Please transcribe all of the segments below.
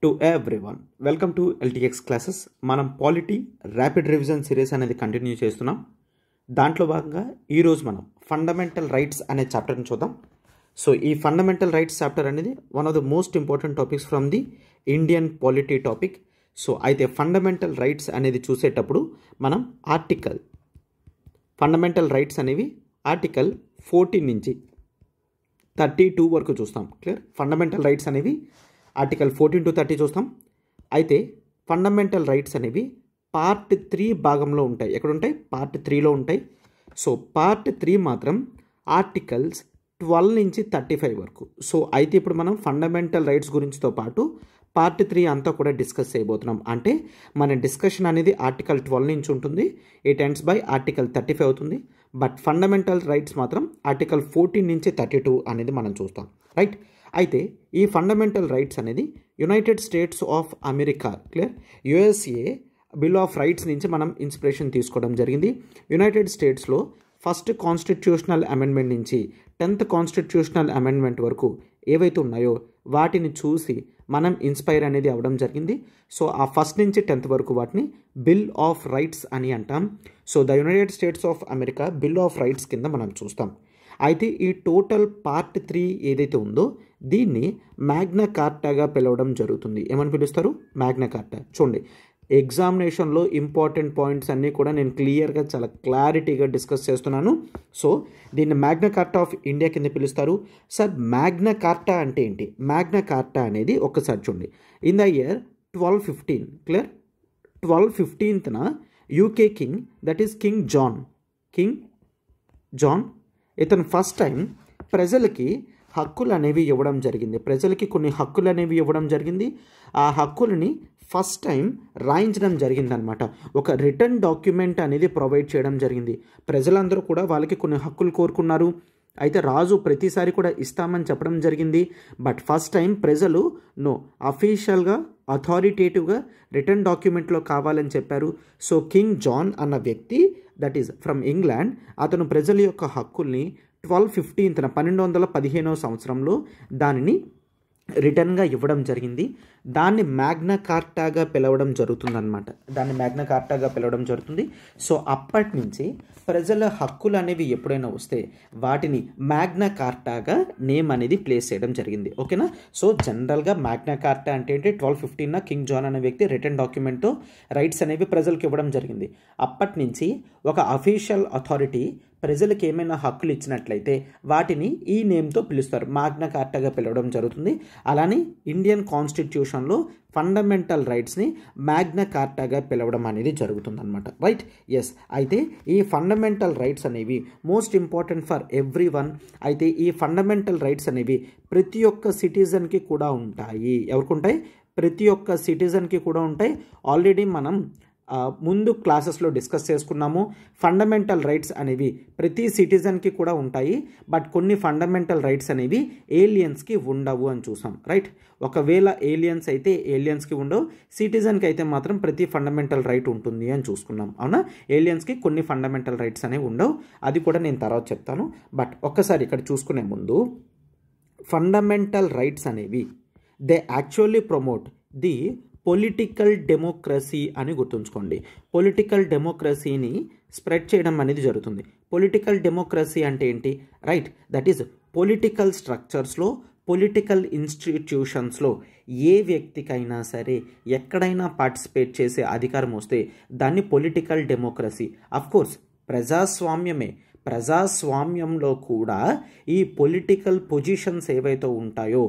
To everyone welcome to LTX classes. మనం polity rapid revision series అనేది continue చేస్తున్నాం. దాంట్లో భాగంగా ఈరోజు మనం ఫండమెంటల్ రైట్స్ అనే చాప్టర్ని చూద్దాం. సో ఈ ఫండమెంటల్ రైట్స్ చాప్టర్ అనేది one of the most important topics from the Indian polity topic. So అయితే ఫండమెంటల్ రైట్స్ అనేది చూసేటప్పుడు మనం ఫండమెంటల్ రైట్స్ అనేవి ఆర్టికల్ 14 నుంచి 32 వరకు చూస్తాం. క్లియర్? ఫండమెంటల్ రైట్స్ అనేవి ఆర్టికల్ 14 to 30 చూస్తాం. అయితే ఫండమెంటల్ రైట్స్ అనేవి పార్ట్ 3 భాగంలో ఉంటాయి. ఎక్కడ ఉంటాయి? పార్ట్ 3లో ఉంటాయి. సో పార్ట్ 3 మాత్రం ఆర్టికల్స్ 12 నుంచి 35 వరకు. సో అయితే ఇప్పుడు మనం ఫండమెంటల్ రైట్స్ గురించితో పాటు పార్ట్ 3 అంతా కూడా డిస్కస్ చేయబోతున్నాం. అంటే మన డిస్కషన్ అనేది ఆర్టికల్ 12 నుంచి ఉంటుంది, ఇట్ ఎండ్స్ బై ఆర్టికల్ 35 అవుతుంది. బట్ ఫండమెంటల్ రైట్స్ మాత్రం ఆర్టికల్ 14 నుంచి 32 అనేది మనం చూస్తాం. రైట్? అయితే ఈ ఫండమెంటల్ రైట్స్ అనేది United States of America, clear, USA bill of rights నుంచి మనం ఇన్స్పిరేషన్ తీసుకోవడం జరిగింది. యునైటెడ్ స్టేట్స్లో ఫస్ట్ కాన్స్టిట్యూషనల్ అమెండ్మెంట్ నుంచి 10th కాన్స్టిట్యూషనల్ అమెండ్మెంట్ వరకు ఏవైతే ఉన్నాయో వాటిని చూసి మనం ఇన్స్పైర్ అనేది అవ్వడం జరిగింది. సో ఆ ఫస్ట్ నుంచి 10th వరకు వాటిని బిల్ ఆఫ్ రైట్స్ అని అంటాం. So the United States of America bill of rights కింద మనం చూస్తాం. అయితే ఈ టోటల్ పార్ట్ 3 ఏదైతే ఉందో దీన్ని మ్యాగ్నా కార్టాగా పిలవడం జరుగుతుంది. ఏమని పిలుస్తారు? మ్యాగ్నా కార్టా. చూడండి, ఎగ్జామినేషన్లో ఇంపార్టెంట్ పాయింట్స్ అన్నీ కూడా నేను క్లియర్గా చాలా క్లారిటీగా డిస్కస్ చేస్తున్నాను. సో దీన్ని మ్యాగ్నా కార్టా ఆఫ్ ఇండియా కింద పిలుస్తారు. సార్ మ్యాగ్నా కార్టా అంటే ఏంటి? మ్యాగ్నా కార్టా అనేది ఒక్కసారి చూడండి. ఇన్ ద ఇయర్ 1215, క్లియర్, 1215న UK king, that is king John ఇతను ఫస్ట్ టైం ప్రజలకి హక్కులు అనేవి ఇవ్వడం జరిగింది. ప్రజలకి కొన్ని హక్కులు అనేవి ఇవ్వడం జరిగింది. ఆ హక్కులని ఫస్ట్ టైం రాయించడం జరిగిందనమాట. ఒక రిటర్న్ డాక్యుమెంట్ అనేది ప్రొవైడ్ చేయడం జరిగింది. ప్రజలందరూ కూడా వాళ్ళకి కొన్ని హక్కులు కోరుకున్నారు. అయితే రాజు ప్రతిసారి కూడా ఇస్తామని చెప్పడం జరిగింది. బట్ ఫస్ట్ టైం ప్రజలు అఫీషియల్గా అథారిటేటివ్గా రిటర్న్ డాక్యుమెంట్లో కావాలని చెప్పారు. సో కింగ్ జాన్ అన్న వ్యక్తి, దట్ ఈస్ ఫ్రమ్ ఇంగ్లాండ్, అతను ప్రజల యొక్క హక్కుల్ని 1215న 1215వ సంవత్సరంలో దానిని రిటర్న్గా ఇవ్వడం జరిగింది. దాన్ని మ్యాగ్నా కార్టాగా పిలవడం జరుగుతుందన్నమాట. సో అప్పటి నుంచి ప్రజల హక్కులు అనేవి ఎప్పుడైనా వస్తే వాటిని మ్యాగ్నా కార్టాగా నేమ్ అనేది ప్లేస్ చేయడం జరిగింది. ఓకేనా? సో జనరల్గా మ్యాగ్నా కార్టా అంటే 1215న కింగ్ జాన్ అనే వ్యక్తి రిటర్న్ డాక్యుమెంట్తో రైట్స్ అనేవి ప్రజలకు ఇవ్వడం జరిగింది. అప్పటి నుంచి ఒక అఫీషియల్ అథారిటీ ప్రజలకు ఏమైనా హక్కులు ఇచ్చినట్లయితే వాటిని ఈ నేమ్తో పిలుస్తారు, మ్యాగ్నా కార్టాగా పిలవడం జరుగుతుంది. అలానే ఇండియన్ కాన్స్టిట్యూషన్లో ఫండమెంటల్ రైట్స్ని మ్యాగ్నా కార్టాగా పిలవడం అనేది జరుగుతుందన్నమాట. రైట్? ఎస్. అయితే ఈ ఫండమెంటల్ రైట్స్ అనేవి most important for every one. అయితే ఈ ఫండమెంటల్ రైట్స్ అనేవి ప్రతి ఒక్క సిటిజన్కి కూడా ఉంటాయి. ఎవరికి ఉంటాయి? ప్రతి ఒక్క సిటిజన్కి కూడా ఉంటాయి. ఆల్రెడీ మనం ముందు క్లాసెస్లో డిస్కస్ చేసుకున్నాము. ఫండమెంటల్ రైట్స్ అనేవి ప్రతి సిటిజన్కి కూడా ఉంటాయి. బట్ కొన్ని ఫండమెంటల్ రైట్స్ అనేవి ఏలియన్స్కి ఉండవు అని చూసాం. రైట్? ఒకవేళ ఏలియన్స్ అయితే ఏలియన్స్కి ఉండవు, సిటిజన్కి అయితే మాత్రం ప్రతి ఫండమెంటల్ రైట్ ఉంటుంది అని చూసుకున్నాం. అవునా? ఏలియన్స్కి కొన్ని ఫండమెంటల్ రైట్స్ అనేవి ఉండవు, అది కూడా నేను తర్వాత చెప్తాను. బట్ ఒక్కసారి ఇక్కడ చూసుకునే ముందు ఫండమెంటల్ రైట్స్ అనేవి they actually promote the political democracy అని గుర్తుంచుకోండి. పొలిటికల్ డెమోక్రసీని స్ప్రెడ్ చేయడం అనేది జరుగుతుంది. పొలిటికల్ డెమోక్రసీ అంటే ఏంటి? రైట్, దట్ ఈస్ పొలిటికల్ స్ట్రక్చర్స్లో, పొలిటికల్ ఇన్స్టిట్యూషన్స్లో ఏ వ్యక్తికైనా సరే ఎక్కడైనా పార్టిసిపేట్ చేసే అధికారం వస్తే దాన్ని పొలిటికల్ డెమోక్రసీ. అఫ్కోర్స్ ప్రజాస్వామ్యంలో కూడా ఈ పొలిటికల్ పొజిషన్స్ ఏవైతే ఉంటాయో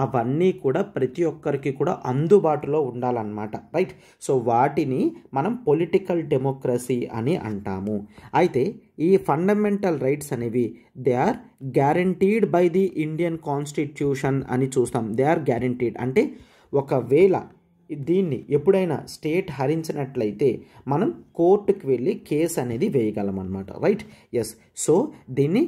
అవన్నీ కూడా ప్రతి ఒక్కరికి కూడా అందుబాటులో ఉండాలన్నమాట. రైట్? సో వాటిని మనం పొలిటికల్ డెమోక్రసీ అని అంటాము. అయితే ఈ ఫండమెంటల్ రైట్స్ అనేవి they are guaranteed by the Indian constitution అని చూస్తాం. దే ఆర్ గ్యారంటీడ్ అంటే ఒకవేళ దీన్ని ఎప్పుడైనా స్టేట్ హరించినట్లయితే మనం కోర్టుకు వెళ్ళి కేసు అనేది వేయగలం అన్నమాట. రైట్? ఎస్. సో దీన్ని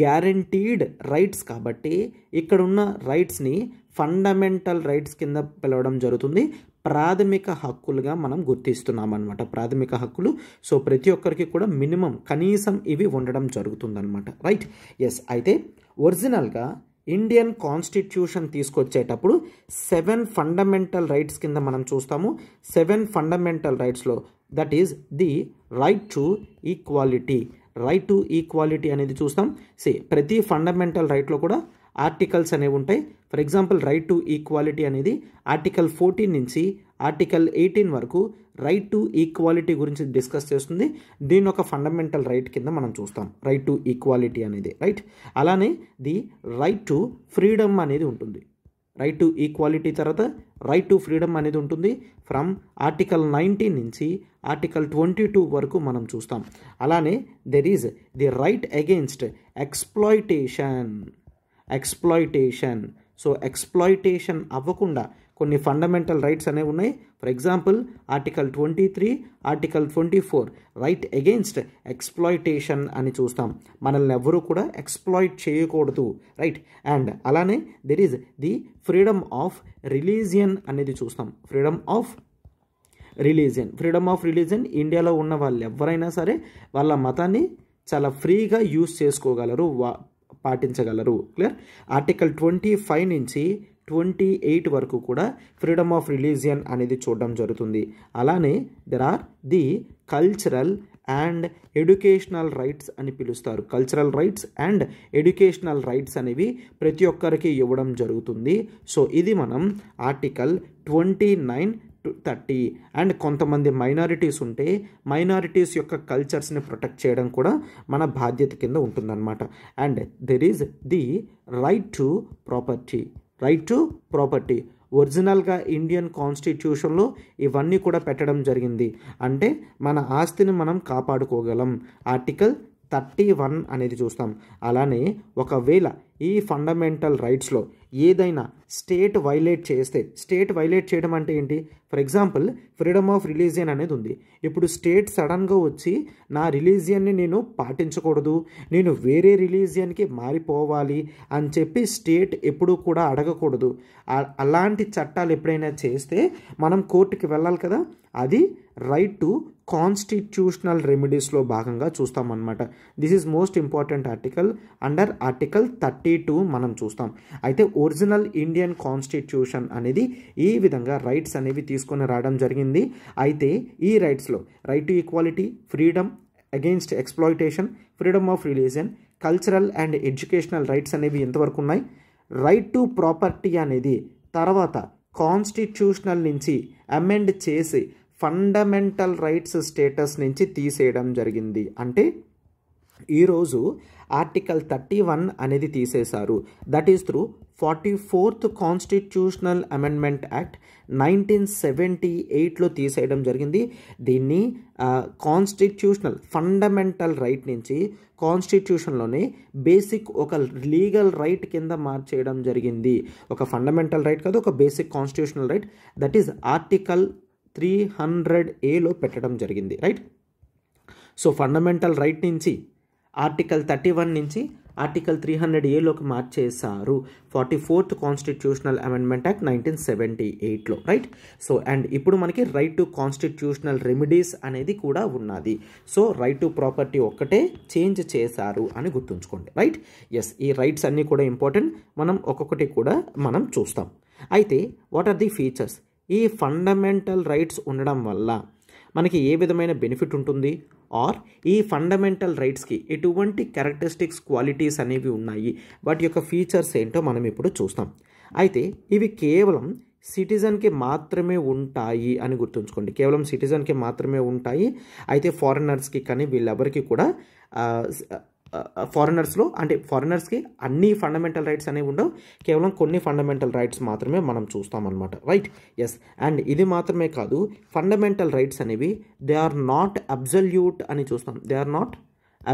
గ్యారంటీడ్ రైట్స్ కాబట్టి ఇక్కడున్న రైట్స్ని ఫండమెంటల్ రైట్స్ కింద పిలవడం జరుగుతుంది. ప్రాథమిక హక్కులుగా మనం గుర్తిస్తున్నాం అన్నమాట. ప్రాథమిక హక్కులు. సో ప్రతి ఒక్కరికి కూడా మినిమం కనీసం ఇవి ఉండడం జరుగుతుందన్నమాట. రైట్? ఎస్. అయితే ఒరిజినల్గా ఇండియన్ కాన్స్టిట్యూషన్ తీసుకొచ్చేటప్పుడు 7 ఫండమెంటల్ రైట్స్ కింద మనం చూస్తాము. 7 ఫండమెంటల్ రైట్స్లో that is the right to equality. Right to equality అనేది చూస్తాం. ప్రతి ఫండమెంటల్ రైట్లో కూడా ఆర్టికల్స్ అనేవి ఉంటాయి. For example right to equality అనేది ఆర్టికల్ 14 నుంచి ఆర్టికల్ 18 వరకు రైట్ టు ఈక్వాలిటీ గురించి డిస్కస్ చేస్తుంది. దీని ఒక ఫండమెంటల్ రైట్ కింద మనం చూస్తాం రైట్ టు ఈక్వాలిటీ అనేది, రైట్. అలానే ది రైట్ టు ఫ్రీడమ్ అనేది ఉంటుంది. రైట్ టు ఈక్వాలిటీ తర్వాత రైట్ టు ఫ్రీడమ్ అనేది ఉంటుంది. ఫ్రమ్ ఆర్టికల్ 19 నుంచి ఆర్టికల్ 22 వరకు మనం చూస్తాం. అలానే there is the right against exploitation. So exploitation అవ్వకుండా కొన్ని ఫండమెంటల్ రైట్స్ అనేవి ఉన్నాయి. For example article 23, article 24 right against exploitation అని చూస్తాం. మనల్ని ఎవరు కూడా ఎక్స్ప్లాయిట్ చేయకూడదు, రైట్. అండ్ అలానే there is the freedom of religion అనేది చూస్తాం. ఫ్రీడమ్ ఆఫ్ రిలీజియన్ ఇండియాలో ఉన్న వాళ్ళు ఎవరైనా సరే వాళ్ళ మతాన్ని చాలా ఫ్రీగా యూజ్ చేసుకోగలరు, పాటించగలరు. క్లియర్. ఆర్టికల్ 25 నుంచి 28 వరకు కూడా ఫ్రీడమ్ ఆఫ్ రిలీజియన్ అనేది చూడడం జరుగుతుంది. అలానే there are the cultural and educational rights అని పిలుస్తారు. Cultural rights and educational rights అనేవి ప్రతి ఒక్కరికి ఇవ్వడం జరుగుతుంది. సో ఇది మనం ఆర్టికల్ 29 to 30. అండ్ కొంతమంది మైనారిటీస్ ఉంటే మైనారిటీస్ యొక్క కల్చర్స్ని ప్రొటెక్ట్ చేయడం కూడా మన బాధ్యత కింద ఉంటుందన్నమాట. And there is the right to property. ఒరిజినల్గా ఇండియన్ కాన్స్టిట్యూషన్లో ఇవన్నీ కూడా పెట్టడం జరిగింది. అంటే మన ఆస్తిని మనం కాపాడుకోగలం. ఆర్టికల్ 31 అనేది చూస్తాం. అలానే ఒకవేళ ఈ ఫండమెంటల్ రైట్స్లో ఏదైనా స్టేట్ వైలేట్ చేయడం అంటే ఏంటి? For example freedom of religion అనేది ఉంది. ఇప్పుడు స్టేట్ సడన్గా వచ్చి నా రిలీజియన్ని నేను పాటించకూడదు, నేను వేరే రిలీజియన్కి మారిపోవాలి అని చెప్పి స్టేట్ ఎప్పుడూ కూడా అడగకూడదు. అలాంటి చట్టాలు ఎప్పుడైనా చేస్తే మనం కోర్టుకి వెళ్ళాలి కదా. అది రైట్ టు కాన్స్టిట్యూషనల్ రెమెడీస్లో భాగంగా చూస్తామన్నమాట. This is most important article. Under article 32 మనం చూస్తాం. అయితే ఒరిజినల్ ఇండియన్ కాన్స్టిట్యూషన్ అనేది ఈ విధంగా రైట్స్ అనేవి తీసుకొని రావడం జరిగింది. అయితే ఈ రైట్స్లో right to equality, freedom against exploitation, freedom of religion, cultural and educational rights అనేవి ఎంతవరకు ఉన్నాయి. రైట్ టు ప్రాపర్టీ అనేది తర్వాత కాన్స్టిట్యూషనల్ నుంచి అమెండ్ చేసి ఫండమెంటల్ రైట్స్ స్టేటస్ నుంచి తీసేయడం జరిగింది. అంటే ఈరోజు ఆర్టికల్ 31 అనేది తీసేశారు. That is through 44th constitutional amendment act 1978లో తీసేయడం జరిగింది. దీన్ని కాన్స్టిట్యూషనల్ ఫండమెంటల్ రైట్ నుంచి కాన్స్టిట్యూషన్లోనే బేసిక్ ఒక లీగల్ రైట్ కింద మార్చేయడం జరిగింది. ఒక ఫండమెంటల్ రైట్ కాదు, ఒక basic constitutional right. That is article 300A పెట్టడం జరిగింది, రైట్. సో ఫండమెంటల్ రైట్ నుంచి ఆర్టికల్ 31 నుంచి ఆర్టికల్ 300Aలోకి మార్చేశారు 44th కాన్స్టిట్యూషనల్ అమెండ్మెంట్ యాక్ట్ 1978లో, రైట్. సో అండ్ ఇప్పుడు మనకి రైట్ టు కాన్స్టిట్యూషనల్ రెమెడీస్ అనేది కూడా ఉన్నది. సో రైట్ టు ప్రాపర్టీ ఒక్కటే చేంజ్ చేశారు అని గుర్తుంచుకోండి, రైట్. ఎస్, ఈ రైట్స్ అన్నీ కూడా ఇంపార్టెంట్. మనం ఒక్కొక్కటి కూడా మనం చూస్తాం. అయితే వాట్ ఆర్ ది ఫీచర్స్? ఈ ఫండమెంటల్ రైట్స్ ఉండడం వల్ల మనకి ఏ విధమైన బెనిఫిట్ ఉంటుంది, ఆర్ ఈ ఫండమెంటల్ రైట్స్కి ఎటువంటి క్యారెక్టరిస్టిక్స్, క్వాలిటీస్ అనేవి ఉన్నాయి, వాటి యొక్క ఫీచర్స్ ఏంటో మనం ఇప్పుడు చూస్తాం. అయితే ఇవి కేవలం సిటిజన్కి మాత్రమే ఉంటాయి అని గుర్తుంచుకోండి. కేవలం సిటిజన్కి మాత్రమే ఉంటాయి. అయితే ఫారినర్స్కి కానీ వీళ్ళెవరికి కూడా ఫారినర్స్కి అన్ని ఫండమెంటల్ రైట్స్ అనేవి ఉండవు. కేవలం కొన్ని ఫండమెంటల్ రైట్స్ మాత్రమే మనం చూస్తామన్నమాట, రైట్. ఎస్, అండ్ ఇది మాత్రమే కాదు, ఫండమెంటల్ రైట్స్ అనేవి దే ఆర్ నాట్ అబ్సల్యూట్ అని చూస్తాం. They are not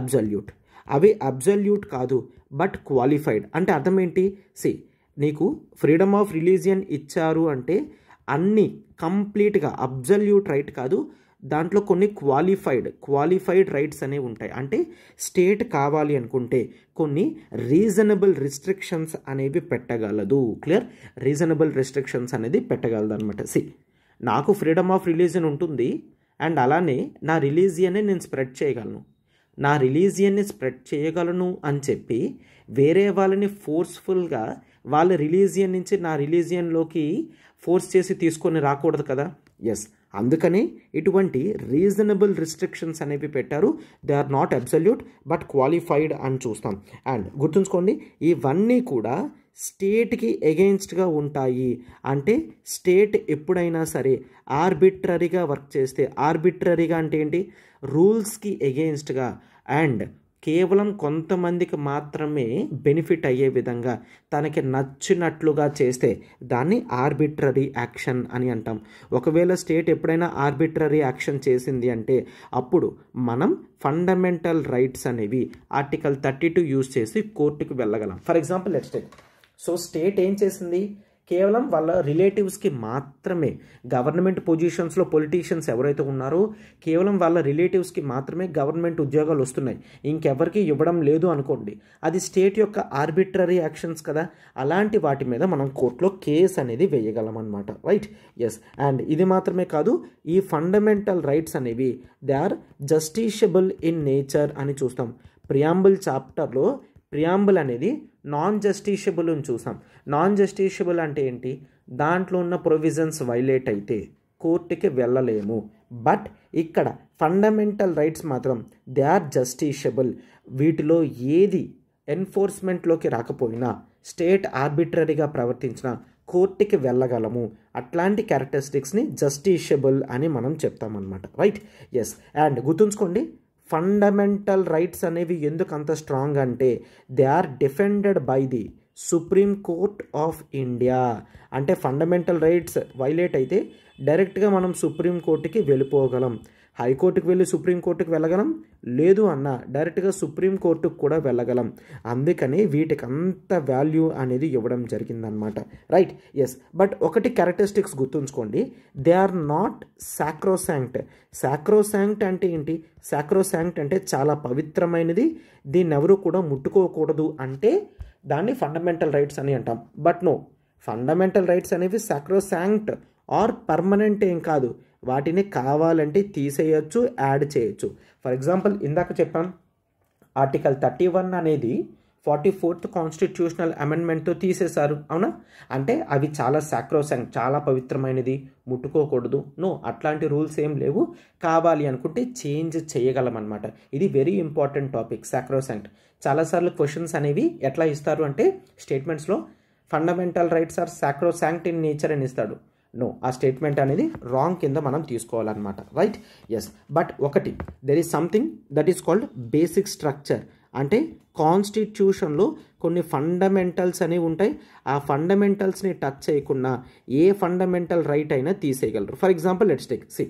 absolute. అవి అబ్సల్యూట్ కాదు, బట్ క్వాలిఫైడ్. అంటే అర్థం ఏంటి? నీకు ఫ్రీడమ్ ఆఫ్ రిలీజియన్ ఇచ్చారు అంటే అన్నీ కంప్లీట్గా అబ్సల్యూట్ రైట్ కాదు, దాంట్లో కొన్ని క్వాలిఫైడ్ రైట్స్ అనేవి ఉంటాయి. అంటే స్టేట్ కావాలి అనుకుంటే కొన్ని రీజనబుల్ రిస్ట్రిక్షన్స్ అనేవి పెట్టగలదు. క్లియర్? రీజనబుల్ రిస్ట్రిక్షన్స్ అనేది పెట్టగలదు అనమాట. నాకు ఫ్రీడమ్ ఆఫ్ రిలీజియన్ ఉంటుంది, అండ్ అలానే నా రిలీజియన్ని నేను స్ప్రెడ్ చేయగలను. నా రిలీజియన్ని స్ప్రెడ్ చేయగలను అని చెప్పి వేరే వాళ్ళని ఫోర్స్ఫుల్గా వాళ్ళ రిలీజియన్ నుంచి నా రిలీజియన్లోకి ఫోర్స్ చేసి తీసుకొని రాకూడదు కదా. ఎస్, అందుకని ఇటువంటి రీజనబుల్ రిస్ట్రిక్షన్స్ అనేవి పెట్టారు. They are not absolute but qualified అని చూస్తాం. అండ్ గుర్తుంచుకోండి, ఇవన్నీ కూడా స్టేట్కి ఎగెయిన్స్ట్గా ఉంటాయి. అంటే స్టేట్ ఎప్పుడైనా సరే ఆర్బిట్రరీగా వర్క్ చేస్తే, ఆర్బిట్రరీగా అంటే ఏంటి, రూల్స్కి ఎగెయిన్స్ట్గా అండ్ కేవలం కొంతమందికి మాత్రమే బెనిఫిట్ అయ్యే విధంగా తనకి నచ్చినట్లుగా చేస్తే దాన్ని ఆర్బిట్రరీ యాక్షన్ అని అంటాం. ఒకవేళ స్టేట్ ఎప్పుడైనా ఆర్బిట్రరీ యాక్షన్ చేసింది అంటే అప్పుడు మనం ఫండమెంటల్ రైట్స్ అనేవి ఆర్టికల్ 32 యూజ్ చేసి కోర్టుకు వెళ్ళగలం. For example let's take, so state ఏం చేసింది, కేవలం వాళ్ళ రిలేటివ్స్కి మాత్రమే, గవర్నమెంట్ పొజిషన్స్లో పొలిటీషియన్స్ ఎవరైతే ఉన్నారో కేవలం వాళ్ళ రిలేటివ్స్కి మాత్రమే గవర్నమెంట్ ఉద్యోగాలు వస్తున్నాయి, ఇంకెవరికి ఇవ్వడం లేదు అనుకోండి, అది స్టేట్ యొక్క ఆర్బిట్రరీ యాక్షన్స్ కదా. అలాంటి వాటి మీద మనం కోర్టులో కేసు అనేది వేయగలం అనమాట. Right, yes. అండ్ ఇది మాత్రమే కాదు, ఈ ఫండమెంటల్ రైట్స్ అనేవి they are justiciable in nature అని చూస్తాం. ప్రియాంబుల్ చాప్టర్లో ప్రియాంబుల్ అనేది నాన్ జస్టిషియబుల్ అని చూసాం. నాన్ జస్టిషియబుల్ అంటే ఏంటి, దాంట్లో ఉన్న ప్రొవిజన్స్ వైలేట్ అయితే కోర్టుకి వెళ్ళలేము. బట్ ఇక్కడ ఫండమెంటల్ రైట్స్ మాత్రం దే ఆర్ జస్టిషియబుల్. వీటిలో ఏది ఎన్ఫోర్స్మెంట్లోకి రాకపోయినా, స్టేట్ ఆర్బిట్రరీగా ప్రవర్తించినా కోర్టుకి వెళ్ళగలము. అట్లాంటి క్యారెక్టరిస్టిక్స్ని జస్టిషియబుల్ అని మనం చెప్తామన్నమాట. Right, yes. అండ్ గుర్తుంచుకోండి, ఫండమెంటల్ రైట్స్ అనేవి ఎందుకు అంత స్ట్రాంగ్ అంటే they are defended by the supreme court of India. అంటే ఫండమెంటల్ రైట్స్ వైలేట్ అయితే డైరెక్ట్గా మనం సుప్రీం కోర్టుకి వెళ్ళిపోగలం. హైకోర్టుకి వెళ్ళి సుప్రీం కోర్టుకి వెళ్ళగలం, లేదు అన్న డైరెక్ట్గా సుప్రీం కోర్టుకు కూడా వెళ్ళగలం. అందుకని వీటికి అంత వాల్యూ అనేది ఇవ్వడం జరిగిందనమాట. Right, yes. బట్ ఒకటి క్యారెక్టరిస్టిక్స్ గుర్తుంచుకోండి, they are not sacrosanct. Sacrosanct అంటే ఏంటి, సాక్రోసాంక్ట్ అంటే చాలా పవిత్రమైనది, దీన్ని ఎవరు కూడా ముట్టుకోకూడదు అంటే దాన్ని ఫండమెంటల్ రైట్స్ అని అంటాం. బట్ నో, ఫండమెంటల్ రైట్స్ అనేవి సాక్రోసాంక్ట్ ఆర్ పర్మనెంట్ ఏం కాదు, వాటిని కావాలంటే తీసేయచ్చు, యాడ్ చేయొచ్చు. ఫర్ ఎగ్జాంపుల్ ఇందాక చెప్పాం, ఆర్టికల్ 31 అనేది 44th కాన్స్టిట్యూషనల్ అమెండ్మెంట్తో తీసేశారు, అవునా? అంటే అవి చాలా సాక్రోసాంక్ట్, చాలా పవిత్రమైనది, ముట్టుకోకూడదు. నో, అట్లాంటి రూల్స్ ఏం లేవు. కావాలి అనుకుంటే చేంజ్ చేయగలం అనమాట. ఇది వెరీ ఇంపార్టెంట్ టాపిక్, సాక్రోసాంక్ట్. చాలాసార్లు క్వశ్చన్స్ అనేవి ఎట్లా ఇస్తారు అంటే స్టేట్మెంట్స్లో fundamental rights are sacrosanct in nature అని ఇస్తాడు. నో, ఆ స్టేట్మెంట్ అనేది రాంగ్ కింద మనం తీసుకోవాలన్నమాట. Right, yes. బట్ ఒకటి, there is something that is called basic structure. అంటే కాన్స్టిట్యూషన్లో కొన్ని ఫండమెంటల్స్ అనేవి ఉంటాయి. ఆ ఫండమెంటల్స్ని టచ్ చేయకుండా ఏ ఫండమెంటల్ రైట్ అయినా తీసేయగలరు. For example let's take, see,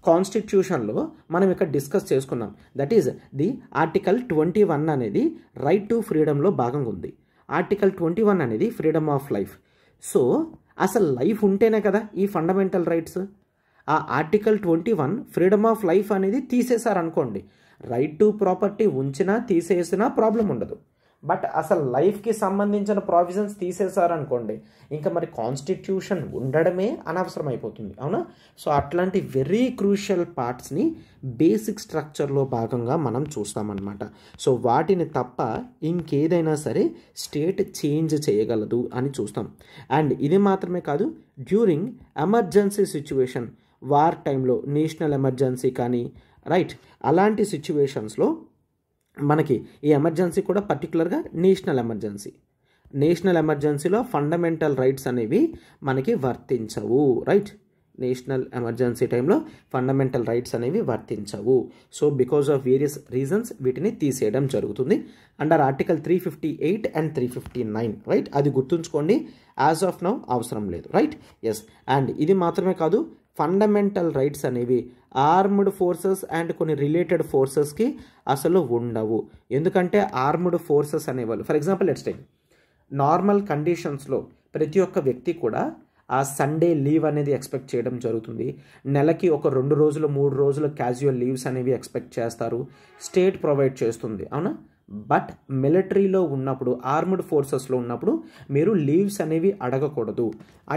కాన్స్టిట్యూషన్లో మనం ఇక్కడ డిస్కస్ చేసుకున్నాం, దట్ ఈజ్ ది ఆర్టికల్ 21 అనేది రైట్ టు ఫ్రీడమ్లో భాగంగా ఉంది. ఆర్టికల్ 21 అనేది ఫ్రీడమ్ ఆఫ్ లైఫ్. సో అసలు లైఫ్ ఉంటేనే కదా ఈ ఫండమెంటల్ రైట్స్. ఆ ఆర్టికల్ 21 ఫ్రీడమ్ ఆఫ్ లైఫ్ అనేది తీసేశారనుకోండి, రైట్ టు ప్రాపర్టీ ఉంచినా తీసేసినా ప్రాబ్లం ఉండదు. బట్ అసలు లైఫ్కి సంబంధించిన ప్రావిజన్స్ తీసేశారనుకోండి, ఇంకా మరి కాన్స్టిట్యూషన్ ఉండడమే అనవసరం అయిపోతుంది, అవునా? సో అట్లాంటి వెరీ క్రూషియల్ పార్ట్స్ని బేసిక్ స్ట్రక్చర్లో భాగంగా మనం చూస్తామన్నమాట. సో వాటిని తప్ప ఇంకేదైనా సరే స్టేట్ చేంజ్ చేయగలదు అని చూస్తాం. అండ్ ఇది మాత్రమే కాదు, డ్యూరింగ్ ఎమర్జెన్సీ సిచ్యువేషన్, వార్ టైంలో, నేషనల్ ఎమర్జెన్సీ కానీ, రైట్, అలాంటి సిచ్యువేషన్స్లో మనకి ఈ ఎమర్జెన్సీ కూడా పర్టికులర్గా నేషనల్ ఎమర్జెన్సీ. నేషనల్ ఎమర్జెన్సీలో ఫండమెంటల్ రైట్స్ అనేవి మనకి వర్తించవు. రైట్, నేషనల్ ఎమర్జెన్సీ టైంలో ఫండమెంటల్ రైట్స్ అనేవి వర్తించవు. So because of various reasons వీటిని తీసేయడం జరుగుతుంది అండర్ ఆర్టికల్ 358 అండ్ 359. రైట్, అది గుర్తుంచుకోండి. యాజ్ ఆఫ్ నౌ అవసరం లేదు. Right, yes. అండ్ ఇది మాత్రమే కాదు, ఫండమెంటల్ రైట్స్ అనేవి ఆర్మ్డ్ ఫోర్సెస్ అండ్ కొన్ని రిలేటెడ్ ఫోర్సెస్కి అసలు ఉండవు. ఎందుకంటే ఆర్మ్డ్ ఫోర్సెస్ అనేవాళ్ళు, for example let's take, normal కండిషన్స్లో ప్రతి ఒక్క వ్యక్తి కూడా ఆ సండే లీవ్ అనేది ఎక్స్పెక్ట్ చేయడం జరుగుతుంది. నెలకి ఒక 2 రోజులు 3 రోజులు క్యాజువల్ లీవ్స్ అనేవి ఎక్స్పెక్ట్ చేస్తారు, స్టేట్ ప్రొవైడ్ చేస్తుంది, అవునా? బట్ మిలిటరీలో ఉన్నప్పుడు, ఆర్మ్డ్ ఫోర్సెస్లో ఉన్నప్పుడు మీరు లీవ్స్ అనేవి అడగకూడదు.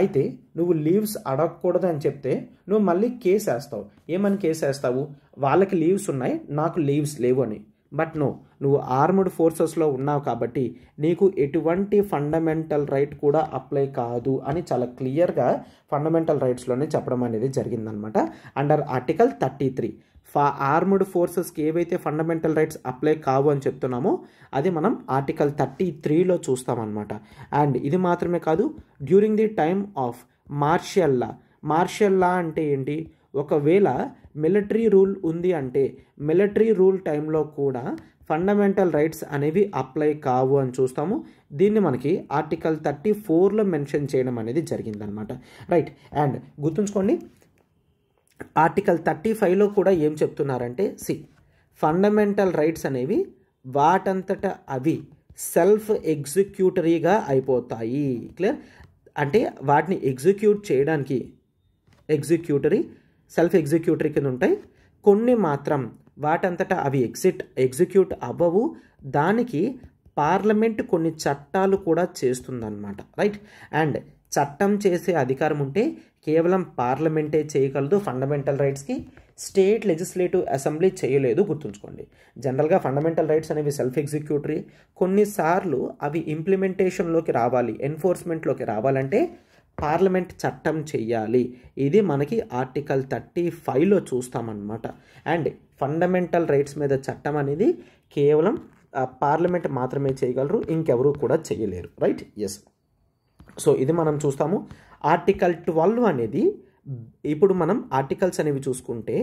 అయితే నువ్వు లీవ్స్ అడగకూడదు అని చెప్తే నువ్వు మళ్ళీ కేసు వేస్తావు. ఏమని కేసు వేస్తావు? వాళ్ళకి లీవ్స్ ఉన్నాయి, నాకు లీవ్స్ లేవు అని. బట్ నువ్వు ఆర్మ్డ్ ఫోర్సెస్లో ఉన్నావు కాబట్టి నీకు ఎటువంటి ఫండమెంటల్ రైట్ కూడా అప్లై కాదు అని చాలా క్లియర్గా ఫండమెంటల్ రైట్స్లోనే చెప్పడం అనేది జరిగిందనమాట. అండర్ ఆర్టికల్ 33 ఆర్మ్డ్ ఫోర్సెస్కి ఏవైతే ఫండమెంటల్ రైట్స్ అప్లై కావు అని చెప్తున్నామో అది మనం ఆర్టికల్ 33లో చూస్తామన్నమాట. అండ్ ఇది మాత్రమే కాదు, during the time of martial law. Martial law అంటే ఏంటి? ఒకవేళ మిలిటరీ రూల్ ఉంది అంటే మిలిటరీ రూల్ టైంలో కూడా ఫండమెంటల్ రైట్స్ అనేవి అప్లై కావు అని చూస్తాము. దీన్ని మనకి ఆర్టికల్ 34లో మెన్షన్ చేయడం అనేది జరిగిందనమాట. రైట్. అండ్ గుర్తుంచుకోండి, ఆర్టికల్ 35లో కూడా ఏం చెప్తున్నారంటే ఫండమెంటల్ రైట్స్ అనేవి వాటంతట అవి సెల్ఫ్ ఎగ్జిక్యూటరీగా అయిపోతాయి. క్లియర్? అంటే వాటిని ఎగ్జిక్యూట్ చేయడానికి సెల్ఫ్ ఎగ్జిక్యూటరీ కింద ఉంటాయి. కొన్ని మాత్రం వాటంతటా అవి ఎగ్జిక్యూట్ అవ్వవు. దానికి పార్లమెంట్ కొన్ని చట్టాలు కూడా చేస్తుందన్నమాట. రైట్. అండ్ చట్టం చేసే అధికారం ఉంటే కేవలం పార్లమెంటే చేయగలదు ఫండమెంటల్ రైట్స్కి. స్టేట్ లెజిస్లేటివ్ అసెంబ్లీ చేయలేదు, గుర్తుంచుకోండి. జనరల్గా ఫండమెంటల్ రైట్స్ అనేవి సెల్ఫ్ ఎగ్జిక్యూటరీ. కొన్నిసార్లు అవి ఇంప్లిమెంటేషన్లోకి రావాలి, ఎన్ఫోర్స్మెంట్లోకి రావాలంటే పార్లమెంట్ చట్టం చెయ్యాలి. ఇది మనకి ఆర్టికల్ 35లో చూస్తామన్నమాట. అండ్ ఫండమెంటల్ రైట్స్ మీద చట్టం అనేది కేవలం పార్లమెంట్ మాత్రమే చేయగలరు, ఇంకెవరూ కూడా చేయలేరు. రైట్. ఎస్. సో ఇది మనం చూస్తాము. ఆర్టికల్ 12 అనేది, ఇప్పుడు మనం ఆర్టికల్స్ అనేవి చూసుకుంటే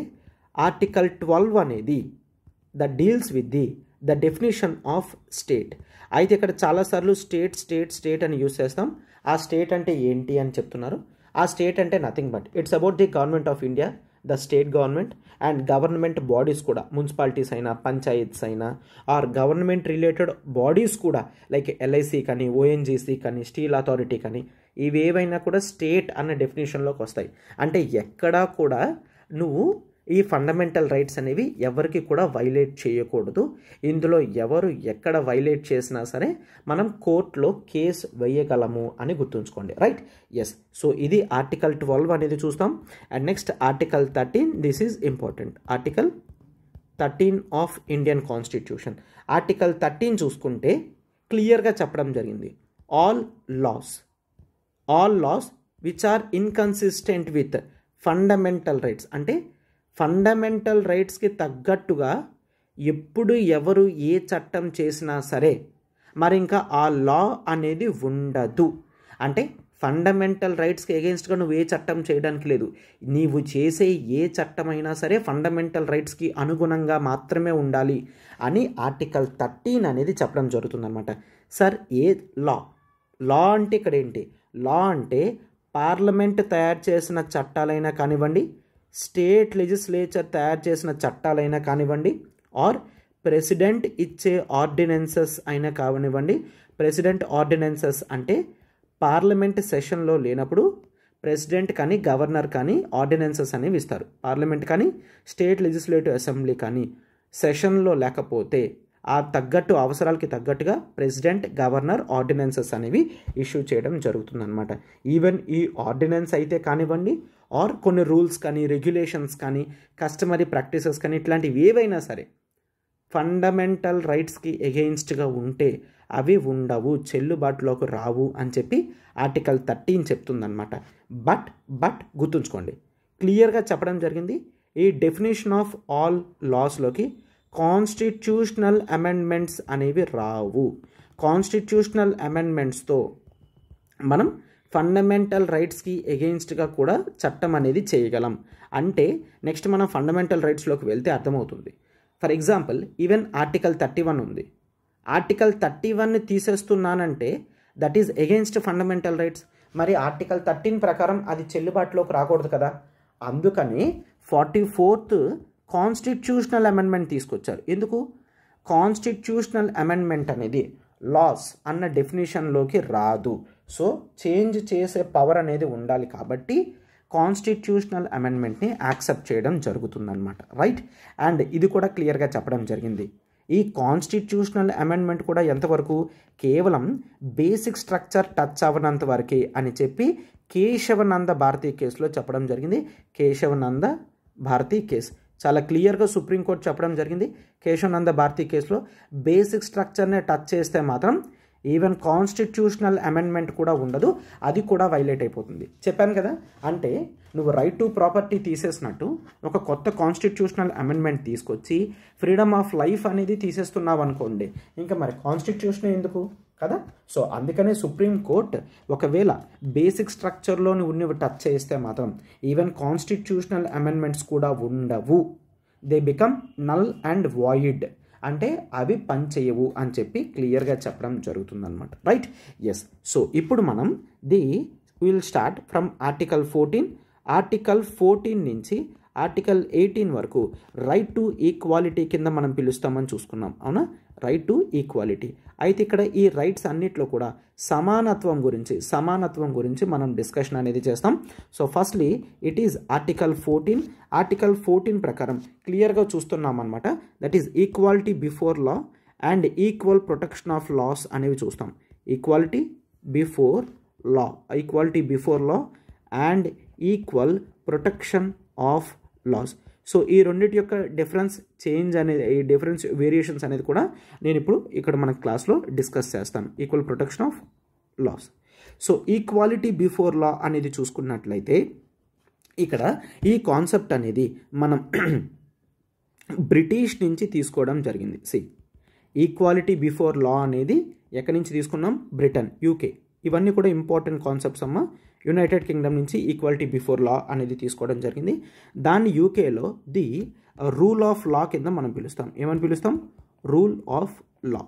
ఆర్టికల్ 12 అనేది deals with the definition of state. అయితే ఇక్కడ చాలాసార్లు స్టేట్ అని యూజ్ చేస్తాం. ఆ స్టేట్ అంటే ఏంటి అని చెప్తున్నారు. ఆ స్టేట్ అంటే nothing but it's about the government of India, the state government and government bodies కూడా, మున్సిపాలిటీస్ అయినా పంచాయత్స్ అయినా ఆర్ గవర్నమెంట్ రిలేటెడ్ బాడీస్ కూడా లైక్ ఎల్ఐసి కానీ, ఓఎన్జీసీ కానీ, స్టీల్ అథారిటీ కానీ, ఇవేవైనా కూడా స్టేట్ అన్న డెఫినేషన్లోకి వస్తాయి. అంటే ఎక్కడా కూడా నువ్వు ఈ ఫండమెంటల్ రైట్స్ అనేవి ఎవరికి కూడా వైలేట్ చేయకూడదు. ఇందులో ఎవరు ఎక్కడ వైలేట్ చేసినా సరే మనం కోర్టులో కేసు వేయగలము అని గుర్తుంచుకోండి. రైట్. ఎస్. సో ఇది ఆర్టికల్ 12 అనేది చూస్తాం. And next article 13. This is important. Article 13 of Indian constitution. Article 13 చూసుకుంటే క్లియర్గా చెప్పడం జరిగింది, all laws which are inconsistent with fundamental rights. అంటే ఫండమెంటల్ రైట్స్కి తగ్గట్టుగా ఎప్పుడు ఎవరు ఏ చట్టం చేసినా సరే మరి ఇంకా ఆ లా అనేది ఉండదు. అంటే ఫండమెంటల్ రైట్స్కి ఎగెన్స్ట్గా నువ్వు ఏ చట్టం చేయడానికి లేదు. నీవు చేసే ఏ చట్టమైనా సరే ఫండమెంటల్ రైట్స్కి అనుగుణంగా మాత్రమే ఉండాలి అని ఆర్టికల్ 13 అనేది చెప్పడం జరుగుతుందన్నమాట. సార్ ఏ లా అంటే ఇక్కడ ఏంటి? లా అంటే పార్లమెంట్ తయారు చేసిన చట్టాలైనా కానివ్వండి, స్టేట్ లెజిస్లేచర్ తయారు చేసిన చట్టాలైనా కానివ్వండి, ఆర్ ప్రెసిడెంట్ ఇచ్చే ఆర్డినెన్సెస్ అయినా కానివ్వండి. ప్రెసిడెంట్ ఆర్డినెన్సెస్ అంటే పార్లమెంట్ సెషన్లో లేనప్పుడు ప్రెసిడెంట్ కానీ గవర్నర్ కానీ ఆర్డినెన్సెస్ అనేవి ఇస్తారు. పార్లమెంట్ కానీ స్టేట్ లెజిస్లేటివ్ అసెంబ్లీ కానీ సెషన్లో లేకపోతే ఆ తగ్గట్టు అవసరాలకి తగ్గట్టుగా ప్రెసిడెంట్, గవర్నర్ ఆర్డినెన్సెస్ అనేవి ఇష్యూ చేయడం జరుగుతుందన్నమాట. ఈవెన్ ఈ ఆర్డినెన్స్ అయితే కానివ్వండి, ఆర్ కొన్ని రూల్స్ కానీ, రెగ్యులేషన్స్ కానీ, కస్టమరీ ప్రాక్టీసెస్ కానీ, ఇట్లాంటివి ఏవైనా సరే ఫండమెంటల్ రైట్స్కి ఎగెయిన్స్ట్గా ఉంటే అవి ఉండవు, చెల్లుబాటులోకి రావు అని చెప్పి ఆర్టికల్ 13 చెప్తుందన్నమాట. బట్ గుర్తుంచుకోండి, క్లియర్గా చెప్పడం జరిగింది, ఈ డెఫినేషన్ ఆఫ్ ఆల్ లాస్లోకి కాన్స్టిట్యూషనల్ అమెండ్మెంట్స్ అనేవి రావు. కాన్స్టిట్యూషనల్ అమెండ్మెంట్స్తో మనం ఫండమెంటల్ రైట్స్కి ఎగెయిన్స్ట్గా కూడా చట్టం అనేది చేయగలం. అంటే నెక్స్ట్ మనం ఫండమెంటల్ రైట్స్లోకి వెళ్తే అర్థమవుతుంది. ఫర్ ఎగ్జాంపుల్, ఈవెన్ ఆర్టికల్ 31 ఉంది. ఆర్టికల్ 31ని తీసేస్తున్నానంటే that is against fundamental rights. మరి ఆర్టికల్ 13 ప్రకారం అది చెల్లుబాటులోకి రాకూడదు కదా. అందుకని 44th కాన్స్టిట్యూషనల్ అమెండ్మెంట్ తీసుకొచ్చారు. ఎందుకు? కాన్స్టిట్యూషనల్ అమెండ్మెంట్ అనేది లాస్ అన్న డెఫినేషన్లోకి రాదు. సో చేంజ్ చేసే పవర్ అనేది ఉండాలి కాబట్టి కాన్స్టిట్యూషనల్ అమెండ్మెంట్ని యాక్సెప్ట్ చేయడం జరుగుతుందన్నమాట. రైట్. అండ్ ఇది కూడా క్లియర్గా చెప్పడం జరిగింది. ఈ కాన్స్టిట్యూషనల్ అమెండ్మెంట్ కూడా ఎంతవరకు, కేవలం బేసిక్ స్ట్రక్చర్ టచ్ అవ్వనంత వరకే అని చెప్పి కేశవనంద భారతి కేసులో చెప్పడం జరిగింది. కేశవనంద భారతి కేసు చాలా క్లియర్గా సుప్రీంకోర్టు చెప్పడం జరిగింది. కేశవనంద భారతి కేసులో బేసిక్ స్ట్రక్చర్నే టచ్ చేస్తే మాత్రం ఈవెన్ కాన్స్టిట్యూషనల్ అమెండ్మెంట్ కూడా ఉండదు, అది కూడా వైలేట్ అయిపోతుంది. చెప్పాను కదా, అంటే నువ్వు రైట్ టు ప్రాపర్టీ తీసేసినట్టు ఒక కొత్త కాన్స్టిట్యూషనల్ అమెండ్మెంట్ తీసుకొచ్చి ఫ్రీడమ్ ఆఫ్ లైఫ్ అనేది తీసేస్తున్నావు అనుకోండి, ఇంకా మరి కాన్స్టిట్యూషన్ ఎందుకు కదా. సో అందుకనే సుప్రీంకోర్టు ఒకవేళ బేసిక్ స్ట్రక్చర్లో నువ్వు టచ్ చేస్తే మాత్రం ఈవెన్ కాన్స్టిట్యూషనల్ అమెండ్మెంట్స్ కూడా ఉండవు, they become null and void, అంటే అవి పనిచేయవు అని చెప్పి క్లియర్గా చెప్పడం జరుగుతుందన్నమాట. Right, yes. సో ఇప్పుడు మనం will start from article 14. Article 14 నుంచి ఆర్టికల్ 18 వరకు రైట్ టు ఈక్వాలిటీ కింద మనం పిలుస్తామని చూసుకున్నాం, అవునా. Right to equality. అయితే ఇక్కడ ఈ రైట్స్ అన్నిట్లో కూడా సమానత్వం గురించి మనం డిస్కషన్ అనేది చేస్తాం. So firstly it is article 14. Article 14 ప్రకారం క్లియర్గా చూస్తున్నాం అనమాట. That is equality before law and equal protection of laws అనేవి చూస్తాం. Equality before law and equal protection of laws. So ఈ రెండింటి యొక్క డిఫరెన్స్ చేంజ్ అనేది, ఈ డిఫరెన్స్ వేరియేషన్స్ అనేది కూడా నేను ఇప్పుడు ఇక్కడ మన క్లాస్లో డిస్కస్ చేస్తాను. Equal protection of laws. So equality before law అనేది చూసుకున్నట్లయితే ఇక్కడ ఈ కాన్సెప్ట్ అనేది మనం బ్రిటిష్ నుంచి తీసుకోవడం జరిగింది. ఈక్వాలిటీ బిఫోర్ లా అనేది ఎక్కడి నుంచి తీసుకున్నాం, బ్రిటన్, యూకే. ఇవన్నీ కూడా ఇంపార్టెంట్ కాన్సెప్ట్స్ అమ్మ. యునైటెడ్ కింగ్డమ్ నుంచి ఈక్వాలిటీ బిఫోర్ లా అనేది తీసుకోవడం జరిగింది. దాన్ని యూకేలో ది రూల్ ఆఫ్ లా కింద మనం పిలుస్తాం. ఏమని పిలుస్తాం, rule of law.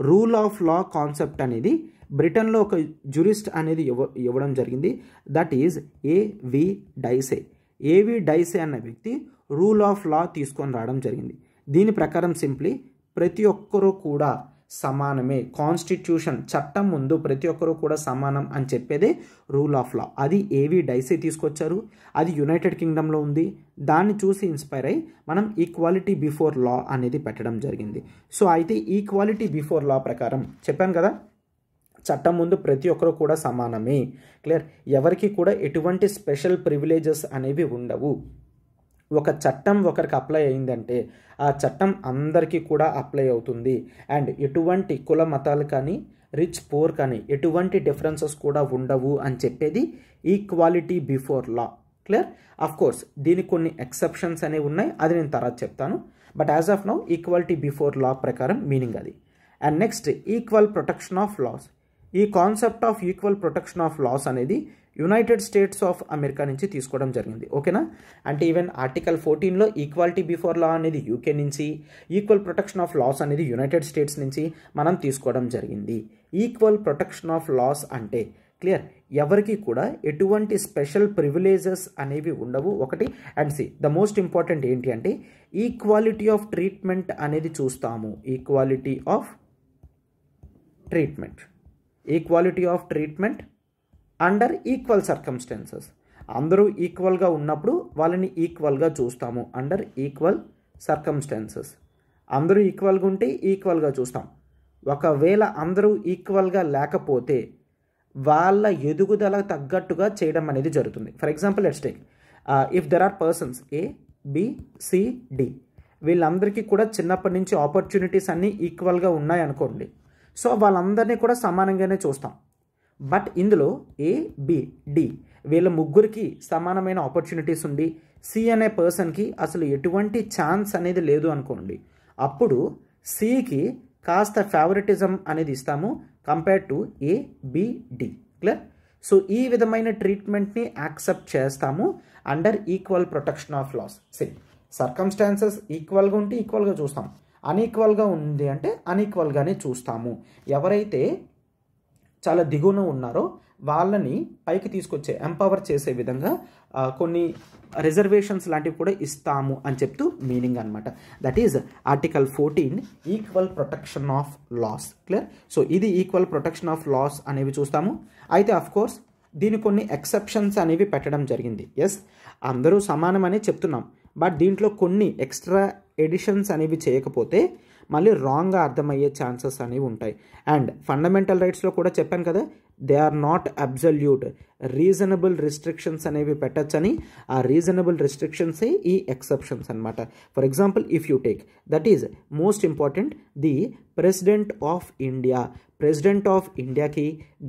Rule of law concept అనేది బ్రిటన్లో ఒక జురిస్ట్ అనేది ఇవ్వడం జరిగింది. దట్ ఈజ్ ఏవి డైసే. ఏవి డైసే అన్న వ్యక్తి రూల్ ఆఫ్ లా తీసుకొని రావడం జరిగింది. దీని ప్రకారం సింప్లీ ప్రతి ఒక్కరూ కూడా సమానమే, కాన్స్టిట్యూషన్ చట్టం ముందు ప్రతి ఒక్కరూ కూడా సమానం అని చెప్పేదే రూల్ ఆఫ్ లా. అది ఏవి డైసీ తీసుకొచ్చారు, అది యునైటెడ్ కింగ్డమ్లో ఉంది. దాన్ని చూసి ఇన్స్పైర్ అయ్యి మనం ఈక్వాలిటీ బిఫోర్ లా అనేది పెట్టడం జరిగింది. సో అయితే ఈక్వాలిటీ బిఫోర్ లా ప్రకారం చెప్పాను కదా, చట్టం ముందు ప్రతి ఒక్కరూ కూడా సమానమే. క్లియర్, ఎవరికి కూడా ఎటువంటి స్పెషల్ ప్రివిలేజెస్ అనేవి ఉండవు. ఒక చట్టం ఒకరికి అప్లై అయిందంటే ఆ చట్టం అందరికీ కూడా అప్లై అవుతుంది. అండ్ ఎటువంటి కుల మతాలు కానీ రిచ్ పూర్ కానీ ఎటువంటి డిఫరెన్సెస్ కూడా ఉండవు అని చెప్పేది equality before law. Clear, of course దీనికి కొన్ని ఎక్సెప్షన్స్ అనేవి ఉన్నాయి, అది నేను తర్వాత చెప్తాను. But as of now equality before law ప్రకారం మీనింగ్ అది. And next equal protection of laws. ఈ concept of equal protection of laws అనేది యునైటెడ్ స్టేట్స్ ఆఫ్ అమెరికా నుంచి తీసుకోవడం జరిగింది. ఓకేనా, అంటే ఈవెన్ ఆర్టికల్ 14లో ఈక్వాలిటీ బిఫోర్ లా అనేది యూకే నుంచి, ఈక్వల్ ప్రొటెక్షన్ ఆఫ్ లాస్ అనేది యునైటెడ్ స్టేట్స్ నుంచి మనం తీసుకోవడం జరిగింది. ఈక్వల్ ప్రొటెక్షన్ ఆఫ్ లాస్ అంటే క్లియర్, ఎవరికి కూడా ఎటువంటి స్పెషల్ ప్రివిలేజెస్ అనేవి ఉండవు ఒకటి. అండ్ ద మోస్ట్ ఇంపార్టెంట్ ఏంటి అంటే ఈక్వాలిటీ ఆఫ్ ట్రీట్మెంట్ అనేది చూస్తాము. Equality of treatment under equal circumstances. అందరూ ఈక్వల్గా ఉన్నప్పుడు వాళ్ళని ఈక్వల్గా చూస్తాము. అండర్ ఈక్వల్ సర్కమ్స్టాన్సెస్ అందరూ ఈక్వల్గా ఉంటే ఈక్వల్గా చూస్తాం. ఒకవేళ అందరూ ఈక్వల్గా లేకపోతే వాళ్ళ ఎదుగుదల తగ్గట్టుగా చేయడం అనేది జరుగుతుంది. For example let's take if there are persons A B C D, వీళ్ళందరికీ కూడా చిన్నప్పటి నుంచి ఆపర్చునిటీస్ అన్నీ ఈక్వల్గా ఉన్నాయి అనుకోండి. సో వాళ్ళందరినీ కూడా సమానంగానే చూస్తాం. బట్ ఇందులో ఏ బి డి వీళ్ళ ముగ్గురికి సమానమైన ఆపర్చునిటీస్ ఉండి సి అనే పర్సన్కి అసలు ఎటువంటి ఛాన్స్ అనేది లేదు అనుకోండి, అప్పుడు సికి కాస్త ఫేవరెటిజం అనేది ఇస్తాము compare to A B D. Clear, so ఈ విధమైన ట్రీట్మెంట్ని యాక్సెప్ట్ చేస్తాము under equal protection of laws. Circumstances ఈక్వల్గా ఉంటే ఈక్వల్గా చూస్తాం, అన్ఈక్వల్గా ఉంది అంటే అన్ఈక్వల్గానే చూస్తాము. ఎవరైతే చాలా దిగువన ఉన్నారో వాళ్ళని పైకి తీసుకొచ్చే ఎంపవర్ చేసే విధంగా కొన్ని రిజర్వేషన్స్ లాంటివి కూడా ఇస్తాము అని చెప్తూ మీనింగ్ అనమాట. That is article 14 equal protection of laws. Clear, so ఇది ఈక్వల్ ప్రొటెక్షన్ ఆఫ్ లాస్ అనేవి చూస్తాము. అయితే అఫ్ కోర్స్ దీని కొన్ని ఎక్సెప్షన్స్ అనేవి పెట్టడం జరిగింది. ఎస్, అందరూ సమానం అనే చెప్తున్నాం, బట్ దీంట్లో కొన్ని ఎక్స్ట్రా ఎడిషన్స్ అనేవి చేయకపోతే మళ్ళీ రాంగ్గా అర్థమయ్యే ఛాన్సెస్ అనేవి ఉంటాయి. అండ్ ఫండమెంటల్ రైట్స్లో కూడా చెప్పాను కదా, they are not absolute, reasonable restrictions అనేవి పెట్టచ్చని. ఆ రీజనబుల్ రిస్ట్రిక్షన్సే ఈ ఎక్సెప్షన్స్ అనమాట. For example if you take, that is most important, the president of India. President of ఇండియాకి,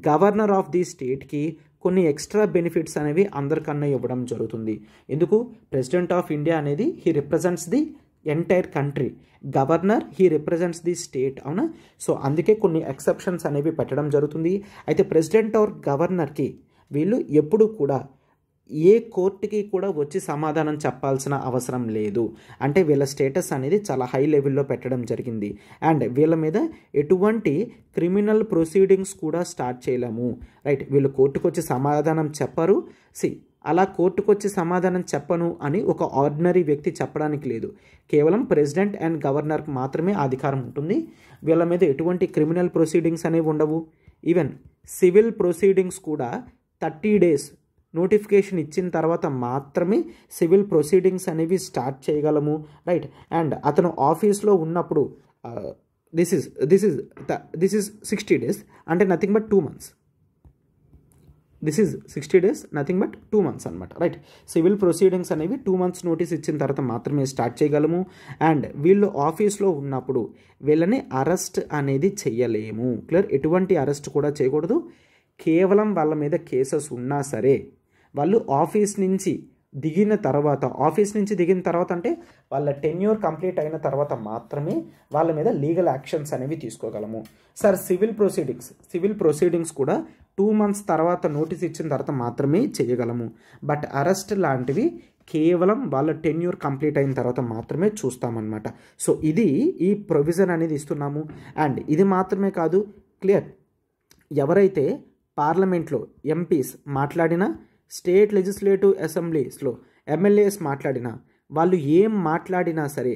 గవర్నర్ ఆఫ్ ది స్టేట్కి కొన్ని ఎక్స్ట్రా బెనిఫిట్స్ అనేవి అందరికన్నా ఇవ్వడం జరుగుతుంది. ఎందుకు? ప్రెసిడెంట్ ఆఫ్ ఇండియా అనేది he represents the entire country, governor he represents the state, అవునా? సో అందుకే కొన్ని ఎక్సెప్షన్స్ అనేవి పెట్టడం జరుగుతుంది. అయితే ప్రెసిడెంట్ ఆర్ గవర్నర్కి వీళ్ళు ఎప్పుడు కూడా ఏ కోర్టుకి కూడా వచ్చి సమాధానం చెప్పాల్సిన అవసరం లేదు. అంటే వీళ్ళ స్టేటస్ అనేది చాలా హై లెవెల్లో పెట్టడం జరిగింది. అండ్ వీళ్ళ మీద ఎటువంటి క్రిమినల్ ప్రొసీడింగ్స్ కూడా స్టార్ట్ చేయలేము, రైట్? వీళ్ళు కోర్టుకు వచ్చి సమాధానం చెప్పరు. అలా కోర్టుకు వచ్చి సమాధానం చెప్పను అని ఒక ఆర్డినరీ వ్యక్తి చెప్పడానికి లేదు. కేవలం ప్రెసిడెంట్ అండ్ గవర్నర్కి మాత్రమే అధికారం ఉంటుంది. వీళ్ళ మీద ఎటువంటి క్రిమినల్ ప్రొసీడింగ్స్ అనేవి ఉండవు. ఈవెన్ సివిల్ ప్రొసీడింగ్స్ కూడా 30 days నోటిఫికేషన్ ఇచ్చిన తర్వాత మాత్రమే సివిల్ ప్రొసీడింగ్స్ అనేవి స్టార్ట్ చేయగలము, రైట్? అండ్ అతను ఆఫీస్లో ఉన్నప్పుడు దిస్ ఈజ్ 60 days, అంటే nothing but 2 months. This is 60 days, nothing but 2 months అనమాట, రైట్? సివిల్ ప్రొసీడింగ్స్ అనేవి 2 months నోటీస్ ఇచ్చిన తర్వాత మాత్రమే స్టార్ట్ చేయగలము. అండ్ వీళ్ళు ఆఫీస్లో ఉన్నప్పుడు వీళ్ళని అరెస్ట్ అనేది చెయ్యలేము. క్లియర్? ఎటువంటి అరెస్ట్ కూడా చేయకూడదు. కేవలం వాళ్ళ మీద కేసెస్ ఉన్నా సరే వాళ్ళు ఆఫీస్ నుంచి దిగిన తర్వాత అంటే వాళ్ళ టెన్యూర్ కంప్లీట్ అయిన తర్వాత మాత్రమే వాళ్ళ మీద లీగల్ యాక్షన్స్ అనేవి తీసుకోగలము. సార్ సివిల్ ప్రొసీడింగ్స్ కూడా 2 months తర్వాత నోటీస్ ఇచ్చిన తర్వాత మాత్రమే చేయగలము. బట్ అరెస్ట్ లాంటివి కేవలం వాళ్ళ టెన్యూర్ కంప్లీట్ అయిన తర్వాత మాత్రమే చూస్తామన్నమాట. సో ఇది ఈ ప్రొవిజన్ అనేది ఇస్తున్నాము. అండ్ ఇది మాత్రమే కాదు, క్లియర్? ఎవరైతే పార్లమెంట్లో ఎంపీస్ మాట్లాడినా, స్టేట్ లెజిస్లేటివ్ అసెంబ్లీస్లో ఎమ్మెల్యేస్ మాట్లాడినా, వాళ్ళు ఏం మాట్లాడినా సరే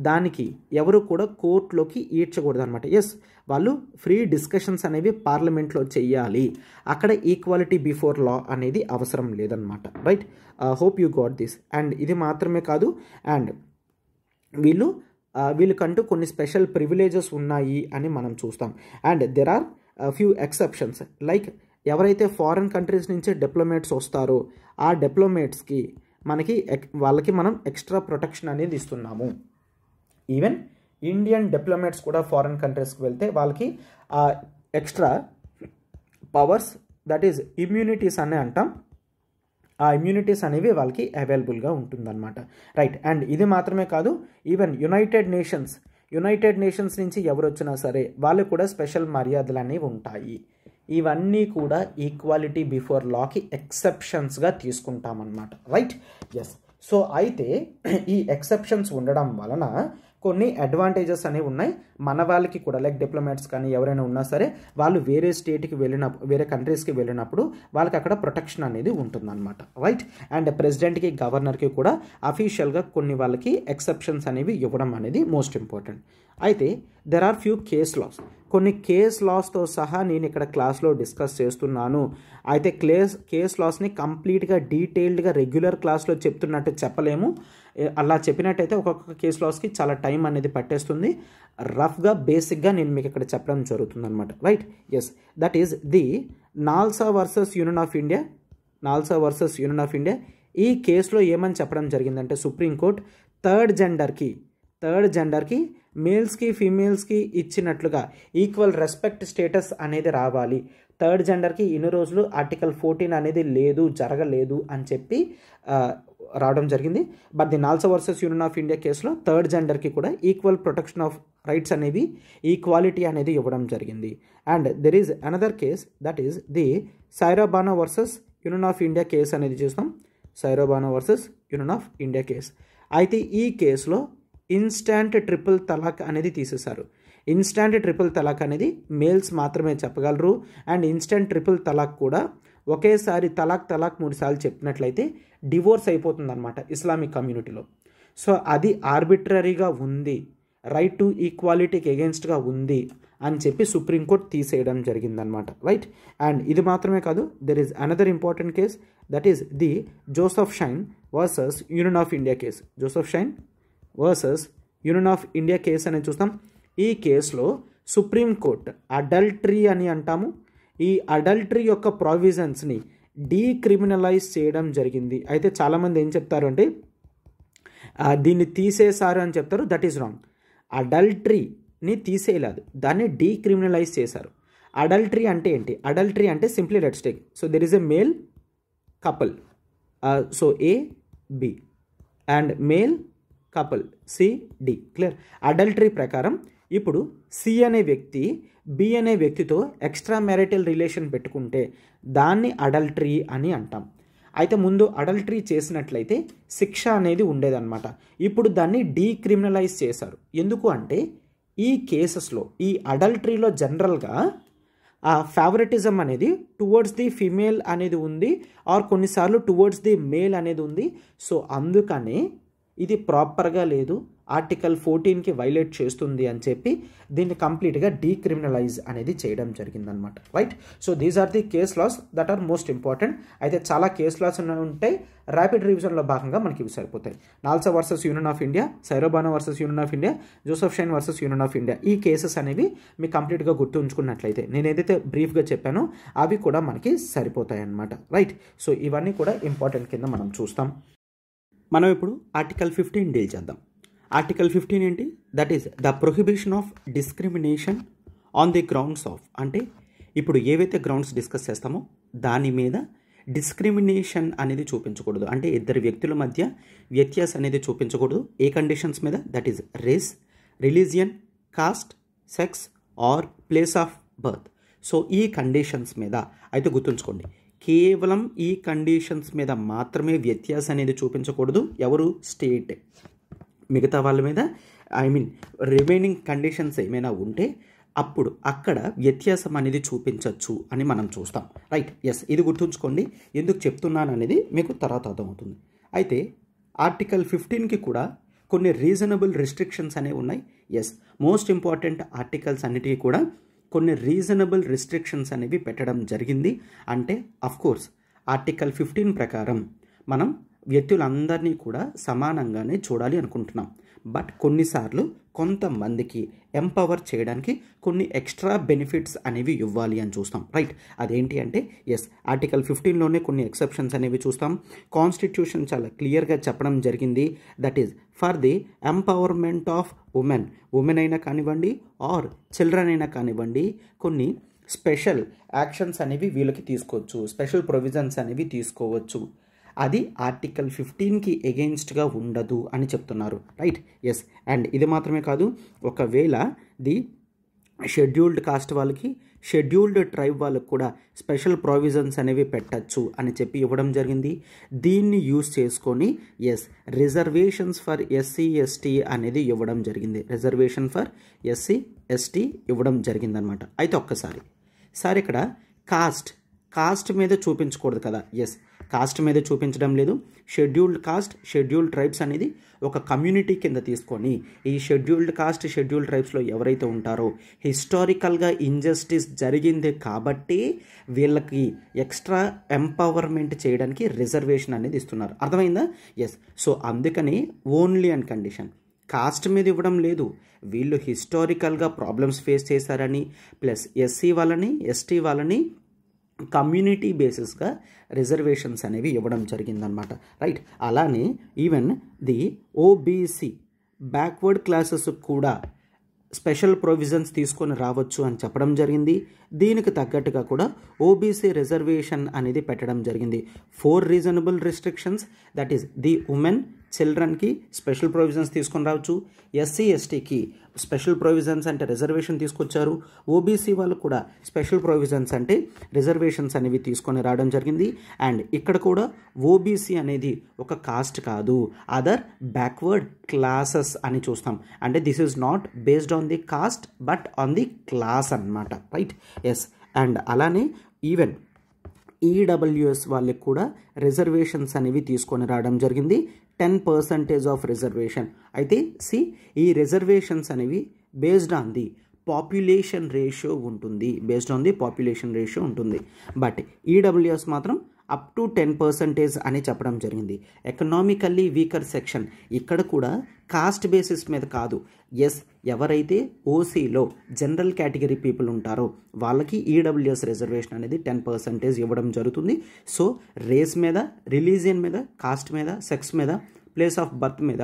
దానికి ఎవరు కూడా కోర్టులోకి ఈడ్చకూడదు అనమాట. ఎస్, వాళ్ళు ఫ్రీ డిస్కషన్స్ అనేవి పార్లమెంట్లో చెయ్యాలి. అక్కడ ఈక్వాలిటీ బిఫోర్ లా అనేది అవసరం లేదనమాట, right? Hope you got this. And ఇది మాత్రమే కాదు, అండ్ వీళ్ళకంటూ కొన్ని స్పెషల్ ప్రివిలేజెస్ ఉన్నాయి అని మనం చూస్తాం. And there are few exceptions. Like ఎవరైతే ఫారిన్ కంట్రీస్ నుంచి డిప్లొమేట్స్ వస్తారో ఆ డిప్లొమేట్స్కి వాళ్ళకి మనం ఎక్స్ట్రా ప్రొటెక్షన్ అనేది ఇస్తున్నాము. ఈవెన్ ఇండియన్ డిప్లొమేట్స్ కూడా ఫారిన్ కంట్రీస్కి వెళ్తే వాళ్ళకి extra powers, that is immunities అనే అంటాం, ఆ ఇమ్యూనిటీస్ అనేవి వాళ్ళకి అవైలబుల్గా ఉంటుందన్నమాట, రైట్? అండ్ ఇది మాత్రమే కాదు, ఈవెన్ యునైటెడ్ నేషన్స్ నుంచి ఎవరు వచ్చినా సరే వాళ్ళకు కూడా స్పెషల్ మర్యాదలు అనేవి ఉంటాయి. ఇవన్నీ కూడా ఈక్వాలిటీ బిఫోర్ లాకి ఎక్సెప్షన్స్గా తీసుకుంటామన్నమాట, రైట్? ఎస్. సో అయితే ఈ ఎక్సెప్షన్స్ ఉండడం వలన కొన్ని అడ్వాంటేజెస్ అనేవి ఉన్నాయి మన వాళ్ళకి కూడా. లైక్ డిప్లొమాట్స్ కానీ ఎవరైనా ఉన్నా సరే వాళ్ళు వేరే కంట్రీస్కి వెళ్ళినప్పుడు వాళ్ళకి అక్కడ ప్రొటెక్షన్ అనేది ఉంటుందన్నమాట, రైట్? అండ్ ప్రెసిడెంట్కి, గవర్నర్కి కూడా అఫీషియల్గా కొన్ని వాళ్ళకి ఎక్సెప్షన్స్ అనేవి ఇవ్వడం అనేది మోస్ట్ ఇంపార్టెంట్. అయితే there are few case laws. కొన్ని కేస్ లాస్తో సహా నేను ఇక్కడ క్లాస్లో డిస్కస్ చేస్తున్నాను. అయితే కేస్ లాస్ని కంప్లీట్గా డీటెయిల్డ్గా రెగ్యులర్ క్లాస్లో చెప్తున్నట్టు చెప్పలేము. అలా చెప్పినట్టయితే ఒక్కొక్క కేస్ లాస్కి చాలా టైం అనేది పట్టేస్తుంది. రఫ్గా బేసిక్గా నేను మీకు ఇక్కడ చెప్పడం జరుగుతుంది అనమాట, right? Yes, that is the NALSA versus union of India. ఈ కేసులో ఏమని చెప్పడం జరిగిందంటే సుప్రీంకోర్టు థర్డ్ జెండర్కి మేల్స్కి ఫీమేల్స్కి ఇచ్చినట్లుగా ఈక్వల్ రెస్పెక్ట్ స్టేటస్ అనేది రావాలి. థర్డ్ జెండర్కి ఇన్ని రోజులు ఆర్టికల్ 14 అనేది జరగలేదు అని చెప్పి రావడం జరిగింది. But the NALSA versus union of India కేసులో థర్డ్ జెండర్కి కూడా ఈక్వల్ ప్రొటెక్షన్ ఆఫ్ రైట్స్ అనేవి, ఈక్వాలిటీ అనేది ఇవ్వడం జరిగింది. And there is another case, that is the Saira Bano versus union of India case అనేది చూస్తాం. Saira Bano versus union of India case. అయితే ఈ కేసులో ఇన్స్టాంట్ ట్రిపుల్ తలాక్ అనేది తీసేశారు. ఇన్స్టాంట్ ట్రిపుల్ తలాక్ అనేది మేల్స్ మాత్రమే చెప్పగలరు. అండ్ ఇన్స్టాంట్ ట్రిపుల్ తలాక్ కూడా ఒకేసారి తలాక్ 3 సార్లు చెప్పినట్లయితే డివోర్స్ అయిపోతుంది అనమాట ఇస్లామిక్ కమ్యూనిటీలో. సో అది ఆర్బిట్రరీగా ఉంది, రైట్ టు ఈక్వాలిటీకి ఎగెన్స్ట్గా ఉంది అని చెప్పి సుప్రీంకోర్టు తీసేయడం జరిగిందనమాట, రైట్? అండ్ ఇది మాత్రమే కాదు, there is another important case, that is the Joseph Shine versus union of India case. Joseph Shine versus union of India case అనేది చూస్తాం. ఈ కేసులో సుప్రీంకోర్టు అడల్టరీ అని అంటాము, ఈ అడల్టరీ యొక్క ప్రావిజన్స్ని డీక్రిమినలైజ్ చేయడం జరిగింది. అయితే చాలామంది ఏం చెప్తారు అంటే దీన్ని తీసేశారు అని చెప్తారు. That is wrong. అడల్టరీని తీసేయలేదు, దాన్ని డీక్రిమినలైజ్ చేశారు. అడల్టరీ అంటే ఏంటి? అడల్టరీ అంటే simply let's take, so there is a male couple, so A B and male couple C D. Clear? Adultery ప్రకారం ఇప్పుడు సి అనే వ్యక్తి బి అనే వ్యక్తితో ఎక్స్ట్రా మ్యారిటల్ రిలేషన్ పెట్టుకుంటే దాన్ని అడల్టరీ అని అంటాం. అయితే ముందు అడల్టరీ చేసినట్లయితే శిక్ష అనేది ఉండేదన్నమాట. ఇప్పుడు దాన్ని డీక్రిమినలైజ్ చేశారు. ఎందుకు అంటే ఈ కేసెస్లో, ఈ అడల్టరీలో జనరల్గా ఆ ఫేవరెటిజం అనేది టువర్డ్స్ ది ఫిమేల్ అనేది ఉంది, ఆర్ కొన్నిసార్లు టువర్డ్స్ ది మేల్ అనేది ఉంది. సో అందుకనే ఇది ప్రాపర్గా లేదు, ఆర్టికల్ 14కి వైలేట్ చేస్తుంది అని చెప్పి దీన్ని కంప్లీట్గా డీక్రిమినలైజ్ అనేది చేయడం జరిగిందనమాట. Right? So these are the case laws that are most important. అయితే చాలా కేస్ లాస్ ఉంటాయి, ర్యాపిడ్ రివిజన్లో భాగంగా మనకి ఇవి సరిపోతాయి. NALSA versus union of India, Saira Bano versus union of India, Joseph Shine versus union of India, ఈ కేసెస్ అనేవి మీకు కంప్లీట్గా గుర్తుంచుకున్నట్లయితే నేను ఏదైతే బ్రీఫ్గా చెప్పానో అవి కూడా మనకి సరిపోతాయి అన్నమాట. రైట్? సో ఇవన్నీ కూడా ఇంపార్టెంట్ కింద మనం చూస్తాం. మనం ఇప్పుడు ఆర్టికల్ 15 డీల్ చేద్దాం. ఆర్టికల్ 15 ఏంటి? That is the prohibition of discrimination on the grounds of, అంటే ఇప్పుడు ఏవైతే గ్రౌండ్స్ డిస్కస్ చేస్తామో దాని మీద డిస్క్రిమినేషన్ అనేది చూపించకూడదు. అంటే ఇద్దరు వ్యక్తుల మధ్య వ్యత్యాసం అనేది చూపించకూడదు. ఏ కండిషన్స్ మీద? That is race, religion, caste, sex or place of birth. So ఈ కండిషన్స్ మీద అయితే గుర్తుంచుకోండి, కేవలం ఈ కండిషన్స్ మీద మాత్రమే వ్యత్యాసం అనేది చూపించకూడదు. ఎవరు? స్టేట్. మిగతా వాళ్ళ మీద రిమైనింగ్ కండిషన్స్ ఏమైనా ఉంటే అప్పుడు అక్కడ వ్యత్యాసం అనేది చూపించవచ్చు అని మనం చూస్తాం. రైట్? ఎస్, ఇది గుర్తుంచుకోండి. ఎందుకు చెప్తున్నాను అనేది మీకు తర్వాత అర్థమవుతుంది. అయితే ఆర్టికల్ 15కి కూడా కొన్ని రీజనబుల్ రిస్ట్రిక్షన్స్ అనేవి ఉన్నాయి. ఎస్, మోస్ట్ ఇంపార్టెంట్ ఆర్టికల్స్ అన్నిటికీ కూడా కొన్ని రీజనబుల్ రిస్ట్రిక్షన్స్ అనేవి పెట్టడం జరిగింది. అంటే అఫ్కోర్స్ ఆర్టికల్ 15 ప్రకారం మనం వ్యక్తులందరినీ కూడా సమానంగానే చూడాలి అనుకుంటున్నాం. బట్ కొన్నిసార్లు కొంతమందికి ఎంపవర్ చేయడానికి కొన్ని ఎక్స్ట్రా బెనిఫిట్స్ అనేవి ఇవ్వాలి అని చూస్తాం. రైట్? అదేంటి అంటే ఎస్, ఆర్టికల్ 15లోనే కొన్ని ఎక్సెప్షన్స్ అనేవి చూస్తాం. కాన్స్టిట్యూషన్ చాలా క్లియర్గా చెప్పడం జరిగింది. That is for the empowerment of women అయినా కానివ్వండి ఆర్ చిల్డ్రన్ అయినా కానివ్వండి, కొన్ని స్పెషల్ యాక్షన్స్ అనేవి వీళ్ళకి తీసుకోవచ్చు, స్పెషల్ ప్రొవిజన్స్ అనేవి తీసుకోవచ్చు. అది ఆర్టికల్ 15కి ఎగెయిన్స్ట్గా ఉండదు అని చెప్తున్నారు. రైట్? ఎస్, అండ్ ఇది మాత్రమే కాదు, ఒకవేళ ది షెడ్యూల్డ్ కాస్ట్ వాళ్ళకి, షెడ్యూల్డ్ ట్రైబ్ వాళ్ళకి కూడా స్పెషల్ ప్రొవిజన్స్ అనేవి పెట్టచ్చు అని చెప్పి ఇవ్వడం జరిగింది. దీన్ని యూజ్ చేసుకొని yes, reservations for SC ST అనేది ఇవ్వడం జరిగింది. రిజర్వేషన్ ఫర్ ఎస్సీ ఎస్టీ ఇవ్వడం జరిగిందనమాట. అయితే ఒక్కసారి ఇక్కడ కాస్ట్ మీద చూపించకూడదు కదా. ఎస్, కాస్ట్ మీద చూపించడం లేదు. షెడ్యూల్డ్ కాస్ట్, షెడ్యూల్డ్ ట్రైబ్స్ అనేది ఒక కమ్యూనిటీ కింద తీసుకొని ఈ షెడ్యూల్డ్ కాస్ట్, షెడ్యూల్డ్ ట్రైబ్స్లో ఎవరైతే ఉంటారో హిస్టారికల్గా ఇంజస్టిస్ జరిగింది కాబట్టి వీళ్ళకి ఎక్స్ట్రా ఎంపవర్మెంట్ చేయడానికి రిజర్వేషన్ అనేది ఇస్తున్నారు. అర్థమైందా? ఎస్, సో అందుకని ఓన్లీ అండ్ కండిషన్ కాస్ట్ మీద ఇవ్వడం లేదు. వీళ్ళు హిస్టారికల్గా ప్రాబ్లమ్స్ ఫేస్ చేశారని, ప్లస్ ఎస్సీ వాళ్ళని, ఎస్టీ వాళ్ళని కమ్యూనిటీ బేసిస్గా రిజర్వేషన్స్ అనేవి ఇవ్వడం జరిగిందనమాట. రైట్? అలానే even the OBC backward classes కూడా స్పెషల్ ప్రొవిజన్స్ తీసుకొని రావచ్చు అని చెప్పడం జరిగింది. దీనికి తగ్గట్టుగా కూడా ఓబీసీ రిజర్వేషన్ అనేది పెట్టడం జరిగింది. 4 reasonable restrictions, that is the women, చిల్డ్రన్కి స్పెషల్ ప్రొవిజన్స్ తీసుకొని రావచ్చు, ఎస్సీ ఎస్టీకి స్పెషల్ ప్రొవిజన్స్ అంటే రిజర్వేషన్ తీసుకొచ్చారు, ఓబీసీ వాళ్ళు కూడా స్పెషల్ ప్రొవిజన్స్ అంటే రిజర్వేషన్స్ అనేవి తీసుకొని రావడం జరిగింది. అండ్ ఇక్కడ కూడా ఓబీసీ అనేది ఒక కాస్ట్ కాదు, అదర్ బ్యాక్వర్డ్ క్లాసెస్ అని చూస్తాం. అంటే this is not based on the cost but on the class అన్నమాట. రైట్? ఎస్, అండ్ అలానే ఈవెన్ ఈడబ్ల్యూఎస్ వాళ్ళకి కూడా రిజర్వేషన్స్ అనేవి తీసుకొని రావడం జరిగింది. 10% ఆఫ్ రిజర్వేషన్. అయితే ఈ రిజర్వేషన్స్ అనేవి based on the population ratio ఉంటుంది, based on the population ratio ఉంటుంది. బట్ ఈడబ్ల్యూఎస్ మాత్రం అప్ టు 10% అని చెప్పడం జరిగింది. ఎకనామికల్లీ వీకర్ సెక్షన్ ఇక్కడ కూడా కాస్ట్ బేసిస్ మీద కాదు, ఎస్ ఎవరైతే ఓసీలో జనరల్ కేటగిరీ పీపుల్ ఉంటారో వాళ్ళకి ఈడబ్ల్యూఎస్ రిజర్వేషన్ అనేది 10% ఇవ్వడం జరుగుతుంది. సో రేస్ మీద, రిలీజియన్ మీద, కాస్ట్ మీద, సెక్స్ మీద, ప్లేస్ ఆఫ్ బర్త్ మీద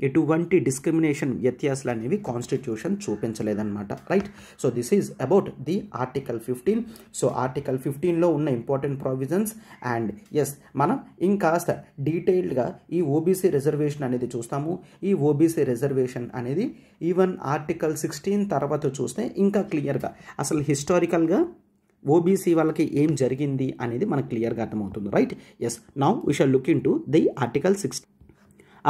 ఎటువంటి డిస్క్రిమినేషన్ వ్యత్యాసాలు అనేవి కాన్స్టిట్యూషన్ చూపించలేదన్నమాట. Right. So this is about the article 15. So article 15లో ఉన్న ఇంపార్టెంట్ ప్రొవిజన్స్ అండ్ ఎస్ మనం ఇంకాస్త డీటెయిల్డ్గా ఈ ఓబీసీ రిజర్వేషన్ అనేది చూస్తాము. ఈ ఓబీసీ రిజర్వేషన్ అనేది ఈవెన్ ఆర్టికల్ 16 తర్వాత చూస్తే ఇంకా క్లియర్గా అసలు హిస్టారికల్గా ఓబీసీ వాళ్ళకి ఏం జరిగింది అనేది మనకు క్లియర్గా అర్థమవుతుంది. Right. Yes now we shall look into the article 16.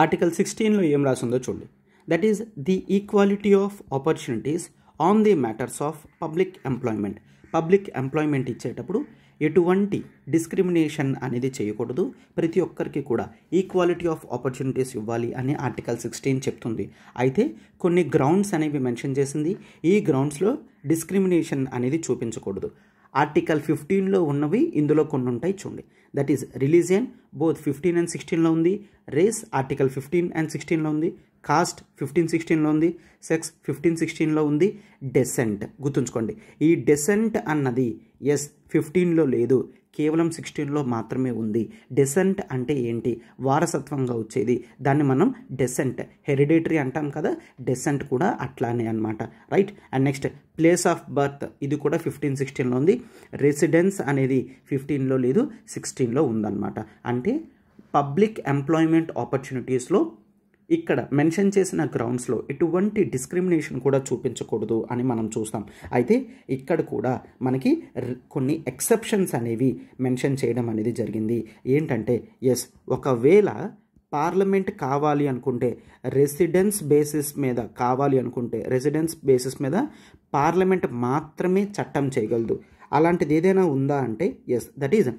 Article 16లో ఏం రాసిందో చూడండి. That is the equality of opportunities on the matters of public employment. Public employment ఇచ్చేటప్పుడు ఎటువంటి డిస్క్రిమినేషన్ అనేది చేయకూడదు, ప్రతి ఒక్కరికి కూడా ఈక్వాలిటీ ఆఫ్ ఆపర్చునిటీస్ ఇవ్వాలి అని ఆర్టికల్ 16 చెప్తుంది. అయితే కొన్ని గ్రౌండ్స్ అనేవి మెన్షన్ చేసింది. ఈ గ్రౌండ్స్లో డిస్క్రిమినేషన్ అనేది చూపించకూడదు. ఆర్టికల్ 15లో ఉన్నవి ఇందులో కొన్ని ఉంటాయి చూడండి. That is religion both 15 and 16లో ఉంది. రేస్ ఆర్టికల్ 15 and 16లో ఉంది. కాస్ట్ 15-16లో ఉంది. సెక్స్ 15-16లో ఉంది. డెసెంట్ గుర్తుంచుకోండి, ఈ డెసెంట్ అన్నది ఎస్ 15లో లేదు, కేవలం 16లో మాత్రమే ఉంది. డెసెంట్ అంటే ఏంటి? వారసత్వంగా వచ్చేది, దాన్ని మనం డెసెంట్ హెరిడేటరీ అంటాం కదా, డెసెంట్ కూడా అట్లానే అనమాట. Right. And next place of birth ఇది కూడా 15-16లో ఉంది. రెసిడెన్స్ అనేది 15లో లేదు, 16లో ఉందన్నమాట. అంటే పబ్లిక్ ఎంప్లాయ్మెంట్ ఆపర్చునిటీస్లో ఇక్కడ మెన్షన్ చేసిన గ్రౌండ్స్లో ఎటువంటి డిస్క్రిమినేషన్ కూడా చూపించకూడదు అని మనం చూస్తాం. అయితే ఇక్కడ కూడా మనకి కొన్ని ఎక్సెప్షన్స్ అనేవి మెన్షన్ చేయడం అనేది జరిగింది. ఏంటంటే ఎస్ ఒకవేళ పార్లమెంట్ కావాలి అనుకుంటే, రెసిడెన్స్ బేసిస్ మీద కావాలి అనుకుంటే, రెసిడెన్స్ బేసిస్ మీద పార్లమెంట్ మాత్రమే చట్టం చేయగలదు. అలాంటిది ఏదైనా ఉందా అంటే yes that is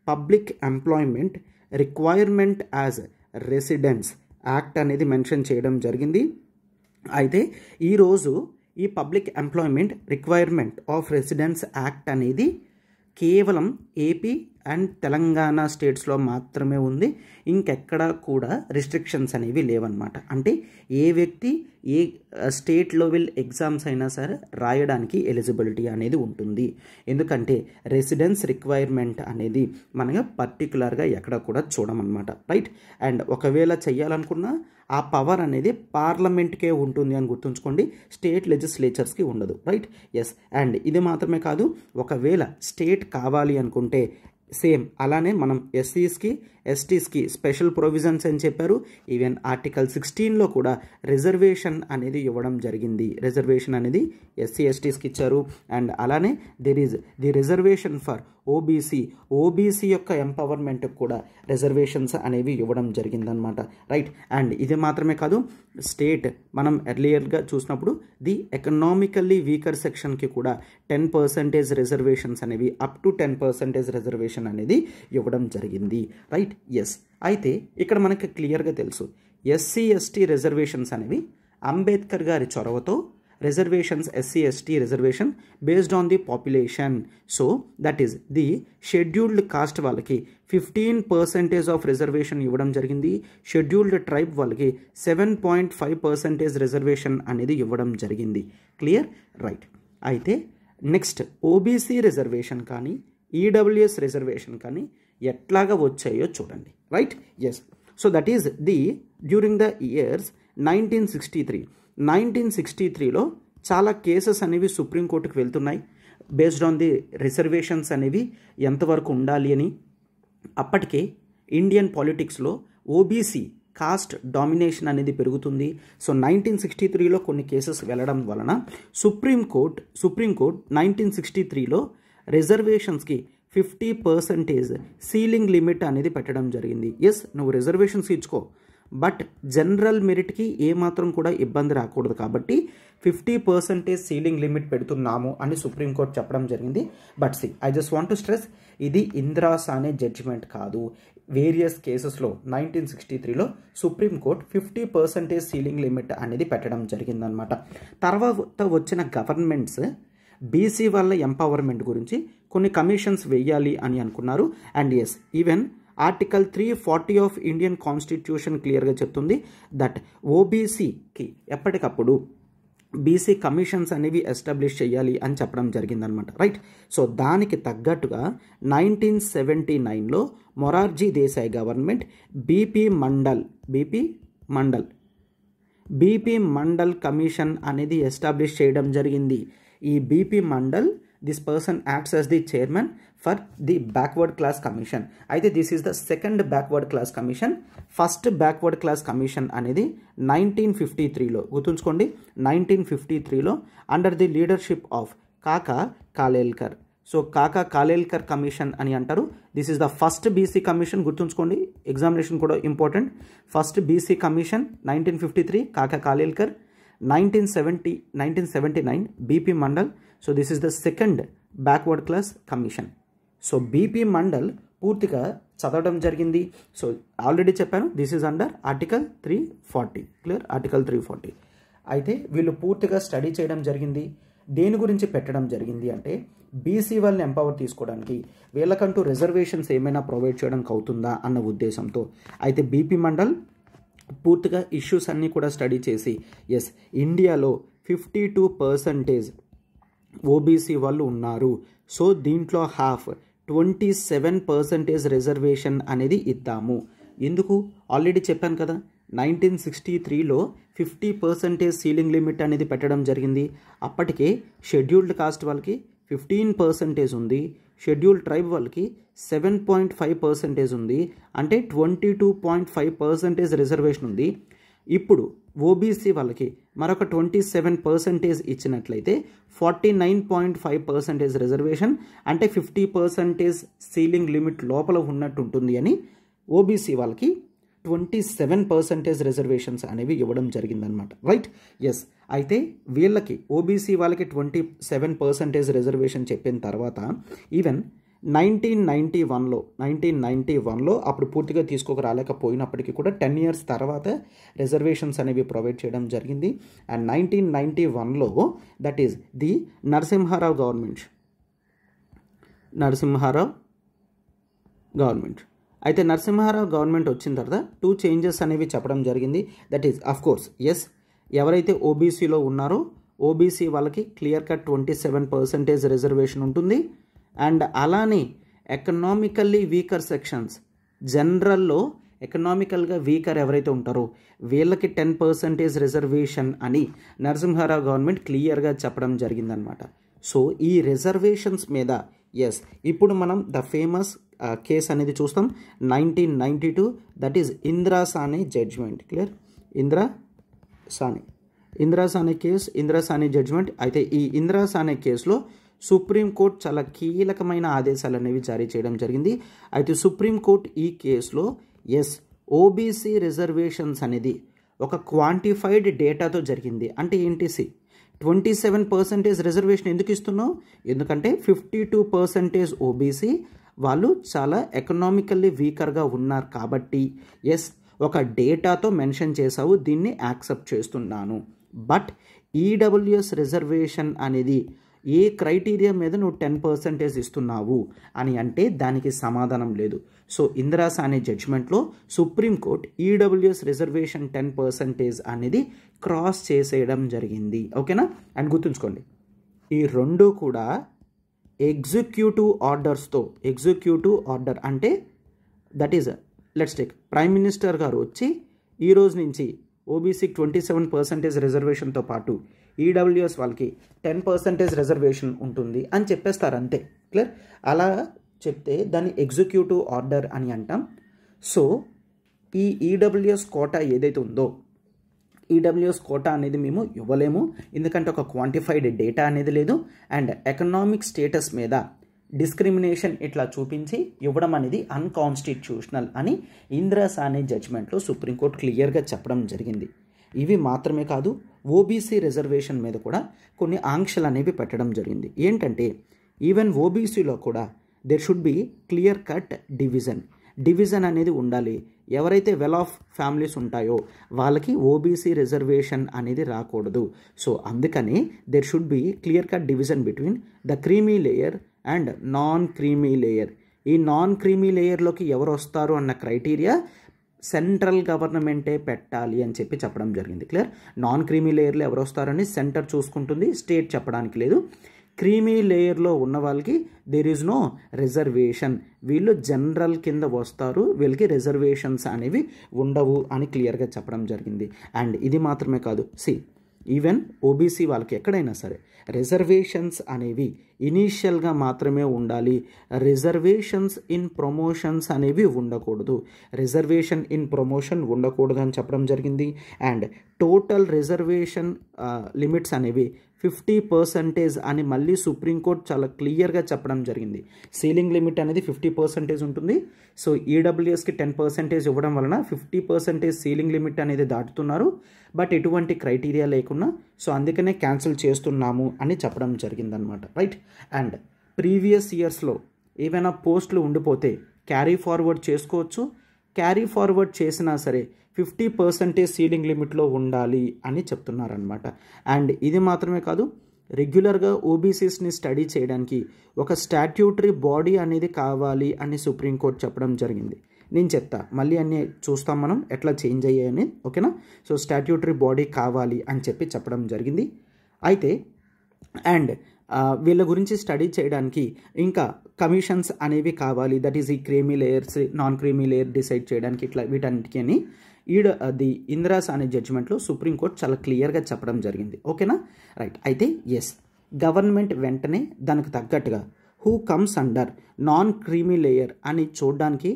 public employment requirement as residence act అనేది మెన్షన్ చేయడం జరిగింది. అయితే ఈరోజు ఈ public employment requirement of residence act అనేది కేవలం ఏపీ అండ్ తెలంగాణ స్టేట్స్లో మాత్రమే ఉంది. ఇంకెక్కడా కూడా రిస్ట్రిక్షన్స్ అనేవి లేవన్నమాట. అంటే ఏ వ్యక్తి ఏ స్టేట్ లెవెల్ ఎగ్జామ్స్ అయినా సరే రాయడానికి ఎలిజిబిలిటీ అనేది ఉంటుంది. ఎందుకంటే రెసిడెన్స్ రిక్వైర్మెంట్ అనేది మనగా పర్టికులర్గా ఎక్కడ కూడా చూడమన్నమాట. రైట్. అండ్ ఒకవేళ చెయ్యాలనుకున్నా ఆ పవర్ అనేది పార్లమెంట్కే ఉంటుంది అని గుర్తుంచుకోండి, స్టేట్ లెజిస్లేచర్స్కి ఉండదు. రైట్. ఎస్. అండ్ ఇది మాత్రమే కాదు, ఒకవేళ స్టేట్ కావాలి అనుకుంటే సేమ్ అలానే మనం ఎస్సీస్కి ఎస్టీస్కి స్పెషల్ ప్రొవిజన్స్ అని చెప్పారు. ఈవెన్ ఆర్టికల్ 16లో కూడా రిజర్వేషన్ అనేది ఇవ్వడం జరిగింది. రిజర్వేషన్ అనేది ఎస్సీ ఎస్టీస్కి ఇచ్చారు. అండ్ అలానే there is the reservation for OBC. OBC యొక్క ఎంపవర్మెంట్కి కూడా రిజర్వేషన్స్ అనేవి ఇవ్వడం జరిగిందనమాట. రైట్. అండ్ ఇది మాత్రమే కాదు, స్టేట్ మనం ఎర్లియర్గా చూసినప్పుడు ది ఎకనామికల్లీ వీకర్ సెక్షన్కి కూడా 10% రిజర్వేషన్స్ అనేవి అప్ టు 10% రిజర్వేషన్ అనేది ఇవ్వడం జరిగింది. రైట్. ఎస్. అయితే ఇక్కడ మనకి క్లియర్గా తెలుసు ఎస్సీ ఎస్టీ రిజర్వేషన్స్ అనేవి అంబేద్కర్ గారి చొరవతో reservations, SC ST reservation based on the population. So that is the scheduled cost వాళ్ళకి 15% ఆఫ్ రిజర్వేషన్ ఇవ్వడం జరిగింది. షెడ్యూల్డ్ ట్రైబ్ వాళ్ళకి 7.5% రిజర్వేషన్ అనేది ఇవ్వడం జరిగింది. క్లియర్. రైట్. అయితే నెక్స్ట్ ఓబీసీ రిజర్వేషన్ కానీ ఈడబ్ల్యూఎస్ రిజర్వేషన్ కానీ ఎట్లాగా వచ్చాయో చూడండి. Right. Yes. So that is the during the years 1963లో చాలా కేసెస్ అనేవి సుప్రీంకోర్టుకు వెళ్తున్నాయి బేస్డ్ ఆన్ ది రిజర్వేషన్స్ అనేవి ఎంతవరకు ఉండాలి అని. అప్పటికే ఇండియన్ పాలిటిక్స్లో ఓబీసీ కాస్ట్ డామినేషన్ అనేది పెరుగుతుంది. సో 1963లో కొన్ని కేసెస్ వెళ్ళడం వలన సుప్రీంకోర్టు 1963లో రిజర్వేషన్స్కి 50% సీలింగ్ లిమిట్ అనేది పెట్టడం జరిగింది. ఎస్ నువ్వు రిజర్వేషన్స్ ఇచ్చుకో, బట్ జనరల్ మెరిట్కి ఏమాత్రం కూడా ఇబ్బంది రాకూడదు కాబట్టి 50% సీలింగ్ లిమిట్ పెడుతున్నాము అని సుప్రీంకోర్టు చెప్పడం జరిగింది. But I just want to stress, ఇది ఇందిరాస్ అనే జడ్జిమెంట్ కాదు. వేరియస్ కేసెస్లో 1963లో సుప్రీంకోర్టు 50% సీలింగ్ లిమిట్ అనేది పెట్టడం జరిగిందనమాట. తర్వాత వచ్చిన గవర్నమెంట్స్ బీసీ వాళ్ళ ఎంపవర్మెంట్ గురించి కొన్ని కమిషన్స్ వేయాలి అని అనుకున్నారు. And yes, even article 340 of Indian constitution క్లియర్గా చెప్తుంది దట్ ఓబీసీకి ఎప్పటికప్పుడు బీసీ కమిషన్స్ అనేవి ఎస్టాబ్లిష్ చేయాలి అని చెప్పడం జరిగిందనమాట, రైట్. సో దానికి తగ్గట్టుగా 1979లో Morarji Desai government BP Mandal commission అనేది ఎస్టాబ్లిష్ చేయడం జరిగింది. ఈ BP Mandal, this person acts as the chairman for the backward class commission. అయితే this is the second backward class commission. First backward class commission అనేది 1953లో, గుర్తుంచుకోండి, 1953లో under the leadership of Kaka Kalelkar. So Kaka Kalelkar commission అని అంటారు. This is the first BC commission, గుర్తుంచుకోండి, examination కూడా important. First BC commission 1953 కాకా Kalelkar, 1979 BP mandal. So this is the second backward class commission. So BP mandal పూర్తిగా చదవడం జరిగింది. సో ఆల్రెడీ చెప్పాను, this is under article 340, clear, article 340. అయితే వీళ్ళు పూర్తిగా స్టడీ చేయడం జరిగింది. దేని గురించి పెట్టడం జరిగింది అంటే బీసీ వాళ్ళని ఎంపవర్ తీసుకోవడానికి, వీళ్ళకంటూ రిజర్వేషన్స్ ఏమైనా ప్రొవైడ్ చేయడానికి అవుతుందా అన్న ఉద్దేశంతో. అయితే బీపీ మండల్ పూర్తిగా ఇష్యూస్ అన్నీ కూడా స్టడీ చేసి ఎస్, ఇండియాలో 52% ఓబీసీ వాళ్ళు ఉన్నారు. సో దీంట్లో హాఫ్ 27% రిజర్వేషన్ అనేది ఇద్దాము. ఎందుకు, ఆల్రెడీ చెప్పాను కదా, 1963లో 50% సీలింగ్ లిమిట్ అనేది పెట్టడం జరిగింది. అప్పటికే షెడ్యూల్డ్ కాస్ట్ వాళ్ళకి 15% ఉంది, షెడ్యూల్డ్ ట్రైబ్ వాళ్ళకి 7.5% ఉంది, అంటే 22.5% రిజర్వేషన్ ఉంది. ఇప్పుడు ఓబీసీ వాళ్ళకి మరొక 27% ఇచ్చినట్లయితే 49.5% రిజర్వేషన్, అంటే 50% సీలింగ్ లిమిట్ లోపల ఉన్నట్టు ఉంటుంది అని ఓబీసీ వాళ్ళకి 27% రిజర్వేషన్స్ అనేవి ఇవ్వడం జరిగిందనమాట, రైట్. ఎస్, అయితే వీళ్ళకి ఓబీసీ వాళ్ళకి 27% రిజర్వేషన్ చెప్పిన తర్వాత ఈవెన్ 1991లో అప్పుడు పూర్తిగా రాలేకపోయినప్పటికీ కూడా 10 years తర్వాత రిజర్వేషన్స్ అనేవి ప్రొవైడ్ చేయడం జరిగింది. అండ్ 1991లో that is the Narasimha Rao government. అయితే నరసింహారావు గవర్నమెంట్ వచ్చిన తర్వాత 2 changes అనేవి చెప్పడం జరిగింది. That is of course yes, ఎవరైతే ఓబీసీలో ఉన్నారో ఓబీసీ వాళ్ళకి క్లియర్ కట్ 27% రిజర్వేషన్ ఉంటుంది. అండ్ అలానే ఎకనామికల్లీ వీకర్ సెక్షన్స్, జనరల్లో ఎకనామికల్గా వీకర్ ఎవరైతే ఉంటారో వీళ్ళకి 10% రిజర్వేషన్ అని నరసింహారావు గవర్నమెంట్ క్లియర్గా చెప్పడం జరిగిందనమాట. సో ఈ రిజర్వేషన్స్ మీద ఎస్, ఇప్పుడు మనం ద ఫేమస్ కేస్ అనేది చూస్తాం 1992, that is Indira Sawhney judgement, clear, Indira Sawhney case, Indira Sawhney judgement. అయితే ఈ ఇందిరా సానే కేసులో సుప్రీంకోర్టు చాలా కీలకమైన ఆదేశాలు అనేవి జారీ చేయడం జరిగింది. అయితే సుప్రీంకోర్టు ఈ కేసులో ఎస్, ఓబీసీ రిజర్వేషన్స్ అనేది ఒక క్వాంటిఫైడ్ డేటాతో జరిగింది. అంటే ఏంటి, 27% రిజర్వేషన్ ఎందుకు ఇస్తున్నావు, ఎందుకంటే 52% ఓబీసీ వాళ్ళు చాలా ఎకనామికల్లీ వీకర్గా ఉన్నారు కాబట్టి ఎస్, ఒక డేటాతో మెన్షన్ చేసావు, దీన్ని యాక్సెప్ట్ చేస్తున్నాను. బట్ ఈడబ్ల్యూఎస్ రిజర్వేషన్ అనేది ఏ క్రైటీరియా మీద నువ్వు 10% ఇస్తున్నావు అని అంటే దానికి సమాధానం లేదు. So Indira Sane జడ్జ్మెంట్లో supreme court EWS reservation 10% అనేది క్రాస్ చేసేయడం జరిగింది. ఓకేనా, అండ్ గుర్తుంచుకోండి, ఈ రెండు కూడా ఎగ్జిక్యూటివ్ ఆర్డర్ అంటే that is let's take prime minister గారు వచ్చి ఈ రోజు నుంచి ఓబీసీకి 27% రిజర్వేషన్తో పాటు ఈడబ్ల్యూఎస్ వాళ్ళకి 10% రిజర్వేషన్ ఉంటుంది అని చెప్పేస్తారు, అంతే, క్లియర్. అలా చెప్తే దాన్ని ఎగ్జిక్యూటివ్ ఆర్డర్ అని అంటాం. సో ఈ ఈడబ్ల్యూఎస్ కోటా ఏదైతే ఉందో, ఈడబ్ల్యూఎస్ కోటా అనేది మేము ఇవ్వలేము, ఎందుకంటే ఒక క్వాంటిఫైడ్ డేటా అనేది లేదు. అండ్ ఎకనామిక్ స్టేటస్ మీద డిస్క్రిమినేషన్ ఇట్లా చూపించి ఇవ్వడం అనేది అన్కాన్స్టిట్యూషనల్ అని ఇందిరా సానే జడ్జ్మెంట్లో సుప్రీంకోర్టు క్లియర్గా చెప్పడం జరిగింది. ఇవి మాత్రమే కాదు, ఓబీసీ రిజర్వేషన్ మీద కూడా కొన్ని ఆంక్షలు అనేవి పెట్టడం జరిగింది. ఏంటంటే ఈవెన్ ఓబీసీలో కూడా there should be clear cut division అనేది ఉండాలి. ఎవరైతే వెల్ ఆఫ్ ఫ్యామిలీస్ ఉంటాయో వాళ్ళకి ఓబీసీ రిజర్వేషన్ అనేది రాకూడదు. సో అందుకని there should be clear cut division between the creamy layer and non creamy layer. ఈ నాన్ క్రీమీ లేయర్లోకి ఎవరు వస్తారు అన్న క్రైటీరియా సెంట్రల్ గవర్నమెంటే పెట్టాలి అని చెప్పి చెప్పడం జరిగింది. క్లియర్? నాన్ క్రీమీ లేయర్లో ఎవరు వస్తారని సెంటర్ చూసుకుంటుంది, స్టేట్ చెప్పడానికి లేదు. క్రీమీ లేయర్లో ఉన్న వాళ్ళకి దేర్ ఈజ్ నో రిజర్వేషన్, వీళ్ళు జనరల్ కింద వస్తారు, వీళ్ళకి రిజర్వేషన్స్ అనేవి ఉండవు అని క్లియర్గా చెప్పడం జరిగింది. అండ్ ఇది మాత్రమే కాదు, ఈవెన్ ఓబీసీ వాళ్ళకి ఎక్కడైనా సరే రిజర్వేషన్స్ అనేవి ఇనీషియల్గా మాత్రమే ఉండాలి, రిజర్వేషన్స్ ఇన్ ప్రమోషన్స్ అనేవి ఉండకూడదు. రిజర్వేషన్ ఇన్ ప్రమోషన్ ఉండకూడదు అని చెప్పడం జరిగింది. అండ్ టోటల్ రిజర్వేషన్ లిమిట్స్ అనేవి 50% అని మళ్ళీ సుప్రీంకోర్టు చాలా క్లియర్గా చెప్పడం జరిగింది. సీలింగ్ లిమిట్ అనేది 50% ఉంటుంది. సో ఈడబ్ల్యూఎస్కి 10% ఇవ్వడం వలన 50% సీలింగ్ లిమిట్ అనేది దాటుతున్నారు. బట్ ఎటువంటి క్రైటీరియా లేకుండా సో అందుకనే క్యాన్సిల్ చేస్తున్నాము అని చెప్పడం జరిగిందనమాట. రైట్? అండ్ ప్రీవియస్ ఇయర్స్లో ఏవైనా పోస్టులు ఉండిపోతే క్యారీ ఫార్వర్డ్ చేసుకోవచ్చు. క్యారీ ఫార్వర్డ్ చేసినా సరే 50% సీలింగ్ లిమిట్లో ఉండాలి అని చెప్తున్నారనమాట. అండ్ ఇది మాత్రమే కాదు, రెగ్యులర్గా ఓబీసీస్ని స్టడీ చేయడానికి ఒక స్టాట్యూటరీ బాడీ అనేది కావాలి అని సుప్రీంకోర్టు చెప్పడం జరిగింది. నేను చెప్తా, మళ్ళీ అన్నీ చూస్తాం మనం ఎట్లా చేంజ్ అయ్యాయని. ఓకేనా? సో స్టాట్యూటరీ బాడీ కావాలి అని చెప్పి చెప్పడం జరిగింది. అయితే అండ్ వీళ్ళ గురించి స్టడీ చేయడానికి ఇంకా కమిషన్స్ అనేవి కావాలి. దట్ ఈస్ ఈ creamy layers, non creamy layer decide చేయడానికి ఇట్లా వీటన్నిటికీ అని ది ఇందిరాస్ అనే జడ్జిమెంట్లో సుప్రీంకోర్టు చాలా క్లియర్గా చెప్పడం జరిగింది. ఓకేనా? రైట్. అయితే గవర్నమెంట్ వెంటనే దానికి తగ్గట్టుగా who comes under non creamy layer అని చూడడానికి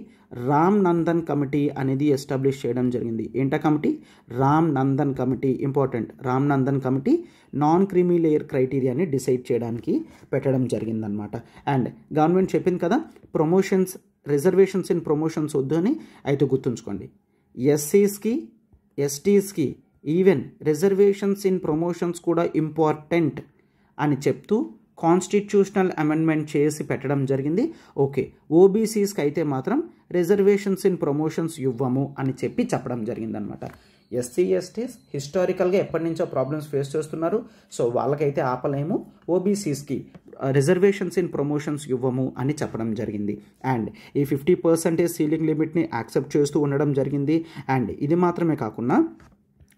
రామ్ నందన్ కమిటీ అనేది ఎస్టాబ్లిష్ చేయడం జరిగింది. ఏంటా committee? Ram Nandan committee. Important. Ram Nandan committee non creamy layer క్రైటీరియాని డిసైడ్ చేయడానికి పెట్టడం జరిగిందనమాట. అండ్ గవర్నమెంట్ చెప్పింది కదా ప్రమోషన్స్, రిజర్వేషన్స్ ఇన్ ప్రమోషన్స్ వద్దు అని. అయితే గుర్తుంచుకోండి, ఎస్సీస్కి, ఎస్టీస్కి ఈవెన్ రిజర్వేషన్స్ ఇన్ ప్రమోషన్స్ కూడా ఇంపార్టెంట్ అని చెప్తూ కాన్స్టిట్యూషనల్ అమెండ్మెంట్ చేసి పెట్టడం జరిగింది. ఓకే, ఓబీసీస్కి అయితే మాత్రం రిజర్వేషన్స్ ఇన్ ప్రమోషన్స్ ఇవ్వము అని చెప్పి చెప్పడం జరిగిందనమాట. ఎస్సీ ఎస్టీస్ హిస్టారికల్గా ఎప్పటి నుంచో ప్రాబ్లమ్స్ ఫేస్ చేస్తున్నారు. సో వాళ్ళకైతే ఆపలేము. ఓబీసీస్కి రిజర్వేషన్స్ ఇన్ ప్రమోషన్స్ ఇవ్వము అని చెప్పడం జరిగింది. అండ్ ఈ 50% సీలింగ్ లిమిట్ని యాక్సెప్ట్ చేస్తూ ఉండడం జరిగింది. అండ్ ఇది మాత్రమే కాకుండా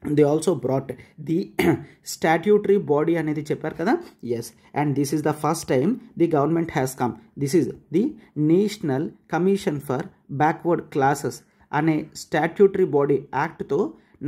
they also brought the statutory body అనేది చెప్పారు కదా. Yes, and this is the first time the government has come. This is the national commission for backward classes అనే స్టాట్యూటరీ బాడీ యాక్ట్తో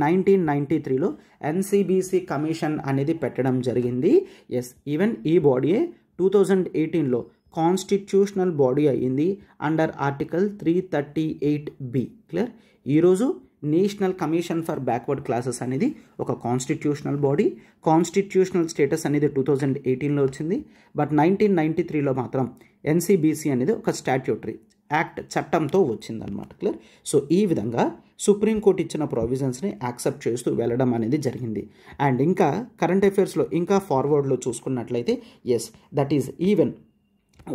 1993లో ఎన్సిబిసి కమిషన్ అనేది పెట్టడం జరిగింది. ఎస్, ఈవెన్ ఈ బాడీయే 2018లో కాన్స్టిట్యూషనల్ బాడీ అయ్యింది అండర్ ఆర్టికల్ 338B. క్లియర్? ఈరోజు national commission for backward classes అనేది ఒక కాన్స్టిట్యూషనల్ బాడీ. కాన్స్టిట్యూషనల్ స్టేటస్ అనేది 2018లో వచ్చింది. బట్ 1993లో మాత్రం ఎన్సిబిసి అనేది ఒక స్టాట్యూటరీ యాక్ట్ చట్టంతో వచ్చిందనమాట. క్లియర్? సో ఈ విధంగా సుప్రీంకోర్టు ఇచ్చిన ప్రొవిజన్స్ని యాక్సెప్ట్ చేస్తూ వెళ్ళడం అనేది జరిగింది. అండ్ ఇంకా కరెంట్ అఫైర్స్లో ఇంకా ఫార్వర్డ్లో చూసుకున్నట్లయితే yes, that is even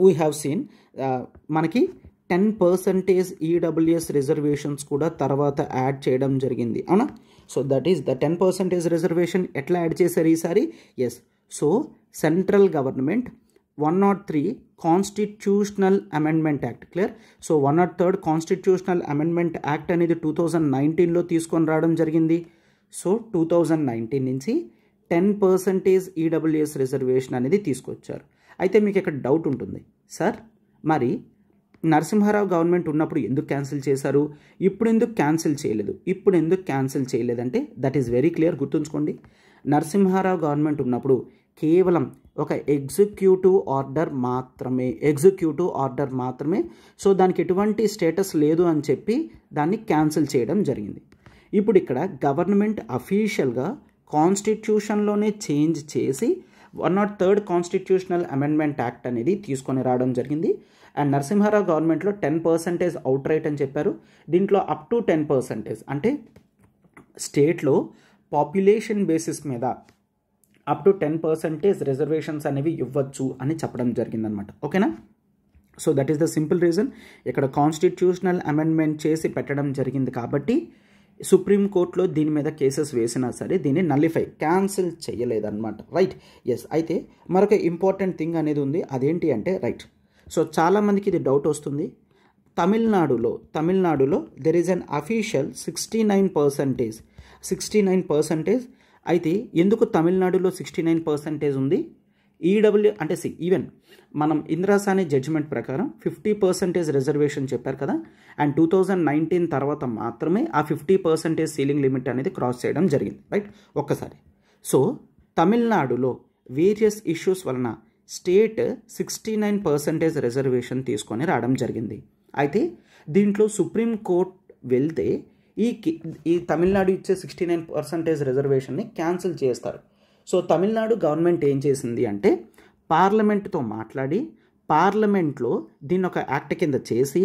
we have seen మనకి 10% ఈడబ్ల్యూఎస్ రిజర్వేషన్స్ కూడా తర్వాత యాడ్ చేయడం జరిగింది. అవునా? So that is the 10% reservation ఎట్లా యాడ్ చేశారు ఈసారి? Yes, so central government 103 constitutional amendment act. Clear? So 103 constitutional amendment act అనేది 2019లో తీసుకొని రావడం జరిగింది. సో 2019 నుంచి 10% ఈడబ్ల్యూఎస్ రిజర్వేషన్ అనేది తీసుకొచ్చారు. అయితే మీకు ఇక్కడ డౌట్ ఉంటుంది, సార్ మరి నరసింహారావు గవర్నమెంట్ ఉన్నప్పుడు ఎందుకు క్యాన్సిల్ చేశారు, ఇప్పుడు ఎందుకు క్యాన్సిల్ చేయలేదు? ఇప్పుడు ఎందుకు క్యాన్సిల్ చేయలేదంటే దట్ ఈస్ వెరీ క్లియర్. గుర్తుంచుకోండి, నరసింహారావు గవర్నమెంట్ ఉన్నప్పుడు కేవలం ఒక ఎగ్జిక్యూటివ్ ఆర్డర్ మాత్రమే, సో దానికి ఎటువంటి స్టేటస్ లేదు అని చెప్పి దాన్ని క్యాన్సిల్ చేయడం జరిగింది. ఇప్పుడు ఇక్కడ గవర్నమెంట్ అఫీషియల్గా కాన్స్టిట్యూషన్లోనే చేంజ్ చేసి 103 కాన్స్టిట్యూషనల్ అమెండ్మెంట్ యాక్ట్ అనేది తీసుకొని రావడం జరిగింది. అండ్ నరసింహారావు గవర్నమెంట్లో 10% అవుట్ రైట్ అని చెప్పారు. దీంట్లో అప్ టు 10% అంటే స్టేట్లో పాపులేషన్ బేసిస్ మీద అప్ టు 10% రిజర్వేషన్స్ అనేవి ఇవ్వచ్చు అని చెప్పడం జరిగిందనమాట. ఓకేనా? So that is the simple reason. ఇక్కడ కాన్స్టిట్యూషనల్ అమెండ్మెంట్ చేసి పెట్టడం జరిగింది కాబట్టి సుప్రీంకోర్టులో దీని మీద కేసెస్ వేసినా సరే దీన్ని క్యాన్సిల్ చేయలేదన్నమాట. రైట్? ఎస్, అయితే మరొక ఇంపార్టెంట్ థింగ్ అనేది ఉంది. అదేంటి అంటే రైట్, సో చాలామందికి ఇది డౌట్ వస్తుంది. తమిళనాడులో దెర్ ఈజ్ అన్ అఫీషియల్ 69%. అయితే ఎందుకు తమిళనాడులో 69% ఉంది? ఈడబ్ల్యూ అంటే ఈవెన్ మనం ఇందిరాసాని జడ్జిమెంట్ ప్రకారం 50% రిజర్వేషన్ చెప్పారు కదా, అండ్ 2019 తర్వాత మాత్రమే ఆ 50% సీలింగ్ లిమిట్ అనేది క్రాస్ చేయడం జరిగింది, రైట్? ఒక్కసారి. సో తమిళనాడులో వేరియస్ ఇష్యూస్ వలన స్టేట్ 69% రిజర్వేషన్ తీసుకొని రావడం జరిగింది. అయితే దీంట్లో సుప్రీంకోర్టు వెళ్తే ఈ తమిళనాడు ఇచ్చే 69% రిజర్వేషన్ని క్యాన్సిల్ చేస్తారు. సో తమిళనాడు గవర్నమెంట్ ఏం చేసింది అంటే పార్లమెంట్తో మాట్లాడి పార్లమెంట్లో దీన్ని ఒక యాక్ట్ కింద చేసి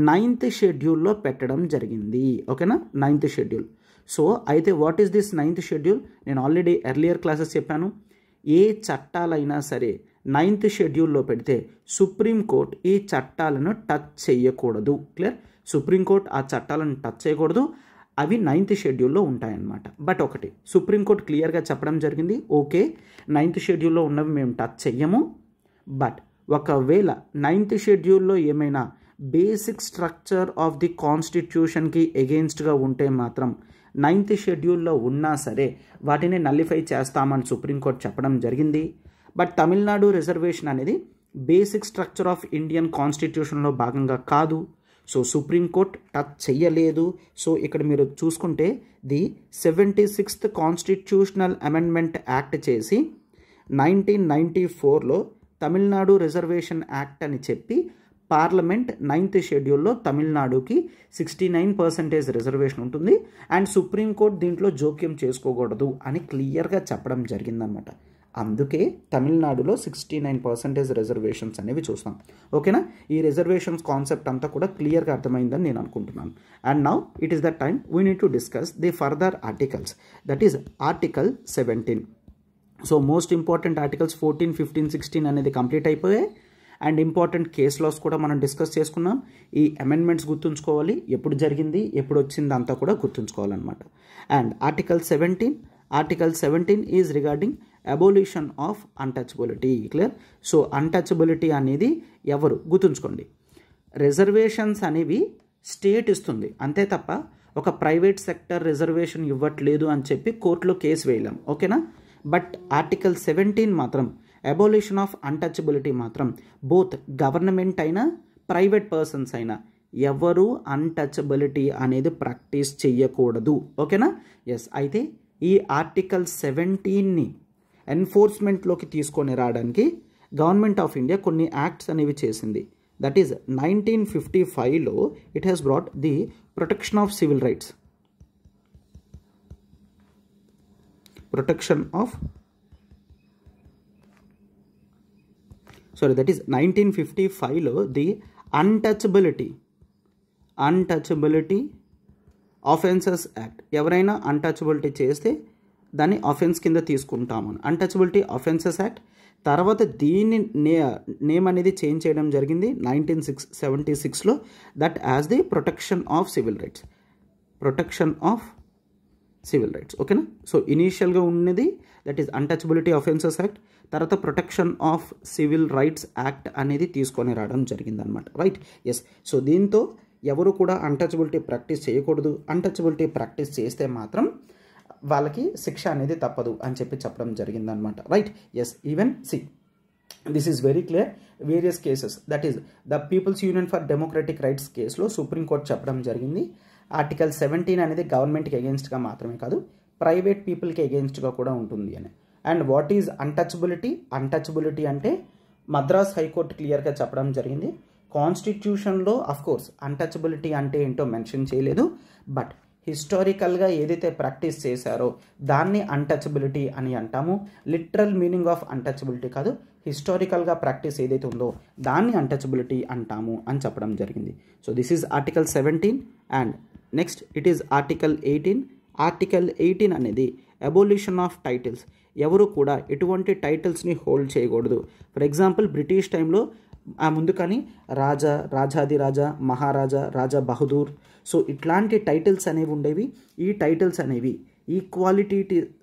9th షెడ్యూల్లో పెట్టడం జరిగింది. ఓకేనా, 9th షెడ్యూల్. సో అయితే what is this 9th schedule? నేను ఆల్రెడీ ఎర్లియర్ క్లాసెస్ చెప్పాను. ఏ చట్టాలైనా సరే 9th షెడ్యూల్లో పెడితే సుప్రీంకోర్టు ఈ చట్టాలను టచ్ చేయకూడదు. క్లియర్? సుప్రీంకోర్టు ఆ చట్టాలను టచ్ చేయకూడదు, అవి 9th షెడ్యూల్లో ఉంటాయన్నమాట. బట్ ఒకటి సుప్రీంకోర్టు క్లియర్గా చెప్పడం జరిగింది, ఓకే 9th షెడ్యూల్లో ఉన్నవి మేము టచ్ చెయ్యము. బట్ ఒకవేళ 9th షెడ్యూల్లో ఏమైనా బేసిక్ స్ట్రక్చర్ ఆఫ్ ది కాన్స్టిట్యూషన్కి ఎగెయిన్స్ట్గా ఉంటే మాత్రం 9th షెడ్యూల్లో ఉన్నా సరే వాటిని నల్లిఫై చేస్తామని సుప్రీంకోర్టు చెప్పడం జరిగింది. బట్ తమిళనాడు రిజర్వేషన్ అనేది బేసిక్ స్ట్రక్చర్ ఆఫ్ ఇండియన్ కాన్స్టిట్యూషన్లో భాగంగా కాదు. సో సుప్రీంకోర్టు టచ్ చెయ్యలేదు. సో ఇక్కడ మీరు చూసుకుంటే the 76th constitutional amendment act చేసి 1994లో తమిళనాడు రిజర్వేషన్ యాక్ట్ అని చెప్పి పార్లమెంట్ 9th షెడ్యూల్లో తమిళనాడుకి 69% రిజర్వేషన్ ఉంటుంది అండ్ సుప్రీంకోర్టు దీంట్లో జోక్యం చేసుకోకూడదు అని క్లియర్గా చెప్పడం జరిగిందనమాట. అందుకే తమిళనాడులో 69% రిజర్వేషన్స్ అనేవి చూస్తాం. ఓకేనా, ఈ రిజర్వేషన్స్ కాన్సెప్ట్ అంతా కూడా క్లియర్గా అర్థమైందని నేను అనుకుంటున్నాను. And now it is the time we need to discuss the further articles, that is article 17. So most important articles 14, 15, 16 అనేది కంప్లీట్ అయిపోయాయి. అండ్ ఇంపార్టెంట్ కేస్ లాస్ కూడా మనం డిస్కస్ చేసుకున్నాం. ఈ అమెండ్మెంట్స్ గుర్తుంచుకోవాలి, ఎప్పుడు జరిగింది ఎప్పుడు వచ్చింది అంతా కూడా గుర్తుంచుకోవాలన్నమాట. And article 17 is regarding abolition of untouchability. Clear? So untouchability అనేది ఎవరు గుర్తుంచుకోండి, రిజర్వేషన్స్ అనేవి స్టేట్ ఇస్తుంది అంతే తప్ప ఒక ప్రైవేట్ సెక్టర్ రిజర్వేషన్ ఇవ్వట్లేదు అని చెప్పి కోర్టులో కేసు వేయలేం. ఓకేనా? బట్ ఆర్టికల్ 17 మాత్రం అబోలిషన్ ఆఫ్ అన్టచబిలిటీ మాత్రం బోత్ గవర్నమెంట్ అయినా ప్రైవేట్ పర్సన్స్ అయినా ఎవరు అన్టచబిలిటీ అనేది ప్రాక్టీస్ చెయ్యకూడదు. ఓకేనా? ఎస్. అయితే ఈ ఆర్టికల్ 17ని ఎన్ఫోర్స్మెంట్లోకి తీసుకొని రావడానికి గవర్నమెంట్ ఆఫ్ ఇండియా కొన్ని యాక్ట్స్ అనేవి చేసింది. దట్ ఈజ్ 1955లో it has brought the protection of civil rights. That is 1955లో ది అన్టచబిలిటీ ఆఫెన్సెస్ యాక్ట్. ఎవరైనా అన్టచబిలిటీ చేస్తే దాన్ని ఆఫెన్స్ కింద తీసుకుంటామని అన్టచబిలిటీ ఆఫెన్సెస్ యాక్ట్. తర్వాత దీన్ని నేమ్ అనేది చేంజ్ చేయడం జరిగింది 1976లో, that as the protection of civil rights. ఓకేనా? సో ఇనీషియల్గా ఉన్నది that is untouchability offences act, తర్వాత protection of civil rights act అనేది తీసుకొని రావడం జరిగిందనమాట. రైట్? ఎస్. సో దీంతో ఎవరు కూడా అన్టచబిలిటీ ప్రాక్టీస్ చేయకూడదు. అన్టచబిలిటీ ప్రాక్టీస్ చేస్తే మాత్రం వాళ్ళకి శిక్ష అనేది తప్పదు అని చెప్పడం జరిగిందనమాట. Right? Yes. Even this is very clear. Various cases, that is the people's union for democratic rights కేసులో సుప్రీంకోర్టు చెప్పడం జరిగింది ఆర్టికల్ 17 అనేది గవర్నమెంట్కి అగెయిన్స్ట్గా మాత్రమే కాదు ప్రైవేట్ పీపుల్కి అగెయిన్స్ట్గా కూడా ఉంటుంది అని. అండ్ వాట్ ఈజ్ అన్టచబిలిటీ అంటే మద్రాస్ హైకోర్టు క్లియర్గా చెప్పడం జరిగింది. కాన్స్టిట్యూషన్లో అఫ్కోర్స్ అన్టచబిలిటీ అంటే ఏంటో మెన్షన్ చేయలేదు, బట్ హిస్టారికల్గా ఏదైతే ప్రాక్టీస్ చేశారో దాన్ని అన్టచబిలిటీ అని అంటాము. లిటరల్ మీనింగ్ ఆఫ్ అన్టచబిలిటీ కాదు, హిస్టారికల్గా ప్రాక్టీస్ ఏదైతే ఉందో దాన్ని అన్టచబిలిటీ అంటాము అని చెప్పడం జరిగింది. So this is article 17. And next it is article 18. Article 18 అనేది అబోలిషన్ ఆఫ్ టైటిల్స్. ఎవరు కూడా ఎటువంటి టైటిల్స్ని హోల్డ్ చేయకూడదు. ఫర్ ఎగ్జాంపుల్ బ్రిటిష్ టైంలో ముందు కానీ రాజా, రాజాదిరాజా, మహారాజా, రాజా బహదూర్, సో ఇట్లాంటి టైటిల్స్ అనేవి ఉండేవి. ఈ టైటిల్స్ అనేవి ఈక్వాలిటీ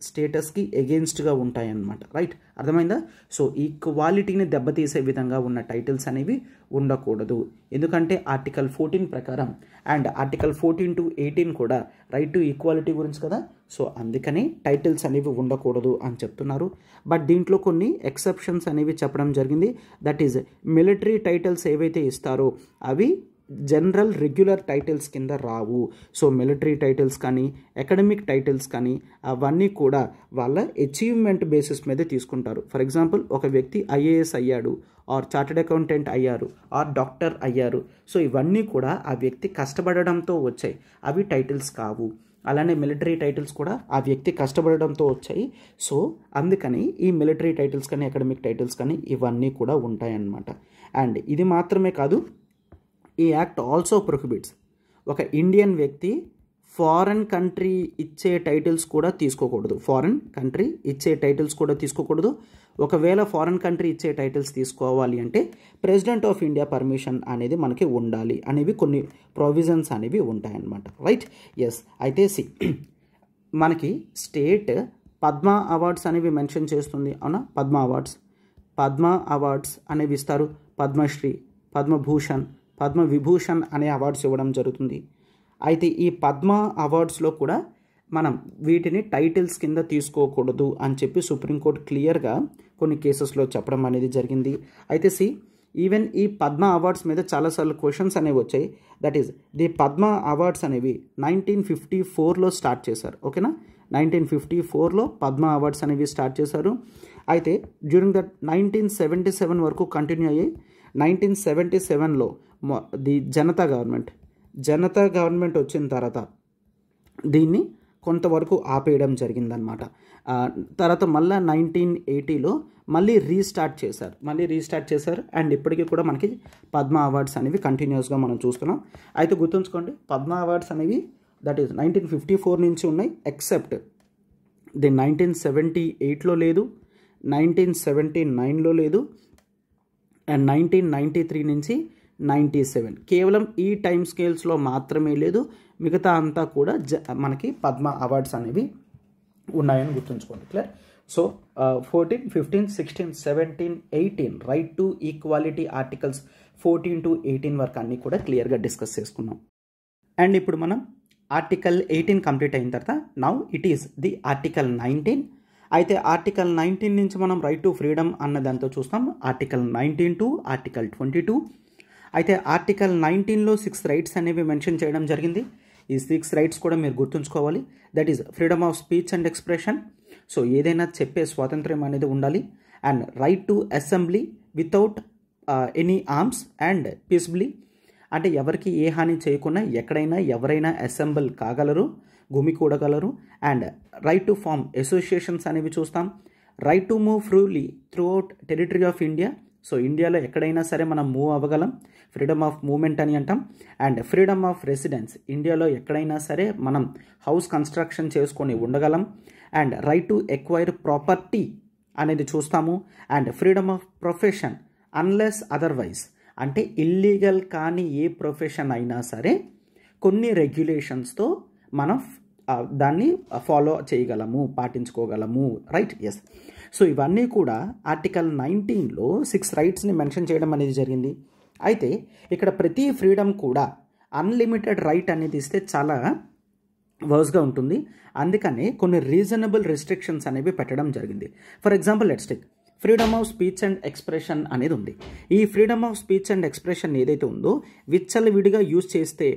స్టేటస్కి ఎగెన్స్ట్గా ఉంటాయన్నమాట. రైట్, అర్థమైందా? సో ఈక్వాలిటీని దెబ్బతీసే విధంగా ఉన్న టైటిల్స్ అనేవి ఉండకూడదు. ఎందుకంటే ఆర్టికల్ 14 ప్రకారం అండ్ ఆర్టికల్ 14 to 18 కూడా రైట్ టు ఈక్వాలిటీ గురించి కదా. సో అందుకని టైటిల్స్ అనేవి ఉండకూడదు అని చెప్తున్నారు. బట్ దీంట్లో కొన్ని ఎక్సెప్షన్స్ అనేవి చెప్పడం జరిగింది. దట్ ఈజ్ మిలిటరీ టైటిల్స్ ఏవైతే ఇస్తారో అవి జనరల్ రెగ్యులర్ టైటిల్స్ కింద రావు. సో మిలిటరీ టైటిల్స్ కానీ అకాడమిక్ టైటిల్స్ కానీ అవన్నీ కూడా వాళ్ళ అచీవ్మెంట్ బేసిస్ మీద తీసుకుంటారు. ఫర్ ఎగ్జాంపుల్, ఒక వ్యక్తి ఐఏఎస్ అయ్యాడు, ఆర్ చార్టెడ్ అకౌంటెంట్ అయ్యారు, ఆర్ డాక్టర్ అయ్యారు. సో ఇవన్నీ కూడా ఆ వ్యక్తి కష్టపడడంతో వచ్చాయి, అవి టైటిల్స్ కావు. అలానే మిలిటరీ టైటిల్స్ కూడా ఆ వ్యక్తి కష్టపడడంతో వచ్చాయి. సో అందుకని ఈ మిలిటరీ టైటిల్స్ కానీ అకాడమిక్ టైటిల్స్ కానీ ఇవన్నీ కూడా ఉంటాయన్నమాట. అండ్ ఇది మాత్రమే కాదు, ఈ యాక్ట్ ఆల్సో ప్రొహిబిట్స్ ఒక ఇండియన్ వ్యక్తి ఫారెన్ కంట్రీ ఇచ్చే టైటిల్స్ కూడా తీసుకోకూడదు. ఫారెన్ కంట్రీ ఇచ్చే టైటిల్స్ కూడా తీసుకోకూడదు. ఒకవేళ ఫారెన్ కంట్రీ ఇచ్చే టైటిల్స్ తీసుకోవాలి అంటే ప్రెసిడెంట్ ఆఫ్ ఇండియా పర్మిషన్ అనేది మనకి ఉండాలి అనేవి కొన్ని ప్రొవిజన్స్ అనేవి ఉంటాయన్నమాట. Right, yes. అయితే మనకి స్టేట్ పద్మ అవార్డ్స్ అనేవి మెన్షన్ చేస్తుంది, అవునా? పద్మ అవార్డ్స్ అనేవి ఇస్తారు. పద్మశ్రీ, పద్మభూషణ్, పద్మవిభూషణ్ అనే అవార్డ్స్ ఇవ్వడం జరుగుతుంది. అయితే ఈ పద్మ అవార్డ్స్లో కూడా మనం వీటిని టైటిల్స్ కింద తీసుకోకూడదు అని చెప్పి సుప్రీంకోర్టు క్లియర్గా కొన్ని కేసెస్లో చెప్పడం అనేది జరిగింది. అయితే ఈవెన్ ఈ పద్మ అవార్డ్స్ మీద చాలాసార్లు క్వశ్చన్స్ అనేవి వచ్చాయి. That is the Padma awards అనేవి 1954లో స్టార్ట్ చేశారు. ఓకేనా, 1954లో పద్మ అవార్డ్స్ అనేవి స్టార్ట్ చేశారు. అయితే డ్యూరింగ్ దట్ 1977 వరకు కంటిన్యూ అయ్యాయి. 1977లో ది జనతా గవర్నమెంట్ వచ్చిన తర్వాత దీన్ని కొంతవరకు ఆపేయడం జరిగిందనమాట. తర్వాత మళ్ళీ 1980లో మళ్ళీ రీస్టార్ట్ చేశారు. అండ్ ఇప్పటికీ కూడా మనకి పద్మ అవార్డ్స్ అనేవి కంటిన్యూస్గా మనం చూస్తున్నాం. అయితే గుర్తుంచుకోండి, పద్మ అవార్డ్స్ అనేవి దట్ ఈస్ 1954 నుంచి ఉన్నాయి, ఎక్సెప్ట్ ది 1978లో లేదు, 1979లో లేదు, అండ్ 1993 నుంచి 97 కేవలం ఈ టైం స్కేల్స్లో మాత్రమే లేదు. మిగతా అంతా కూడా మనకి పద్మ అవార్డ్స్ అనేవి ఉన్నాయని గుర్తుంచుకోండి. Clear? So 14, 15, 16, 17, 18 right to equality articles 14 to 18 వరకు అన్నీ కూడా క్లియర్గా డిస్కస్ చేసుకున్నాం. అండ్ ఇప్పుడు మనం ఆర్టికల్ 18 కంప్లీట్ అయిన తర్వాత now it is the article 19. అయితే ఆర్టికల్ 19 నుంచి మనం రైట్ టు ఫ్రీడమ్ అన్నదంతా చూస్తాం. Article 19 to article 22. అయితే ఆర్టికల్ 19లో 6 రైట్స్ అనేవి మెన్షన్ చేయడం జరిగింది. ఈ 6 రైట్స్ కూడా మీరు గుర్తుంచుకోవాలి. That is freedom of speech and expression. So ఏదైనా చెప్పే స్వాతంత్ర్యం అనేది ఉండాలి. And right to assembly without any arms and peacefully, అంటే ఎవరికి ఏ హాని చేయకుండా ఎక్కడైనా ఎవరైనా అసెంబుల్ కాగలరు, గుమికూడగలరు. And right to form associations అనేవి చూస్తాం. Right to move freely throughout territory of India. So ఇండియాలో ఎక్కడైనా సరే మనం మూవ్ అవ్వగలం, ఫ్రీడమ్ ఆఫ్ మూమెంట్ అని అంటాం. అండ్ ఫ్రీడమ్ ఆఫ్ రెసిడెన్స్, ఇండియాలో ఎక్కడైనా సరే మనం హౌస్ కన్స్ట్రక్షన్ చేసుకొని ఉండగలం. And right to acquire property అనేది చూస్తాము. And freedom of profession unless otherwise, అంటే ఇల్లీగల్ కానీ ఏ ప్రొఫెషన్ అయినా సరే కొన్ని రెగ్యులేషన్స్తో మనం దాన్ని ఫాలో చేయగలము, పాటించుకోగలము. Right, yes. సో ఇవన్నీ కూడా ఆర్టికల్ 19లో 6 రైట్స్ని మెన్షన్ చేయడం అనేది జరిగింది. అయితే ఇక్కడ ప్రతి ఫ్రీడమ్ కూడా అన్లిమిటెడ్ రైట్ అనేది ఇస్తే చాలా వర్స్గా ఉంటుంది. అందుకని కొన్ని రీజనబుల్ రెస్ట్రిక్షన్స్ అనేవి పెట్టడం జరిగింది. For example, let's take freedom of speech and expression అనేది ఉంది. ఈ freedom of speech and expression ఏదైతే ఉందో విచ్చలవిడిగా యూజ్ చేస్తే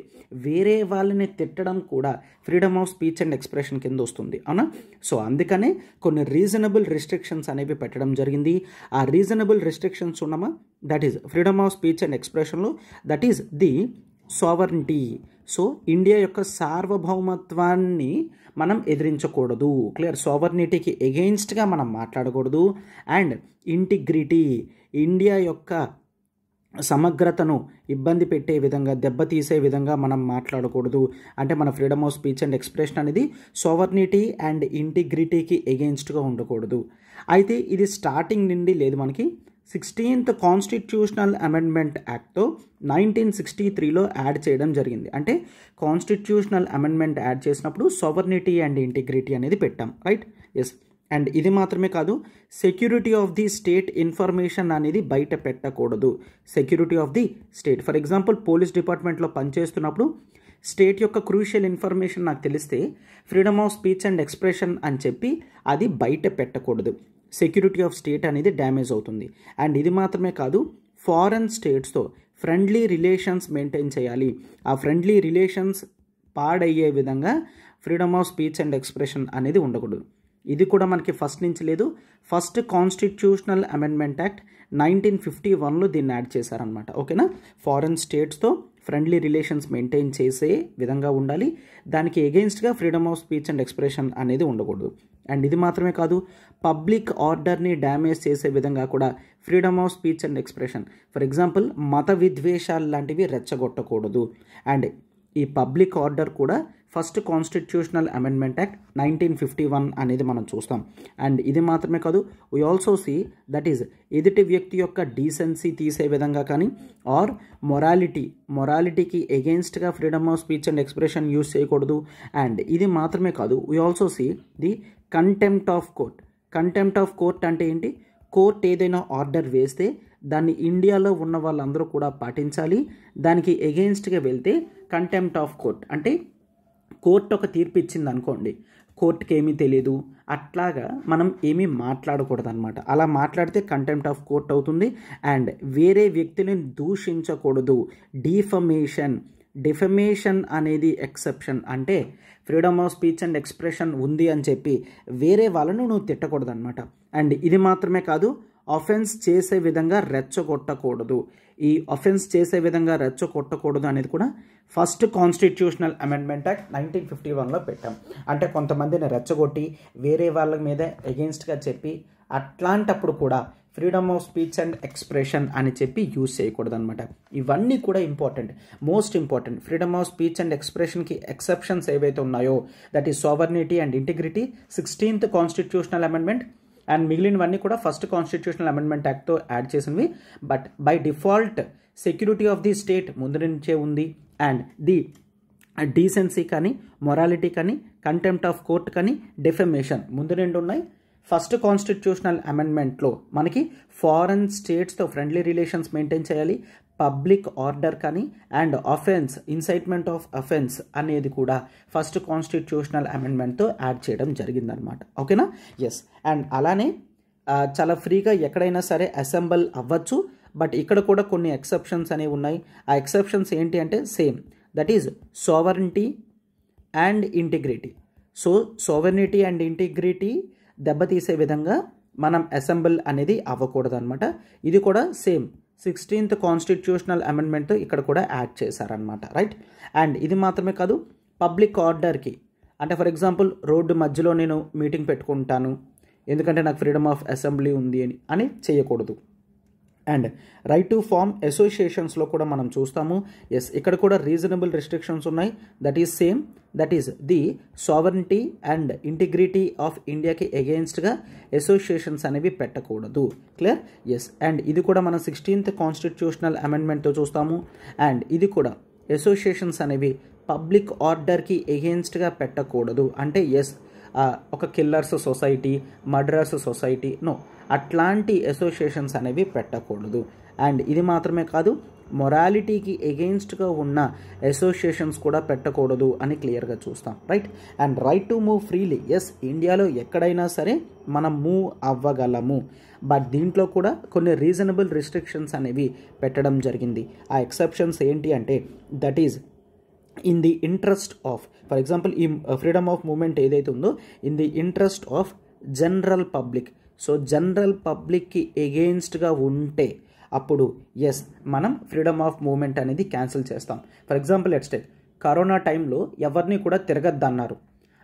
వేరే వాళ్ళని తిట్టడం కూడా freedom of speech and expression కింద వస్తుంది, అవునా? సో అందుకనే కొన్ని రీజనబుల్ రెస్ట్రిక్షన్స్ అనేవి పెట్టడం జరిగింది. ఆ రీజనబుల్ రెస్ట్రిక్షన్స్ ఉన్నామా, that is freedom of speech and ఎక్స్ప్రెషన్లో that is the sovereignty. So India యొక్క సార్వభౌమత్వాన్ని మనం ఎదిరించకూడదు. క్లియర్? సావర్నిటీకి ఎగెయిన్స్ట్గా మనం మాట్లాడకూడదు. అండ్ ఇంటిగ్రిటీ, ఇండియా యొక్క సమగ్రతను ఇబ్బంది పెట్టే విధంగా, దెబ్బతీసే విధంగా మనం మాట్లాడకూడదు. అంటే మన freedom of speech and expression అనేది సావర్నిటీ అండ్ ఇంటిగ్రిటీకి ఎగెయిన్స్ట్గా ఉండకూడదు. అయితే ఇది స్టార్టింగ్ నుండి లేదు, మనకి 16th కాన్స్టిట్యూషనల్ అమెండ్మెంట్ యాక్ట్తో 1963లో యాడ్ చేయడం జరిగింది. అంటే కాన్స్టిట్యూషనల్ అమెండ్మెంట్ యాడ్ చేసినప్పుడు సావర్నిటీ అండ్ ఇంటిగ్రిటీ అనేది పెట్టాం, రైట్? ఎస్. అండ్ ఇది మాత్రమే కాదు, security of the state information అనేది బయట పెట్టకూడదు. Security of the state, for example police డిపార్ట్మెంట్లో పనిచేస్తున్నప్పుడు స్టేట్ యొక్క క్రూషియల్ ఇన్ఫర్మేషన్ నాకు తెలిస్తే freedom of speech and expression అని చెప్పి అది బయట పెట్టకూడదు. సెక్యూరిటీ ఆఫ్ స్టేట్ అనేది డ్యామేజ్ అవుతుంది. అండ్ ఇది మాత్రమే కాదు, ఫారెన్ స్టేట్స్తో ఫ్రెండ్లీ రిలేషన్స్ మెయింటైన్ చేయాలి. ఆ ఫ్రెండ్లీ రిలేషన్స్ పాడయ్యే విధంగా freedom of speech and expression అనేది ఉండకూడదు. ఇది కూడా మనకి ఫస్ట్ నుంచి లేదు. ఫస్ట్ కాన్స్టిట్యూషనల్ అమెండ్మెంట్ యాక్ట్ 1951లో దీన్ని యాడ్ చేశారనమాట. ఓకేనా? ఫారెన్ స్టేట్స్తో ఫ్రెండ్లీ రిలేషన్స్ మెయింటైన్ చేసే విధంగా ఉండాలి. దానికి ఎగెయిన్స్ట్గా freedom of speech and expression అనేది ఉండకూడదు. అండ్ ఇది మాత్రమే కాదు, పబ్లిక్ ఆర్డర్ని డ్యామేజ్ చేసే విధంగా కూడా freedom of speech and expression, for example మత విద్వేషాలు లాంటివి రెచ్చగొట్టకూడదు. అండ్ ఈ పబ్లిక్ ఆర్డర్ కూడా ఫస్ట్ కాన్స్టిట్యూషనల్ అమెండ్మెంట్ యాక్ట్ 1951 అనేది మనం చూస్తాం. అండ్ ఇది మాత్రమే కాదు, we also see that is ఎదుటి వ్యక్తి యొక్క డీసెన్సీ తీసే విధంగా కానీ ఆర్ మొరాలిటీకి ఎగెయిన్స్ట్గా freedom of speech and expression use చేయకూడదు. అండ్ ఇది మాత్రమే కాదు, we also see the contempt of court అంటే ఏంటి? కోర్ట్ ఏదైనా ఆర్డర్ వేస్తే దాన్ని ఇండియాలో ఉన్న వాళ్ళందరూ కూడా పాటించాలి. దానికి ఎగెయిన్స్ట్గా వెళ్తే కంటెంప్ట్ ఆఫ్ కోర్ట్ అంటే కోర్టు ఒక తీర్పు ఇచ్చింది అనుకోండి, కోర్టుకి ఏమీ తెలియదు, అట్లాగా మనం ఏమీ మాట్లాడకూడదు అనమాట. అలా మాట్లాడితే కంటెంప్ట్ ఆఫ్ కోర్ట్ అవుతుంది. అండ్ వేరే వ్యక్తిని దూషించకూడదు. డిఫమేషన్ అనేది ఎక్సెప్షన్, అంటే freedom of speech and expression ఉంది అని చెప్పి వేరే వాళ్ళను నువ్వు తిట్టకూడదు అనమాట. అండ్ ఇది మాత్రమే కాదు, అఫెన్స్ చేసే విధంగా రెచ్చగొట్టకూడదు. ఈ అఫెన్స్ చేసే విధంగా రెచ్చగొట్టకూడదు అనేది కూడా ఫస్ట్ కాన్స్టిట్యూషనల్ అమెండ్మెంట్ యాక్ట్ 1951లో పెట్టాం. అంటే కొంతమందిని రెచ్చగొట్టి వేరే వాళ్ళ మీద ఎగెయిన్స్ట్గా చెప్పి అట్లాంటప్పుడు కూడా freedom of speech and expression అని చెప్పి యూజ్ చేయకూడదు అనమాట. ఇవన్నీ కూడా important, most important. Freedom of speech and ఎక్స్ప్రెషన్కి ఎక్సెప్షన్స్ ఏవైతే ఉన్నాయో, that is sovereignty and integrity, 16th constitutional amendment, and మిగిలినవన్నీ కూడా ఫస్ట్ కాన్స్టిట్యూషనల్ అమెండ్మెంట్ యాక్ట్తో యాడ్ చేసినవి. But by default security of the state ముందు నుంచే ఉంది. అండ్ ది డీసెన్సీ కానీ, మొరాలిటీ కానీ, కంటెంప్ట్ ఆఫ్ కోర్ట్ కానీ, డిఫమేషన్ ముందు రెండు ఉన్నాయి. ఫస్ట్ కాన్స్టిట్యూషనల్ అమెండ్మెంట్లో మనకి ఫారెన్ స్టేట్స్తో ఫ్రెండ్లీ రిలేషన్స్ మెయింటైన్ చేయాలి. పబ్లిక్ ఆర్డర్ కానీ and offence, incitement of offence అనేది కూడా ఫస్ట్ కాన్స్టిట్యూషనల్ అమెండ్మెంట్తో యాడ్ చేయడం జరిగిందనమాట. ఓకేనా? ఎస్. అండ్ అలానే చాలా ఫ్రీగా ఎక్కడైనా సరే అసెంబుల్ అవ్వచ్చు. బట్ ఇక్కడ కూడా కొన్ని ఎక్సెప్షన్స్ అనేవి ఉన్నాయి. ఆ ఎక్సెప్షన్స్ ఏంటి అంటే same, that is sovereignty and integrity. So sovereignty and integrity దెబ్బతీసే విధంగా మనం అసెంబుల్ అనేది అవ్వకూడదు అనమాట. ఇది కూడా సేమ్ 16th కాన్స్టిట్యూషనల్ అమెండ్మెంట్తో ఇక్కడ కూడా యాడ్ చేశారనమాట, రైట్? అండ్ ఇది మాత్రమే కాదు, పబ్లిక్ ఆర్డర్కి, అంటే ఫర్ ఎగ్జాంపుల్ రోడ్డు మధ్యలో నేను మీటింగ్ పెట్టుకుంటాను ఎందుకంటే నాకు ఫ్రీడమ్ ఆఫ్ అసెంబ్లీ ఉంది అని చేయకూడదు. అండ్ రైట్ టు ఫార్మ్ అసోసియేషన్స్లో కూడా మనం చూస్తాము. ఎస్, ఇక్కడ కూడా రీజనబుల్ రెస్ట్రిక్షన్స్ ఉన్నాయి. That is same, that is the sovereignty and integrity of ఇండియాకి ఎగెయిన్స్ట్గా అసోసియేషన్స్ అనేవి పెట్టకూడదు. క్లియర్? ఎస్. అండ్ ఇది కూడా మనం 16th కాన్స్టిట్యూషనల్ అమెండ్మెంట్తో చూస్తాము. అండ్ ఇది కూడా అసోసియేషన్స్ అనేవి పబ్లిక్ ఆర్డర్కి ఎగెయిన్స్ట్గా పెట్టకూడదు. అంటే ఎస్, ఒక killers society, murderers society, no, అట్లాంటి అసోసియేషన్స్ అనేవి పెట్టకూడదు. అండ్ ఇది మాత్రమే కాదు, మొరాలిటీకి ఎగెయిన్స్ట్గా ఉన్న అసోసియేషన్స్ కూడా పెట్టకూడదు అని క్లియర్గా చూస్తాం, right? And right to move freely, yes, ఇండియాలో ఎక్కడైనా సరే మనం మూవ్ అవ్వగలము. బట్ దీంట్లో కూడా కొన్ని రీజనబుల్ రిస్ట్రిక్షన్స్ అనేవి పెట్టడం జరిగింది. ఆ ఎక్సెప్షన్స్ ఏంటి అంటే, that is in the interest of, for example ఈ ఫ్రీడమ్ ఆఫ్ మూమెంట్ ఏదైతే ఉందో in the interest of general public. So general పబ్లిక్కి ఎగెయిన్స్ట్గా ఉంటే అప్పుడు ఎస్, మనం ఫ్రీడమ్ ఆఫ్ మూమెంట్ అనేది క్యాన్సిల్ చేస్తాం. For example let's take corona టైంలో ఎవరిని కూడా తిరగద్దు అన్నారు.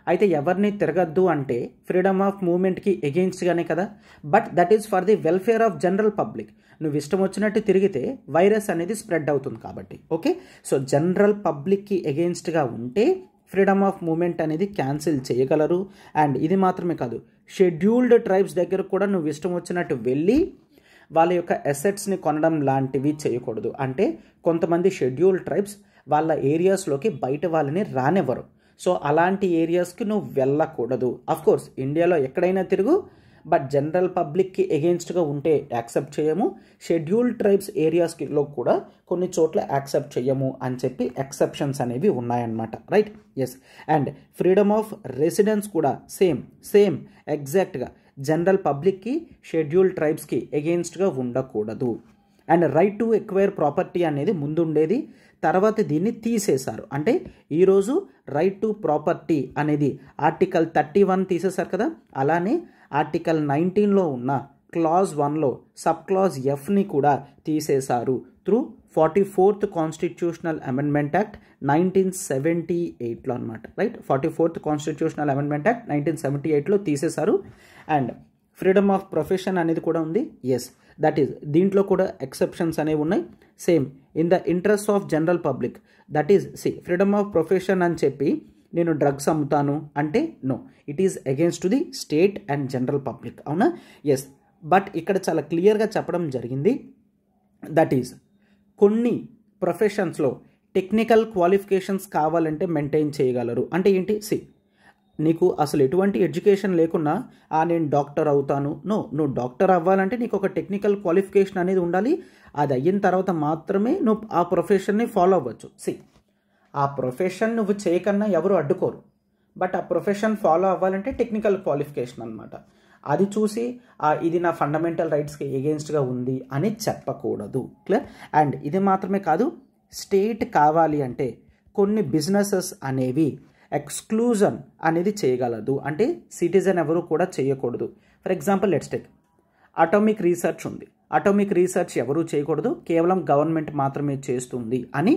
అయితే ఎవరిని తిరగద్దు అంటే ఫ్రీడమ్ ఆఫ్ మూమెంట్కి ఎగెయిన్స్ట్గానే కదా. But that is for the welfare of general public. నువ్వు ఇష్టం వచ్చినట్టు తిరిగితే వైరస్ అనేది స్ప్రెడ్ అవుతుంది కాబట్టి. ఓకే, సో జనరల్ పబ్లిక్కి ఎగెయిన్స్ట్గా ఉంటే ఫ్రీడమ్ ఆఫ్ మూమెంట్ అనేది క్యాన్సిల్ చేయగలరు. అండ్ ఇది మాత్రమే కాదు, షెడ్యూల్డ్ ట్రైబ్స్ దగ్గర కూడా నువ్వు ఇష్టం వచ్చినట్టు వెళ్ళి వాళ్ళ యొక్క అసెట్స్ని కొనడం లాంటివి చేయకూడదు. అంటే కొంతమంది షెడ్యూల్డ్ ట్రైబ్స్ వాళ్ళ ఏరియాస్లోకి బయట వాళ్ళని రానివ్వరు. సో అలాంటి ఏరియాస్కి నువ్వు వెళ్ళకూడదు. అఫ్కోర్స్ ఇండియాలో ఎక్కడైనా తిరుగు, బట్ జనరల్ పబ్లిక్కి ఎగెయిన్స్ట్గా ఉంటే యాక్సెప్ట్ చేయము. షెడ్యూల్డ్ ట్రైబ్స్ ఏరియాస్లో కూడా కొన్ని చోట్ల యాక్సెప్ట్ చేయము అని చెప్పి ఎక్సెప్షన్స్ అనేవి ఉన్నాయన్నమాట. Right, yes. And freedom of residence కూడా సేమ్ ఎగ్జాక్ట్గా జనరల్ పబ్లిక్కి షెడ్యూల్డ్ ట్రైబ్స్కి ఎగెయిన్స్ట్గా ఉండకూడదు. And right to acquire property అనేది ముందుండేది, తర్వాత దీన్ని తీసేశారు. అంటే ఈరోజు రైట్ టు ప్రాపర్టీ అనేది ఆర్టికల్ 31 తీసేశారు కదా, అలానే ఆర్టికల్ 19లో ఉన్న క్లాజ్ 1లో సబ్ క్లాజ్ ఎఫ్ని కూడా తీసేశారు through 44th constitutional amendment act 1978లో అనమాట. Right, 44th constitutional amendment act 1978లో తీసేశారు. అండ్ ఫ్రీడమ్ ఆఫ్ ప్రొఫెషన్ అనేది కూడా ఉంది. ఎస్, దట్ ఈస్ దీంట్లో కూడా ఎక్సెప్షన్స్ అనేవి ఉన్నాయి. Same in the interest of general public, that is freedom of profession అని చెప్పి నేను డ్రగ్స్ అమ్ముతాను అంటే no, it is against to the state and general public. అవునా? ఎస్. బట్ ఇక్కడ చాలా క్లియర్గా చెప్పడం జరిగింది, దట్ ఈస్ కొన్ని ప్రొఫెషన్స్లో టెక్నికల్ క్వాలిఫికేషన్స్ కావాలంటే మెయింటైన్ చేయగలరు. అంటే ఏంటి? నీకు అసలు ఎటువంటి ఎడ్యుకేషన్ లేకున్నా నేను డాక్టర్ అవుతాను, నో, నువ్వు డాక్టర్ అవ్వాలంటే నీకు ఒక టెక్నికల్ క్వాలిఫికేషన్ అనేది ఉండాలి. అది అయిన తర్వాత మాత్రమే నువ్వు ఆ ప్రొఫెషన్ని ఫాలో అవ్వచ్చు. ఆ ప్రొఫెషన్ నువ్వు చేయకన్నా ఎవరు అడ్డుకోరు, బట్ ఆ ప్రొఫెషన్ ఫాలో అవ్వాలంటే టెక్నికల్ క్వాలిఫికేషన్ అనమాట. అది చూసి ఇది నా ఫండమెంటల్ రైట్స్కి ఎగెయిన్స్ట్గా ఉంది అని చెప్పకూడదు. క్లియర్? అండ్ ఇది మాత్రమే కాదు, స్టేట్ కావాలి అంటే కొన్ని బిజినెసెస్ అనేవి ఎక్స్క్లూజన్ అనేది చేయగలదు. అంటే సిటిజన్ ఎవరు కూడా చేయకూడదు. For example let's take atomic research ఉంది. అటామిక్ రీసెర్చ్ ఎవరూ చేయకూడదు, కేవలం గవర్నమెంట్ మాత్రమే చేస్తుంది అని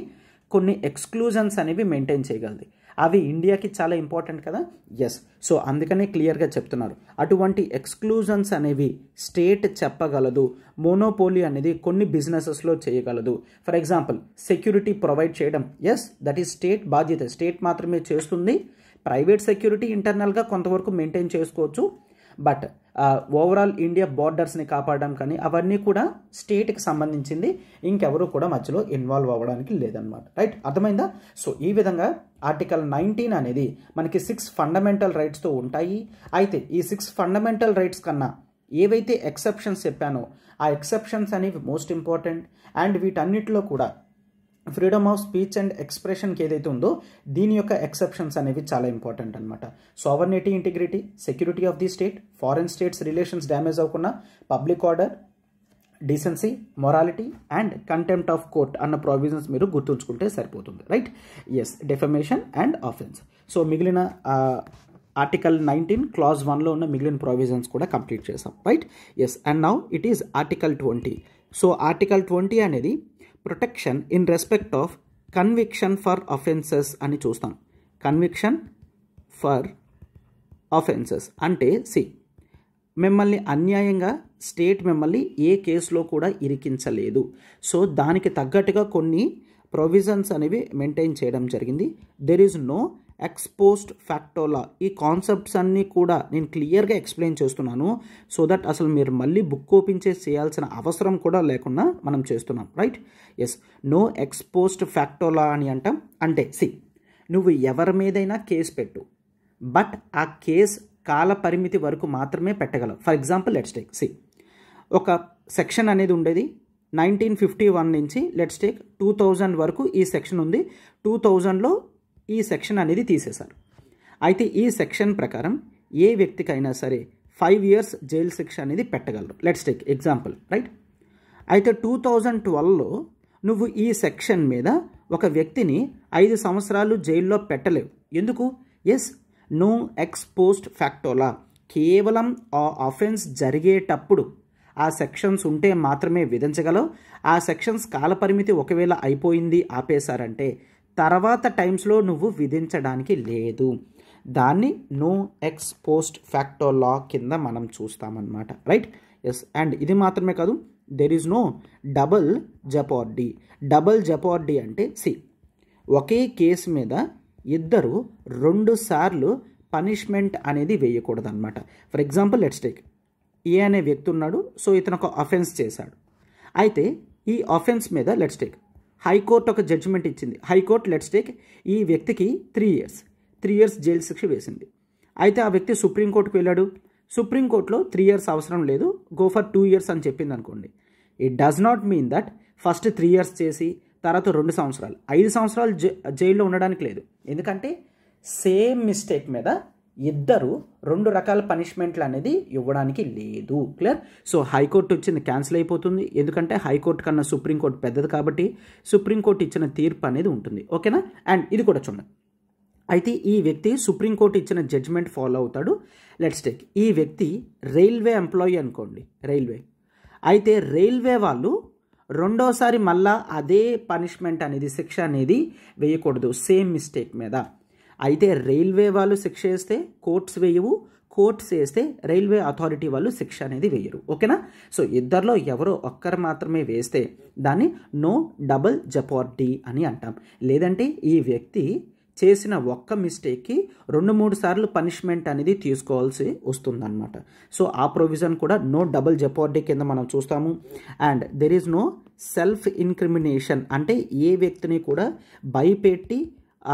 కొన్ని ఎక్స్క్లూజన్స్ అనేవి మెయింటైన్ చేయగలదు. అవి ఇండియాకి చాలా ఇంపార్టెంట్ కదా. ఎస్. సో అందుకనే క్లియర్గా చెప్తున్నారు, అటువంటి ఎక్స్క్లూజన్స్ అనేవి స్టేట్ చెప్పగలదు. మోనోపోలీ అనేది కొన్ని బిజినెసెస్లో చేయగలదు. ఫర్ ఎగ్జాంపుల్ సెక్యూరిటీ ప్రొవైడ్ చేయడం, ఎస్, దట్ ఈస్ స్టేట్ బాధ్యత, స్టేట్ మాత్రమే చేస్తుంది. ప్రైవేట్ సెక్యూరిటీ ఇంటర్నల్గా కొంతవరకు మెయింటైన్ చేసుకోవచ్చు, బట్ ఓవరాల్ ఇండియా బార్డర్స్ని కాపాడడం కానీ అవన్నీ కూడా స్టేట్కి సంబంధించింది, ఇంకెవరు కూడా మధ్యలో ఇన్వాల్వ్ అవ్వడానికి లేదనమాట. రైట్, అర్థమైందా? సో ఈ విధంగా ఆర్టికల్ 19 అనేది మనకి 6 ఫండమెంటల్ రైట్స్తో ఉంటాయి. అయితే ఈ 6 ఫండమెంటల్ రైట్స్ కన్నా ఏవైతే ఎక్సెప్షన్స్ చెప్పానో ఆ ఎక్సెప్షన్స్ అనేవి మోస్ట్ ఇంపార్టెంట్. అండ్ వీటన్నిటిలో కూడా ఫ్రీడమ్ ఆఫ్ స్పీచ్ అండ్ ఎక్స్ప్రెషన్కి ఏదైతే ఉందో దీని యొక్క ఎక్సెప్షన్స్ అనేవి చాలా ఇంపార్టెంట్ అనమాట. Sovereignty, integrity, security of the state, foreign states relations damage అవ్వకుండా, public order, decency, morality and contempt of court అన్న ప్రొవిజన్స్ మీరు గుర్తుంచుకుంటే సరిపోతుంది. Right, yes. Defamation and offence. So మిగిలిన ఆర్టికల్ 19 క్లాజ్ 1లో ఉన్న మిగిలిన ప్రొవిజన్స్ కూడా కంప్లీట్ చేసాం. Right, yes. And now it is article 20. So article 20 అనేది protection in respect of conviction for offences అని చూస్తాం. కన్విక్షన్ ఫర్ అఫెన్సెస్ అంటే మిమ్మల్ని అన్యాయంగా స్టేట్ మిమ్మల్ని ఏ కేసులో కూడా ఇరికించలేదు. సో దానికి తగ్గట్టుగా కొన్ని ప్రొవిజన్స్ అనేవి మెయింటైన్ చేయడం జరిగింది. There is no ex post facto law. ఈ కాన్సెప్ట్స్ అన్నీ కూడా నేను క్లియర్గా ఎక్స్ప్లెయిన్ చేస్తున్నాను, సో దట్ అసలు మీరు మళ్ళీ బుక్ ఓపెన్ చేసి చేయాల్సిన అవసరం కూడా లేకుండా మనం చేస్తున్నాం. Right, yes. నో ఎక్స్పోస్ట్ ఫ్యాక్టోలా అని అంటాం. అంటే నువ్వు ఎవరి మీదైనా కేసు పెట్టు, బట్ ఆ కేసు కాల పరిమితి వరకు మాత్రమే పెట్టగలవు. ఫర్ ఎగ్జాంపుల్ లెట్స్ టేక్ ఒక సెక్షన్ అనేది ఉండేది 1951 నుంచి లెట్స్ టేక్ 2000 వరకు ఈ సెక్షన్ ఉంది. 2000లో ఈ సెక్షన్ అనేది తీసేశారు. అయితే ఈ సెక్షన్ ప్రకారం ఏ వ్యక్తికైనా సరే 5 years జైలు శిక్ష అనేది పెట్టగలరు. Let's take example. రైట్, అయితే 2012లో నువ్వు ఈ సెక్షన్ మీద ఒక వ్యక్తిని 5 సంవత్సరాలు జైల్లో పెట్టలేవు. ఎందుకు? Yes, no ex post facto law. కేవలం ఆ అఫెన్స్ జరిగేటప్పుడు ఆ సెక్షన్స్ ఉంటే మాత్రమే విధించగలవు. ఆ సెక్షన్స్ కాలపరిమితి ఒకవేళ అయిపోయింది, ఆపేశారంటే తర్వాత టైమ్స్లో నువ్వు విధించడానికి లేదు. దాన్ని నో ఎక్స్పోస్ట్ ఫ్యాక్టోలా కింద మనం చూస్తామన్నమాట. Right, yes. అండ్ ఇది మాత్రమే కాదు, there is no double jeopardy. Double jeopardy అంటే ఒకే కేసు మీద ఇద్దరు 2 సార్లు పనిష్మెంట్ అనేది వేయకూడదు అనమాట. For example let's take a అనే వ్యక్తి ఉన్నాడు. సో ఇతను ఒక అఫెన్స్ చేశాడు. అయితే ఈ అఫెన్స్ మీద లెట్స్ టేక్ హైకోర్టు ఒక జడ్జిమెంట్ ఇచ్చింది. హైకోర్టు లెట్స్ టేక్ ఈ వ్యక్తికి 3 ఇయర్స్ జైలు శిక్ష వేసింది. అయితే ఆ వ్యక్తి సుప్రీంకోర్టుకు వెళ్ళాడు. సుప్రీంకోర్టులో 3 ఇయర్స్ అవసరం లేదు, గో ఫర్ 2 ఇయర్స్ అని చెప్పింది అనుకోండి. It does not mean that first 3 years చేసి తర్వాత 2 సంవత్సరాలు 5 సంవత్సరాలు జైల్లో ఉండడానికి లేదు. ఎందుకంటే సేమ్ మిస్టేక్ మీద ఇద్దరు 2 రకాల పనిష్మెంట్లు అనేది ఇవ్వడానికి లేదు. క్లియర్? సో హైకోర్టు వచ్చింది క్యాన్సిల్ అయిపోతుంది. ఎందుకంటే హైకోర్టు కన్నా సుప్రీంకోర్టు పెద్దది కాబట్టి సుప్రీంకోర్టు ఇచ్చిన తీర్పు అనేది ఉంటుంది. ఓకేనా? అండ్ ఇది కూడా చూడండి. అయితే ఈ వ్యక్తి సుప్రీంకోర్టు ఇచ్చిన జడ్జిమెంట్ ఫాలో అవుతాడు. లెట్స్ టేక్ ఈ వ్యక్తి రైల్వే ఎంప్లాయీ అనుకోండి, రైల్వే. అయితే రైల్వే వాళ్ళు రెండోసారి మళ్ళా అదే పనిష్మెంట్ అనేది శిక్ష అనేది వేయకూడదు సేమ్ మిస్టేక్ మీద. అయితే రైల్వే వాళ్ళు శిక్ష వేస్తే కోర్ట్స్ వేయవు, కోర్ట్స్ వేస్తే రైల్వే అథారిటీ వాళ్ళు శిక్ష అనేది వేయరు. ఓకేనా? సో ఇద్దరిలో ఎవరో ఒక్కరు మాత్రమే వేస్తే దాన్ని నో డబుల్ జెపార్డీ అని అంటాం. లేదంటే ఈ వ్యక్తి చేసిన ఒక్క మిస్టేక్కి 2-3 సార్లు పనిష్మెంట్ అనేది తీసుకోవాల్సి వస్తుందన్నమాట. సో ఆ ప్రొవిజన్ కూడా నో డబుల్ జెపార్డీ కింద మనం చూస్తాము. And there is no self incrimination, అంటే ఏ వ్యక్తిని కూడా భయపెట్టి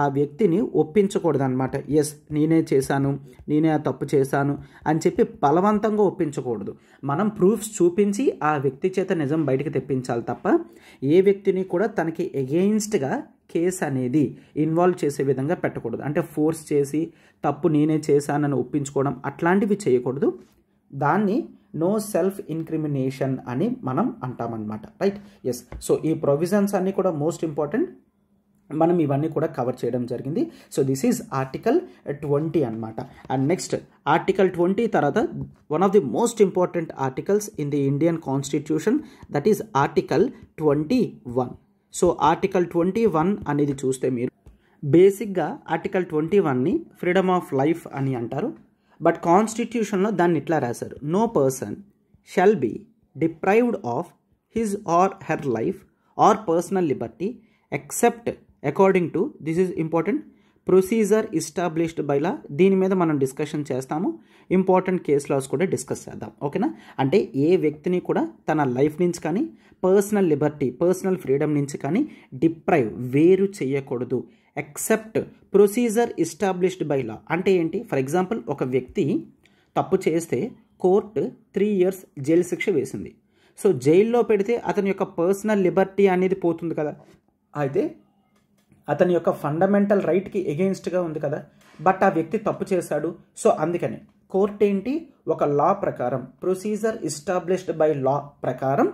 ఆ వ్యక్తిని ఒప్పించకూడదు అనమాట. ఎస్ నేనే చేశాను, నేనే ఆ తప్పు చేశాను అని చెప్పి బలవంతంగా ఒప్పించకూడదు. మనం ప్రూఫ్స్ చూపించి ఆ వ్యక్తి చేత నిజం బయటకు తెప్పించాలి తప్ప ఏ వ్యక్తిని కూడా తనకి ఎగెయిన్స్ట్గా కేసు అనేది ఇన్వాల్వ్ చేసే విధంగా పెట్టకూడదు. అంటే ఫోర్స్ చేసి తప్పు నేనే చేశానని ఒప్పించుకోవడం అట్లాంటివి చేయకూడదు. దాన్ని నో సెల్ఫ్ ఇన్క్రిమినేషన్ అని మనం అంటామన్నమాట. రైట్? ఎస్. సో ఈ ప్రొవిజన్స్ అన్నీ కూడా మోస్ట్ ఇంపార్టెంట్. మనం ఇవన్నీ కూడా కవర్ చేయడం జరిగింది. సో దిస్ ఈజ్ ఆర్టికల్ 20 అనమాట. అండ్ నెక్స్ట్ ఆర్టికల్ 20 తర్వాత one of the most important articles in the Indian constitution, that is article 21. So article 21 అనేది చూస్తే మీరు బేసిక్గా ఆర్టికల్ 21ని ఫ్రీడమ్ ఆఫ్ లైఫ్ అని అంటారు. బట్ కాన్స్టిట్యూషన్లో దాన్ని ఇట్లా రాశారు: no person shall be deprived of his or her life or personal liberty except according to, this is important, procedure established by law. దీని మీద మనం డిస్కషన్ చేస్తాము. ఇంపార్టెంట్ కేస్ లాస్ కూడా డిస్కస్ చేద్దాం. ఓకేనా? అంటే ఏ వ్యక్తిని కూడా తన లైఫ్ నుంచి కానీ పర్సనల్ లిబర్టీ, పర్సనల్ ఫ్రీడమ్ నుంచి కానీ డిప్రైవ్, వేరు చేయకూడదు. ఎక్సెప్ట్ ప్రొసీజర్ ఎస్టాబ్లిష్డ్ బై లా అంటే ఏంటి? ఫర్ ఎగ్జాంపుల్ ఒక వ్యక్తి తప్పు చేస్తే కోర్టు 3 ఇయర్స్ జైలు శిక్ష వేసింది. సో జైల్లో పెడితే అతని యొక్క పర్సనల్ లిబర్టీ అనేది పోతుంది కదా. అయితే అతని యొక్క ఫండమెంటల్ రైట్కి ఎగెయిన్స్ట్గా ఉంది కదా. బట్ ఆ వ్యక్తి తప్పు చేశాడు. సో అందుకని కోర్టు ఏంటి, ఒక లా ప్రకారం, ప్రొసీజర్ ఎస్టాబ్లిష్డ్ బై లా ప్రకారం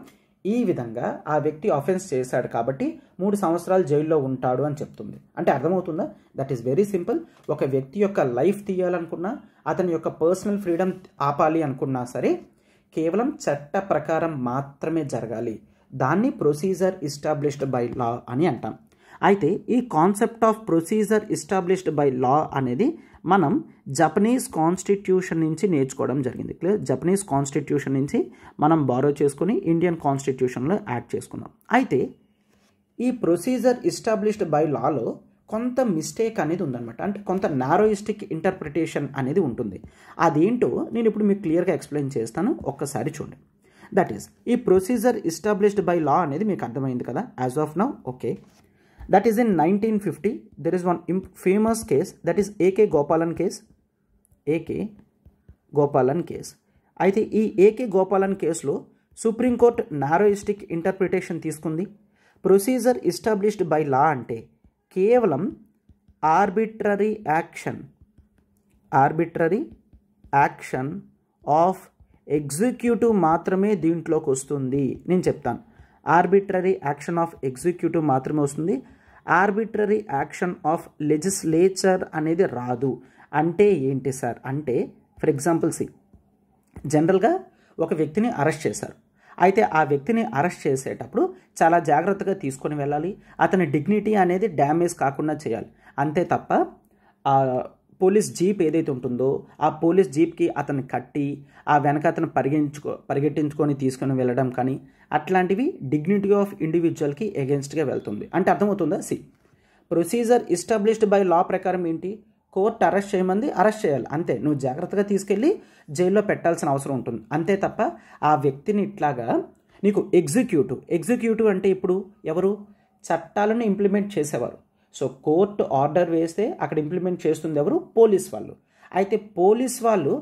ఈ విధంగా ఆ వ్యక్తి ఆఫెన్స్ చేశాడు కాబట్టి 3 సంవత్సరాలు జైల్లో ఉంటాడు అని చెప్తుంది. అంటే అర్థమవుతుందా? That is very simple. ఒక వ్యక్తి యొక్క లైఫ్ తీయాలనుకున్నా, అతని యొక్క పర్సనల్ ఫ్రీడమ్ ఆపాలి అనుకున్నా సరే కేవలం చట్ట ప్రకారం మాత్రమే జరగాలి. దాన్ని ప్రొసీజర్ ఎస్టాబ్లిష్డ్ బై లా అని అంటాం. అయితే ఈ concept of procedure established by లా అనేది మనం జపనీస్ కాన్స్టిట్యూషన్ నుంచి నేర్చుకోవడం జరిగింది. క్లియర్? జపనీస్ కాన్స్టిట్యూషన్ నుంచి మనం బారో చేసుకుని ఇండియన్ కాన్స్టిట్యూషన్లో యాడ్ చేసుకున్నాం. అయితే ఈ ప్రొసీజర్ ఎస్టాబ్లిష్డ్ బై లాలో కొంత మిస్టేక్ అనేది ఉందన్నమాట. అంటే కొంత నారోయిస్టిక్ ఇంటర్ప్రిటేషన్ అనేది ఉంటుంది. అదేంటో నేను ఇప్పుడు మీకు క్లియర్గా ఎక్స్ప్లెయిన్ చేస్తాను, ఒక్కసారి చూడండి. దట్ ఈస్ ఈ ప్రొసీజర్ ఎస్టాబ్లిష్డ్ బై లా అనేది మీకు అర్థమైంది కదా as of now. Okay, that is in 1950 there is one famous case, that is AK Gopalan case. AK Gopalan case. అయితే ఈ AK Gopalan కేసులో సుప్రీంకోర్టు నారోయిస్టిక్ ఇంటర్ప్రిటేషన్ తీసుకుంది. ప్రొసీజర్ ఎస్టాబ్లిష్డ్ బై లా అంటే కేవలం ఆర్బిట్రరీ యాక్షన్ ఆఫ్ ఎగ్జిక్యూటివ్ మాత్రమే దీంట్లోకి వస్తుంది. నేను చెప్తాను. ఆర్బిట్రరీ యాక్షన్ ఆఫ్ ఎగ్జిక్యూటివ్ మాత్రమే వస్తుంది. ఆర్బిట్రరీ యాక్షన్ ఆఫ్ లెజిస్లేచర్ అనేది రాదు. అంటే ఏంటి సార్ అంటే, ఫర్ ఎగ్జాంపుల్ జనరల్గా ఒక వ్యక్తిని అరెస్ట్ చేశారు. అయితే ఆ వ్యక్తిని అరెస్ట్ చేసేటప్పుడు చాలా జాగ్రత్తగా తీసుకొని వెళ్ళాలి. అతని డిగ్నిటీ అనేది డ్యామేజ్ కాకుండా చేయాలి. అంతే తప్ప పోలీస్ జీప్ ఏదైతే ఉంటుందో ఆ పోలీస్ జీప్కి అతను కట్టి ఆ వెనక అతను పరిగెట్టించుకొని తీసుకొని వెళ్ళడం కానీ అట్లాంటివి డిగ్నిటీ ఆఫ్ ఇండివిజువల్కి ఎగెన్స్ట్గా వెళ్తుంది. అంటే అర్థమవుతుందా? ప్రొసీజర్ ఎస్టాబ్లిష్డ్ బై లా ప్రకారం ఏంటి, కోర్టు అరెస్ట్ చేయమంది, అరెస్ట్ చేయాలి అంతే. నువ్వు జాగ్రత్తగా తీసుకెళ్ళి జైల్లో పెట్టాల్సిన అవసరం ఉంటుంది అంతే తప్ప ఆ వ్యక్తిని ఇట్లాగా నీకు ఎగ్జిక్యూటివ్ అంటే ఇప్పుడు ఎవరు? చట్టాలను ఇంప్లిమెంట్ చేసేవారు. సో కోర్టు ఆర్డర్ వేస్తే అక్కడ ఇంప్లిమెంట్ చేస్తుంది ఎవరు? పోలీస్ వాళ్ళు. అయితే పోలీస్ వాళ్ళు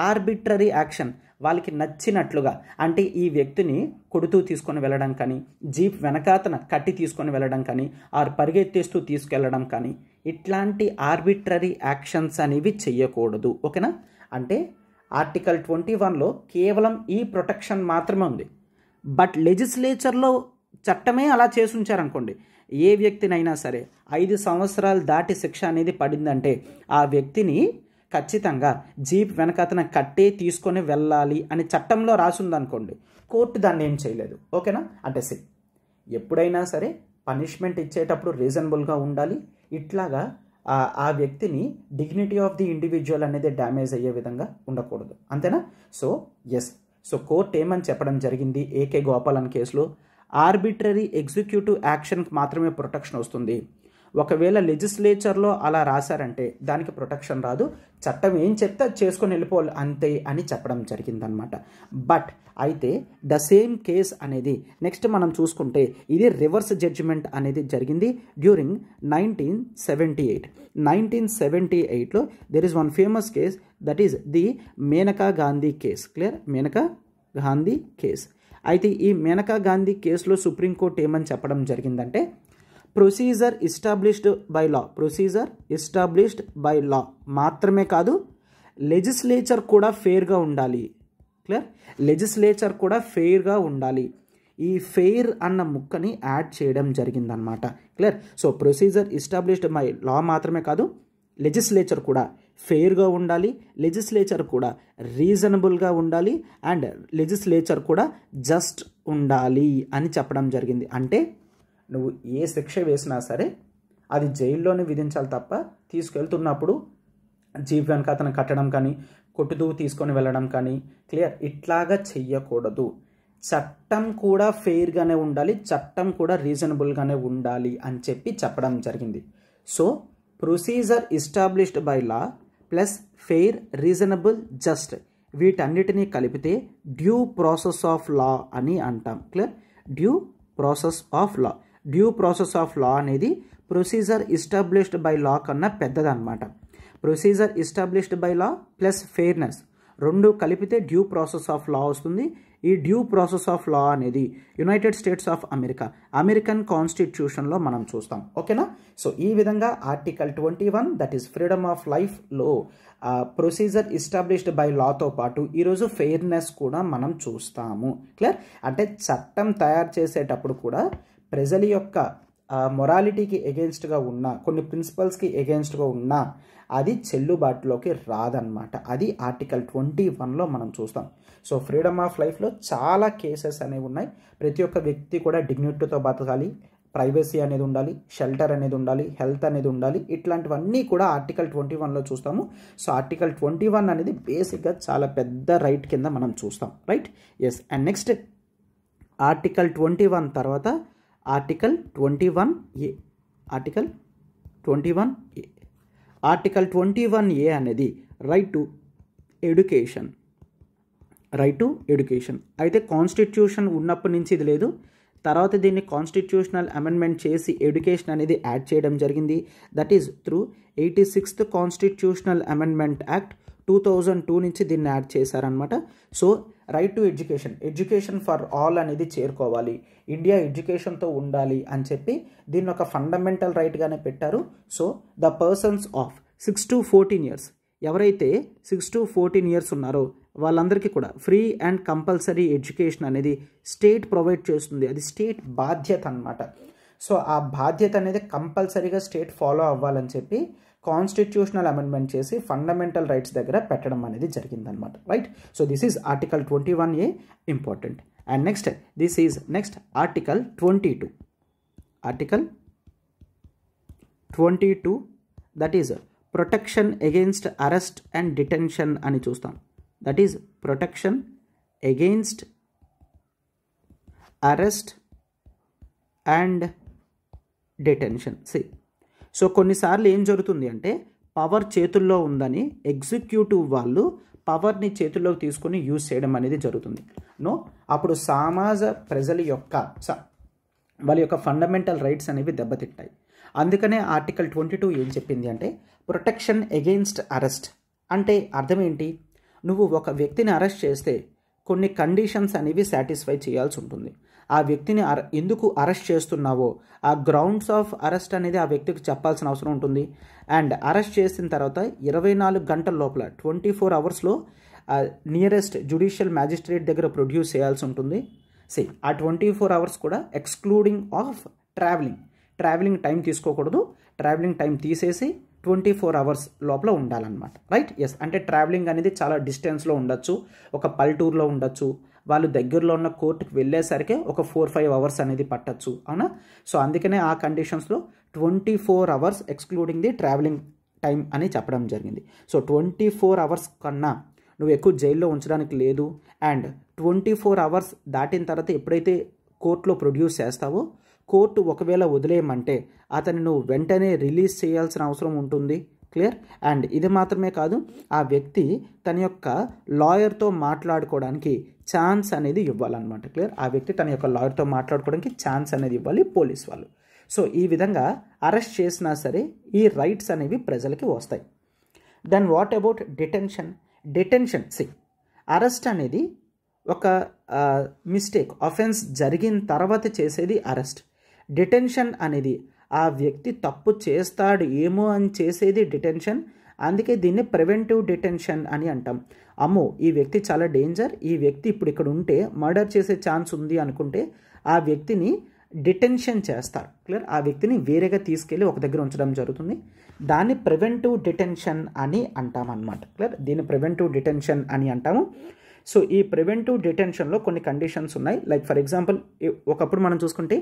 ఆర్బిట్రరీ యాక్షన్, వాళ్ళకి నచ్చినట్లుగా, అంటే ఈ వ్యక్తిని కొడుతూ తీసుకొని వెళ్ళడం కానీ, జీప్ వెనకాతన కట్టి తీసుకొని వెళ్ళడం కానీ, ఆరు పరిగెత్తేస్తూ తీసుకెళ్ళడం కానీ, ఇట్లాంటి ఆర్బిట్రరీ యాక్షన్స్ అనేవి చెయ్యకూడదు. ఓకేనా? అంటే ఆర్టికల్ 21లో కేవలం ఈ ప్రొటెక్షన్ మాత్రమే ఉంది. బట్ లెజిస్లేచర్లో చట్టమే అలా చేసి ఉంచారనుకోండి, ఏ వ్యక్తినైనా సరే 5 సంవత్సరాలు దాటి శిక్ష అనేది పడిందంటే ఆ వ్యక్తిని ఖచ్చితంగా జీప్ వెనకాతన కట్టే తీసుకొని వెళ్ళాలి అని చట్టంలో రాసుందనుకోండి, కోర్టు దాన్ని ఏం చేయలేదు. ఓకేనా? అంటే ఎప్పుడైనా సరే పనిష్మెంట్ ఇచ్చేటప్పుడు రీజనబుల్గా ఉండాలి. ఇట్లాగా ఆ వ్యక్తిని డిగ్నిటీ ఆఫ్ ది ఇండివిజువల్ అనేది డ్యామేజ్ అయ్యే విధంగా ఉండకూడదు. అంతేనా? సో కోర్టు ఏమని చెప్పడం జరిగింది ఏకే గోపాలన్ కేసులో, ఆర్బిట్రరీ ఎగ్జిక్యూటివ్ యాక్షన్కి మాత్రమే ప్రొటెక్షన్ వస్తుంది. ఒకవేళ లెజిస్లేచర్లో అలా రాశారంటే దానికి ప్రొటెక్షన్ రాదు, చట్టం ఏం చెప్తే అది చేసుకొని వెళ్ళిపోవాలి అంతే అని చెప్పడం జరిగిందనమాట. బట్ అయితే ద సేమ్ కేస్ అనేది నెక్స్ట్ మనం చూసుకుంటే ఇది రివర్స్ జడ్జిమెంట్ అనేది జరిగింది డ్యూరింగ్ 1978. 1978లో there is one famous case, that is the Maneka Gandhi case. Clear? Maneka Gandhi case. అయితే ఈ మేనకా గాంధీ కేసులో సుప్రీంకోర్టు ఏమని చెప్పడం జరిగిందంటే, ప్రొసీజర్ ఎస్టాబ్లిష్డ్ బై లా మాత్రమే కాదు, లెజిస్లేచర్ కూడా ఫెయిర్గా ఉండాలి. క్లియర్? లెజిస్లేచర్ కూడా ఫెయిర్గా ఉండాలి. ఈ ఫెయిర్ అన్న ముక్కని యాడ్ చేయడం జరిగిందనమాట. Clear? So procedure established by లా మాత్రమే కాదు, లెజిస్లేచర్ కూడా ఫెయిర్గా ఉండాలి, లెజిస్లేచర్ కూడా రీజనబుల్గా ఉండాలి, అండ్ లెజిస్లేచర్ కూడా జస్ట్ ఉండాలి అని చెప్పడం జరిగింది. అంటే నువ్వు ఏ శిక్ష వేసినా సరే అది జైల్లోనే విధించాలి తప్ప తీసుకెళ్తున్నప్పుడు జీప్ వెనక అతను కట్టడం కానీ, కొట్టుతూ తీసుకొని వెళ్ళడం కానీ, క్లియర్, ఇట్లాగా చెయ్యకూడదు. చట్టం కూడా ఫెయిర్గానే ఉండాలి, చట్టం కూడా రీజనబుల్గానే ఉండాలి అని చెప్పి చెప్పడం జరిగింది. So procedure established by law plus fair, reasonable, just వీటన్నిటినీ కలిపితే డ్యూ ప్రాసెస్ ఆఫ్ లా అని అంటాం. Clear? Due process of law. Due process of law అనేది ప్రొసీజర్ ఎస్టాబ్లిష్డ్ బై లా కన్నా పెద్దదన్నమాట. Procedure established by law plus fairness రెండు కలిపితే due process of లా వస్తుంది. ఈ డ్యూ ప్రాసెస్ ఆఫ్ లా అనేది యునైటెడ్ స్టేట్స్ ఆఫ్ అమెరికన్ కాన్స్టిట్యూషన్లో మనం చూస్తాం. ఓకేనా? సో ఈ విధంగా article 21 that is freedom of లైఫ్లో ప్రొసీజర్ ఎస్టాబ్లిష్డ్ బై లాతో పాటు ఈరోజు ఫెయిర్నెస్ కూడా మనం చూస్తాము. క్లియర్? అంటే చట్టం తయారు చేసేటప్పుడు కూడా ప్రజల యొక్క మొరాలిటీకి ఎగెన్స్ట్గా ఉన్న, కొన్ని ప్రిన్సిపల్స్కి ఎగెన్స్ట్గా ఉన్న అది చెల్లుబాటులోకి రాదన్నమాట. అది ఆర్టికల్ 21లో మనం చూస్తాం. సో ఫ్రీడమ్ ఆఫ్ లైఫ్లో చాలా కేసెస్ అనేవి ఉన్నాయి. ప్రతి ఒక్క వ్యక్తి కూడా డిగ్నిటీతో బతకాలి, ప్రైవసీ అనేది ఉండాలి, షెల్టర్ అనేది ఉండాలి, హెల్త్ అనేది ఉండాలి. ఇట్లాంటివన్నీ కూడా ఆర్టికల్ 21లో చూస్తాము. సో ఆర్టికల్ 21 అనేది బేసిక్గా చాలా పెద్ద రైట్ కింద మనం చూస్తాం. Right? Yes. And next article 21 తర్వాత article 21A. Article 21A. Article 21A అనేది right to education. Right to education అయితే కాన్స్టిట్యూషన్ ఉన్నప్పటి నుంచి ఇది లేదు. తర్వాత దీన్ని కాన్స్టిట్యూషనల్ అమెండ్మెంట్ చేసి ఎడ్యుకేషన్ అనేది యాడ్ చేయడం జరిగింది. That is through 86th constitutional amendment act 2002 నుంచి దీన్ని యాడ్ చేశారనమాట. So right to education for all అనేది చేరుకోవాలి, ఇండియా ఎడ్యుకేషన్తో ఉండాలి అని చెప్పి దీన్ని ఒక ఫండమెంటల్ రైట్గానే పెట్టారు. So the persons of 6 to 14 years, ఎవరైతే 6 to 14 years ఉన్నారో వాళ్ళందరికీ కూడా ఫ్రీ అండ్ కంపల్సరీ ఎడ్యుకేషన్ అనేది స్టేట్ ప్రొవైడ్ చేస్తుంది. అది స్టేట్ బాధ్యత అన్నమాట. సో ఆ బాధ్యత అనేది కంపల్సరీగా స్టేట్ ఫాలో అవ్వాలని చెప్పి కాన్స్టిట్యూషనల్ అమెండ్మెంట్ చేసి ఫండమెంటల్ రైట్స్ దగ్గర పెట్టడం అనేది జరిగిందనమాట. Right? So this is article 21A important. And next this is next article 22. Article 22 that is protection against arrest and detention అని చూస్తాం. That is protection against arrest and detention. So కొన్నిసార్లు ఏం జరుగుతుంది అంటే పవర్ చేతుల్లో ఉందని ఎగ్జిక్యూటివ్ వాళ్ళు పవర్ని చేతుల్లోకి తీసుకొని యూజ్ చేయడం అనేది జరుగుతుంది. అప్పుడు సమాజ ప్రజల యొక్క వాళ్ళ యొక్క ఫండమెంటల్ రైట్స్ అనేవి దెబ్బతింటాయి. అందుకనే ఆర్టికల్ 22 ఏం చెప్పింది అంటే ప్రొటెక్షన్ అగెయిన్స్ట్ అరెస్ట్. అంటే అర్థం ఏంటి? నువ్వు ఒక వ్యక్తిని అరెస్ట్ చేస్తే కొన్ని కండిషన్స్ అనేవి సాటిస్ఫై చేయాల్సి ఉంటుంది. ఆ వ్యక్తిని ఎందుకు అరెస్ట్ చేస్తున్నావో ఆ గ్రౌండ్స్ ఆఫ్ అరెస్ట్ అనేది ఆ వ్యక్తికి చెప్పాల్సిన అవసరం ఉంటుంది. అండ్ అరెస్ట్ చేసిన తర్వాత 24 గంటల లోపల 24 అవర్స్లో నియరెస్ట్ జ్యుడిషియల్ మ్యాజిస్ట్రేట్ దగ్గర ప్రొడ్యూస్ చేయాల్సి ఉంటుంది. ఆ 24 అవర్స్ కూడా ఎక్స్క్లూడింగ్ ఆఫ్ ట్రావెలింగ్ టైం తీసుకోకూడదు. ట్రావెలింగ్ టైం తీసేసి 24 అవర్స్ లోపల ఉండాలన్నమాట. రైట్? ఎస్. అంటే ట్రావెలింగ్ అనేది చాలా డిస్టెన్స్లో ఉండొచ్చు, ఒక పల్లెటూరులో ఉండొచ్చు, వాళ్ళు దగ్గరలో ఉన్న కోర్టుకు వెళ్ళేసరికి ఒక 4-5 అవర్స్ అనేది పట్టచ్చు. అవునా? సో అందుకనే ఆ కండిషన్స్లో 24 hours excluding the travelling time అని చెప్పడం జరిగింది. సో 24 అవర్స్ కన్నా నువ్వు ఎక్కువ జైల్లో ఉంచడానికి లేదు. అండ్ 24 అవర్స్ దాటిన తర్వాత ఎప్పుడైతే కోర్టులో ప్రొడ్యూస్ చేస్తావో కోర్టు ఒకవేళ వదిలేయమంటే అతన్ని నువ్వు వెంటనే రిలీజ్ చేయాల్సిన అవసరం ఉంటుంది. క్లియర్? అండ్ ఇది మాత్రమే కాదు, ఆ వ్యక్తి తన యొక్క లాయర్తో మాట్లాడుకోవడానికి ఛాన్స్ అనేది ఇవ్వాలన్నమాట. క్లియర్? ఆ వ్యక్తి తన యొక్క లాయర్తో మాట్లాడుకోవడానికి ఛాన్స్ అనేది ఇవ్వాలి పోలీస్ వాళ్ళు. సో ఈ విధంగా అరెస్ట్ చేసినా సరే ఈ రైట్స్ అనేవి ప్రజలకి వస్తాయి. Then what about detention? Arrest అనేది ఒక మిస్టేక్, అఫెన్స్ జరిగిన తర్వాత చేసేది అరెస్ట్. డిటెన్షన్ అనేది ఆ వ్యక్తి తప్పు చేస్తాడు ఏమో అని చేసేది డిటెన్షన్. అందుకే దీన్ని ప్రివెంటివ్ డిటెన్షన్ అని అంటాం. అమ్మో ఈ వ్యక్తి చాలా డేంజర్, ఈ వ్యక్తి ఇప్పుడు ఇక్కడ ఉంటే మర్డర్ చేసే ఛాన్స్ ఉంది అనుకుంటే ఆ వ్యక్తిని డిటెన్షన్ చేస్తారు. క్లియర్? ఆ వ్యక్తిని వేరేగా తీసుకెళ్ళి ఒక దగ్గర ఉంచడం జరుగుతుంది. దాన్ని ప్రివెంటివ్ డిటెన్షన్ అని అంటాం అన్నమాట. క్లియర్? దీన్ని ప్రివెంటివ్ డిటెన్షన్ అని అంటాము. సో ఈ ప్రివెంటివ్ డిటెన్షన్లో కొన్ని కండిషన్స్ ఉన్నాయి. లైక్ ఫర్ ఎగ్జాంపుల్ ఒకప్పుడు మనం చూసుకుంటే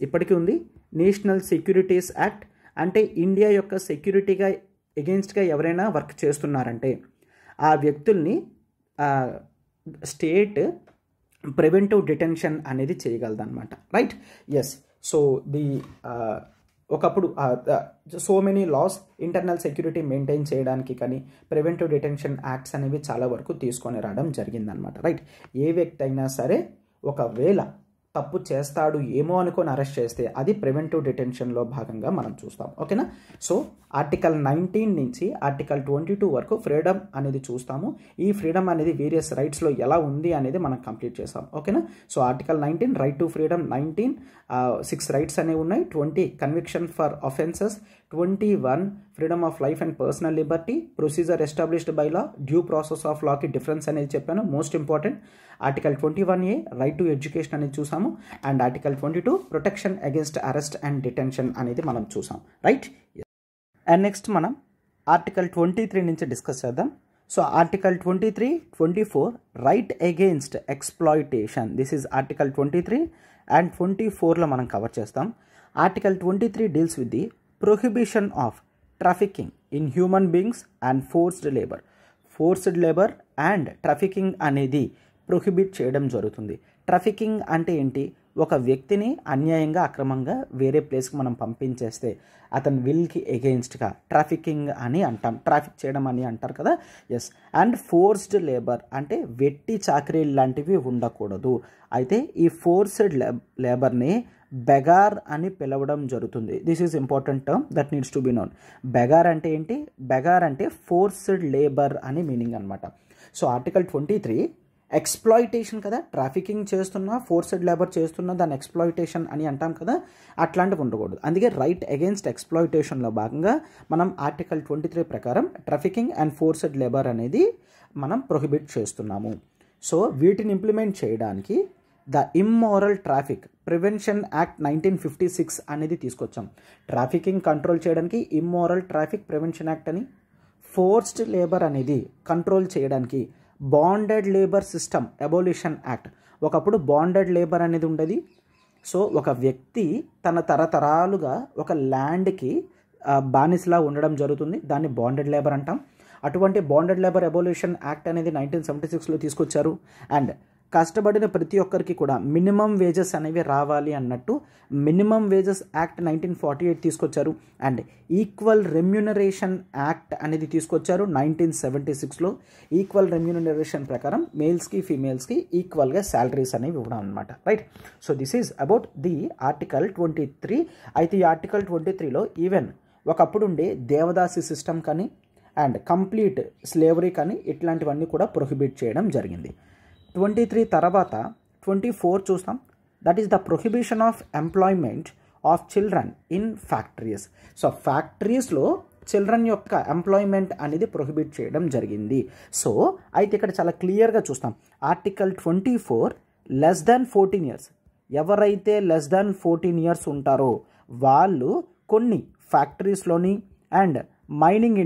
ఇప్పటికీ ఉంది నేషనల్ సెక్యూరిటీస్ యాక్ట్. అంటే ఇండియా యొక్క సెక్యూరిటీగా ఎగెయిన్స్ట్గా ఎవరైనా వర్క్ చేస్తున్నారంటే ఆ వ్యక్తుల్ని స్టేట్ ప్రివెంటివ్ డిటెన్షన్ అనేది చేయగలదన్నమాట. రైట్? ఎస్. సో ఒకప్పుడు so many laws internal security maintain చేయడానికి కానీ ప్రివెంటివ్ డిటెన్షన్ యాక్ట్స్ అనేవి చాలా వరకు తీసుకొని రావడం జరిగిందనమాట. రైట్? ఏ వ్యక్తి అయినా సరే ఒకవేళ తప్పు చేస్తాడు ఏమో అనుకొని అరెస్ట్ చేస్తే అది ప్రివెంటివ్ డిటెన్షన్లో భాగంగా మనం చూస్తాం. ఓకేనా? సో ఆర్టికల్ 19 నుంచి ఆర్టికల్ 22 వరకు ఫ్రీడమ్ అనేది చూస్తాము. ఈ ఫ్రీడమ్ అనేది వేరియస్ రైట్స్లో ఎలా ఉంది అనేది మనం కంప్లీట్ చేస్తాం. ఓకేనా? So article 19 right to freedom, 19 6 rights అనేవి ఉన్నాయి. 20 conviction for offences, 21 freedom of life and personal liberty, procedure established by law, due process of లాకి డిఫరెన్స్ అనేది చెప్పాను. Most important article 21A right to education అనేది చూసాము. And article 22 protection against arrest and detention అనేది మనం చూసాం. Right? And next మనం article 23 నుంచి డిస్కస్ చేద్దాం. So article 23, 24 right against exploitation. This is article 23 and 24లో మనం కవర్ చేస్తాం. Article 23 deals with the prohibition of trafficking in human beings and forced labour and trafficking అనేది ప్రొహిబిట్ చేయడం జరుగుతుంది. Trafficking అంటే ఏంటి? ఒక వ్యక్తిని అన్యాయంగా అక్రమంగా వేరే ప్లేస్కి మనం పంపించేస్తే అతని విల్కి ఎగెయిన్స్ట్గా ట్రాఫికింగ్ అని అంటాం. ట్రాఫిక్ చేయడం అని అంటారు కదా. ఎస్. అండ్ ఫోర్స్డ్ లేబర్ అంటే వెట్టి చాకరీ లాంటివి ఉండకూడదు. అయితే ఈ ఫోర్స్డ్ లేబర్ని బెగార్ అని పిలవడం జరుగుతుంది. This is important term that needs to be known. Begar అంటే ఏంటి? బెగార్ అంటే ఫోర్స్డ్ లేబర్ అని మీనింగ్ అనమాట. సో ఆర్టికల్ 23 ఎక్స్ప్లాయిటేషన్ కదా, ట్రాఫికింగ్ చేస్తున్నా ఫోర్స్డ్ లేబర్ చేస్తున్నా దాన్ని ఎక్స్ప్లాయిటేషన్ అని అంటాం కదా, అట్లాంటివి ఉండకూడదు. అందుకే రైట్ అగెయిన్స్ట్ ఎక్స్ప్లాయిటేషన్లో భాగంగా మనం ఆర్టికల్ 23 ప్రకారం ట్రాఫికింగ్ అండ్ ఫోర్స్డ్ లేబర్ అనేది మనం ప్రొహిబిట్ చేస్తున్నాము. సో వీటిని ఇంప్లిమెంట్ చేయడానికి the immoral traffic prevention act 1956 అనేది తీసుకొచ్చాం. ట్రాఫికింగ్ కంట్రోల్ చేయడానికి ఇమ్మోరల్ ట్రాఫిక్ ప్రివెన్షన్ యాక్ట్ అని, ఫోర్స్డ్ లేబర్ అనేది కంట్రోల్ చేయడానికి bonded labour system abolition act. ఒకప్పుడు బాండెడ్ లేబర్ అనేది ఉండేది. సో ఒక వ్యక్తి తన తరతరాలుగా ఒక ల్యాండ్కి బానిసలా ఉండడం జరుగుతుంది, దాన్ని బాండెడ్ లేబర్ అంటాం. అటువంటి బాండెడ్ లేబర్ అబోలిషన్ యాక్ట్ అనేది 1976లో తీసుకొచ్చారు. అండ్ కష్టపడిన ప్రతి ఒక్కరికి కూడా మినిమం వేజెస్ అనేవి రావాలి అన్నట్టు మినిమం వేజెస్ యాక్ట్ 1948 తీసుకొచ్చారు. అండ్ ఈక్వల్ రెమ్యూనరేషన్ యాక్ట్ అనేది తీసుకొచ్చారు 1976లో. ఈక్వల్ రెమ్యూనరేషన్ ప్రకారం మేల్స్కి ఫీమేల్స్కి ఈక్వల్గా శాలరీస్ అనేవి ఇవ్వడం అనమాట. Right. So this is about the article 23. అయితే ఈ ఆర్టికల్ 23లో ఈవెన్ ఒకప్పుడు ఉండే దేవదాసి సిస్టమ్ కానీ అండ్ కంప్లీట్ స్లేవరీ కానీ ఇట్లాంటివన్నీ కూడా ప్రొహిబిట్ చేయడం జరిగింది. 23 తర్వాత 24 చూస్తాం. That is the prohibition of employment of children in factories. So ఫ్యాక్టరీస్లో చిల్డ్రన్ యొక్క ఎంప్లాయ్మెంట్ అనేది ప్రొహిబిట్ చేయడం జరిగింది. సో అయితే ఇక్కడ చాలా క్లియర్గా చూస్తాం. ఆర్టికల్ 24 లెస్ దాన్ 14 ఇయర్స్ ఎవరైతే లెస్ దాన్ 14 ఇయర్స్ ఉంటారో వాళ్ళు కొన్ని ఫ్యాక్టరీస్లోని అండ్ మైనింగ్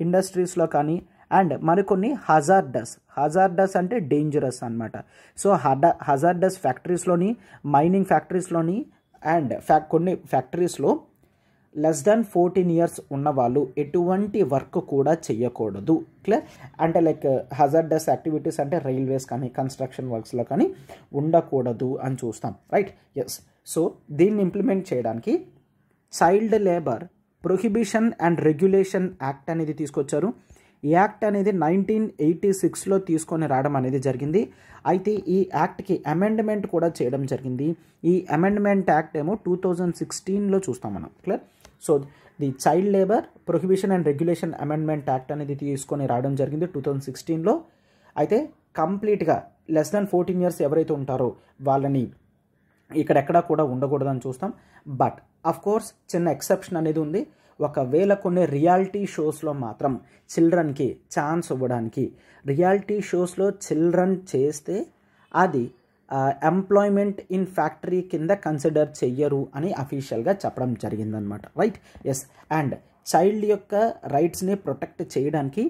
ఇండస్ట్రీస్లో కానీ అండ్ మరికొన్ని హజార్డస్ అంటే డేంజరస్ అనమాట. సో హజార్డస్ ఫ్యాక్టరీస్లోని మైనింగ్ ఫ్యాక్టరీస్లోని అండ్ కొన్ని ఫ్యాక్టరీస్లో లెస్ దాన్ 14 ఇయర్స్ ఉన్న వాళ్ళు ఎటువంటి వర్క్ కూడా చేయకూడదు. క్లియర్. అంటే లైక్ హజార్డస్ యాక్టివిటీస్ అంటే రైల్వేస్ కానీ కన్స్ట్రక్షన్ వర్క్స్లో కానీ ఉండకూడదు అని చూస్తాం. రైట్. ఎస్. సో దీన్ని ఇంప్లిమెంట్ చేయడానికి child labour prohibition and regulation act అనేది తీసుకొచ్చారు. ఈ యాక్ట్ అనేది 1986లో తీసుకొని రావడం అనేది జరిగింది. అయితే ఈ యాక్ట్కి అమెండ్మెంట్ కూడా చేయడం జరిగింది. ఈ అమెండ్మెంట్ యాక్ట్ ఏమో 2016లో చూస్తాం మనం. Clear. So the child labour prohibition and regulation amendment act అనేది తీసుకొని రావడం జరిగింది 2016లో. అయితే కంప్లీట్గా లెస్ దాన్ 14 ఇయర్స్ ఎవరైతే ఉంటారో వాళ్ళని ఇక్కడెక్కడా కూడా ఉండకూడదని చూస్తాం. బట్ అఫ్ కోర్స్ చిన్న ఎక్సెప్షన్ అనేది ఉంది. ఒకవేళ కొన్ని రియాలిటీ షోస్లో మాత్రం చిల్డ్రన్కి ఛాన్స్ ఇవ్వడానికి, రియాలిటీ షోస్లో చిల్డ్రన్ చేస్తే అది ఎంప్లాయ్మెంట్ ఇన్ ఫ్యాక్టరీ కింద కన్సిడర్ చెయ్యరు అని అఫీషియల్గా చెప్పడం జరిగిందనమాట. రైట్. ఎస్. అండ్ చైల్డ్ యొక్క రైట్స్ని ప్రొటెక్ట్ చేయడానికి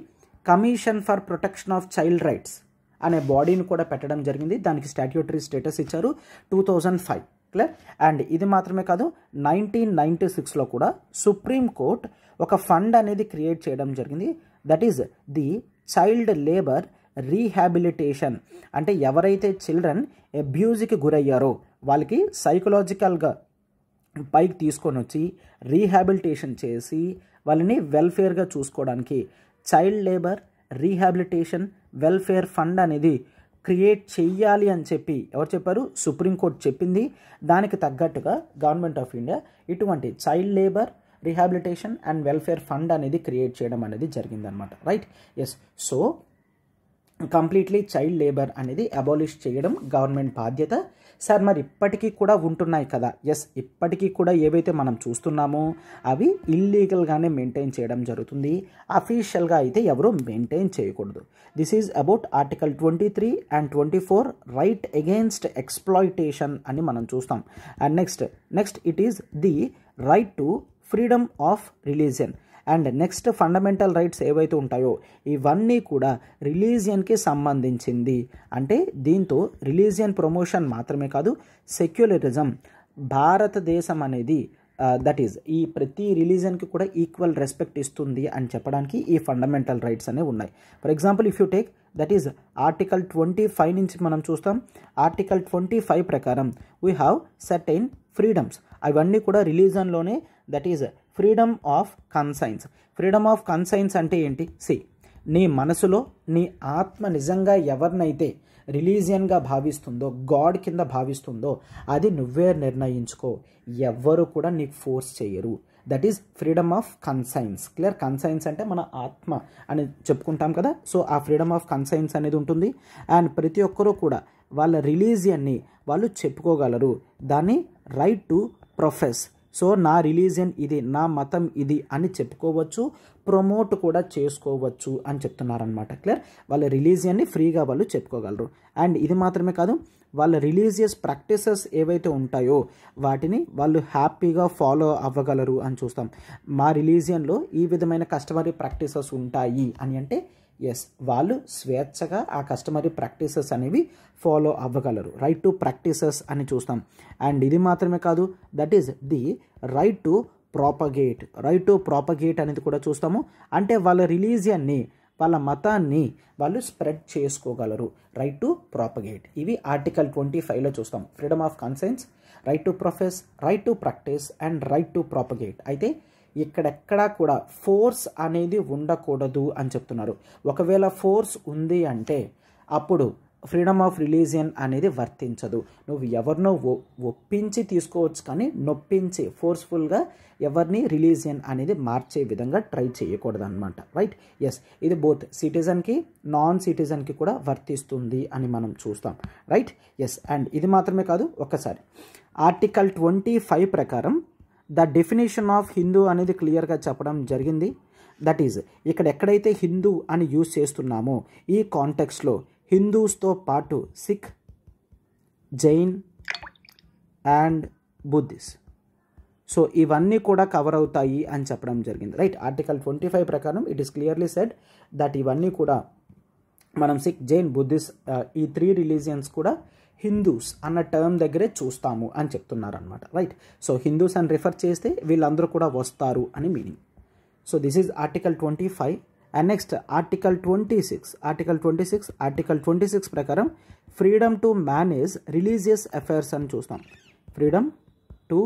commission for protection of child rights అనే బాడీని కూడా పెట్టడం జరిగింది. దానికి స్టాట్యూటరీ స్టేటస్ ఇచ్చారు 2005. క్లియర్. అండ్ ఇది మాత్రమే కాదు 1996లో కూడా సుప్రీం కోర్ట్ ఒక ఫండ్ అనేది క్రియేట్ చేయడం జరిగింది. That is the child labour rehabilitation. అంటే ఎవరైతే చిల్డ్రన్ అబ్యూజ్కి గురయ్యారో వాళ్ళకి సైకలాజికల్గా పైకి తీసుకొని వచ్చి రీహాబిలిటేషన్ చేసి వాళ్ళని వెల్ఫేర్గా చూసుకోవడానికి child labour rehabilitation welfare fund అనేది క్రియేట్ చెయ్యాలి అని చెప్పి ఎవరు చెప్పారు? సుప్రీంకోర్టు చెప్పింది. దానికి తగ్గట్టుగా గవర్నమెంట్ ఆఫ్ ఇండియా ఇటువంటి child labour rehabilitation and welfare fund అనేది క్రియేట్ చేయడం అనేది జరిగిందనమాట. Right. Yes. So completely child labour అనేది అబాలిష్ చేయడం గవర్నమెంట్ బాధ్యత. సార్ మరి ఇప్పటికీ కూడా ఉంటున్నాయి కదా? ఎస్, ఇప్పటికీ కూడా ఏవైతే మనం చూస్తున్నామో అవి ఇల్లీగల్గానే మెయింటైన్ చేయడం జరుగుతుంది. అఫీషియల్గా అయితే ఎవరు మెయింటైన్ చేయకూడదు. This is about article 23 and 24 right against exploitation అని మనం చూస్తాం. And next it is the right to freedom of religion. And next fundamental rights ఏవైతే ఉంటాయో ఇవన్నీ కూడా రిలీజియన్కి సంబంధించింది. అంటే దీంతో రిలీజియన్ ప్రమోషన్ మాత్రమే కాదు, సెక్యులరిజం భారతదేశం అనేది దట్ ఈజ్ ఈ ప్రతి రిలీజియన్కి కూడా ఈక్వల్ రెస్పెక్ట్ ఇస్తుంది అని చెప్పడానికి ఈ ఫండమెంటల్ రైట్స్ అనేవి ఉన్నాయి. For example if you take that is article 25 నుంచి మనం చూస్తాం. ఆర్టికల్ 25 ప్రకారం వీ హ్యావ్ సర్టైన్ ఫ్రీడమ్స్. అవన్నీ కూడా రిలీజన్లోనే. That is freedom of conscience. Freedom of conscience అంటే ఏంటి? నీ మనసులో నీ ఆత్మ నిజంగా ఎవరినైతే రిలీజియన్గా భావిస్తుందో, గాడ్ కింద భావిస్తుందో అది నువ్వే నిర్ణయించుకో. ఎవ్వరు కూడా నీకు ఫోర్స్ చేయరు. That is freedom of conscience. Clear. Conscience అంటే మన ఆత్మ అని చెప్పుకుంటాం కదా. సో ఆ ఫ్రీడమ్ ఆఫ్ కన్సైన్స్ అనేది ఉంటుంది. అండ్ ప్రతి ఒక్కరూ కూడా వాళ్ళ రిలీజియన్ని వాళ్ళు చెప్పుకోగలరు. దాన్ని రైట్ టు ప్రొఫెస్. సో నా రిలీజియన్ ఇది, నా మతం ఇది అని చెప్పుకోవచ్చు, ప్రమోట్ కూడా చేసుకోవచ్చు అని చెప్తున్నారనమాట. క్లియర్. వాళ్ళ రిలీజియన్ని ఫ్రీగా వాళ్ళు చెప్పుకోగలరు. అండ్ ఇది మాత్రమే కాదు, వాళ్ళ రిలీజియస్ ప్రాక్టీసెస్ ఏవైతే ఉంటాయో వాటిని వాళ్ళు హ్యాపీగా ఫాలో అవ్వగలరు అని చూస్తాం. మా రిలీజియన్లో ఈ విధమైన కస్టమరీ ప్రాక్టీసెస్ ఉంటాయి అని అంటే ఎస్, వాళ్ళు స్వేచ్ఛగా ఆ కస్టమరీ ప్రాక్టీసెస్ అనేవి ఫాలో అవ్వగలరు. రైట్ టు ప్రాక్టీసెస్ అని చూస్తాం. అండ్ ఇది మాత్రమే కాదు, that is the right to propagate. Right to propagate అనేది కూడా చూస్తాము. అంటే వాళ్ళ రిలీజియన్ని వాళ్ళ మతాన్ని వాళ్ళు స్ప్రెడ్ చేసుకోగలరు. Right to propagate. ఇవి ఆర్టికల్ 25లో చూస్తాం. Freedom of conscience, right to profess, right to practice and right to propagate. అయితే ఇక్కడెక్కడా కూడా ఫోర్స్ అనేది ఉండకూడదు అని చెప్తున్నారు. ఒకవేళ ఫోర్స్ ఉంది అంటే అప్పుడు ఫ్రీడమ్ ఆఫ్ రిలీజియన్ అనేది వర్తించదు. నువ్వు ఎవరినో ఒప్పించి తీసుకోవచ్చు, కానీ నొప్పించి ఫోర్స్ఫుల్గా ఎవరిని రిలీజియన్ అనేది మార్చే విధంగా ట్రై చేయకూడదు అనమాట. రైట్. ఎస్, ఇది బోత్ సిటిజన్కి నాన్ సిటిజన్కి కూడా వర్తిస్తుంది అని మనం చూస్తాం. రైట్. ఎస్, అండ్ ఇది మాత్రమే కాదు, ఒక్కసారి ఆర్టికల్ 25 ప్రకారం ద డెఫినేషన్ ఆఫ్ హిందూ అనేది క్లియర్గా చెప్పడం జరిగింది. దట్ ఈజ్ ఇక్కడ ఎక్కడైతే హిందూ అని యూజ్ చేస్తున్నామో ఈ కాంటెక్స్లో హిందూస్తో పాటు Sikh, Jain and Buddhist, so ఇవన్నీ కూడా కవర్ అవుతాయి అని చెప్పడం జరిగింది. రైట్. ఆర్టికల్ 25 ప్రకారం it is clearly said that ఇవన్నీ కూడా మనం సిక్, జైన్, బుద్ధిస్ట్ ఈ 3 రిలీజియన్స్ కూడా హిందూస్ అన్న టర్మ్ దగ్గరే చూస్తాము అని చెప్తున్నారు అనమాట. రైట్. సో హిందూస్ అని రిఫర్ చేస్తే వీళ్ళందరూ కూడా వస్తారు అని meaning. So this is article 25. And next article 26. Article 26 ప్రకారం freedom to manage religious affairs అని చూస్తాం. Freedom to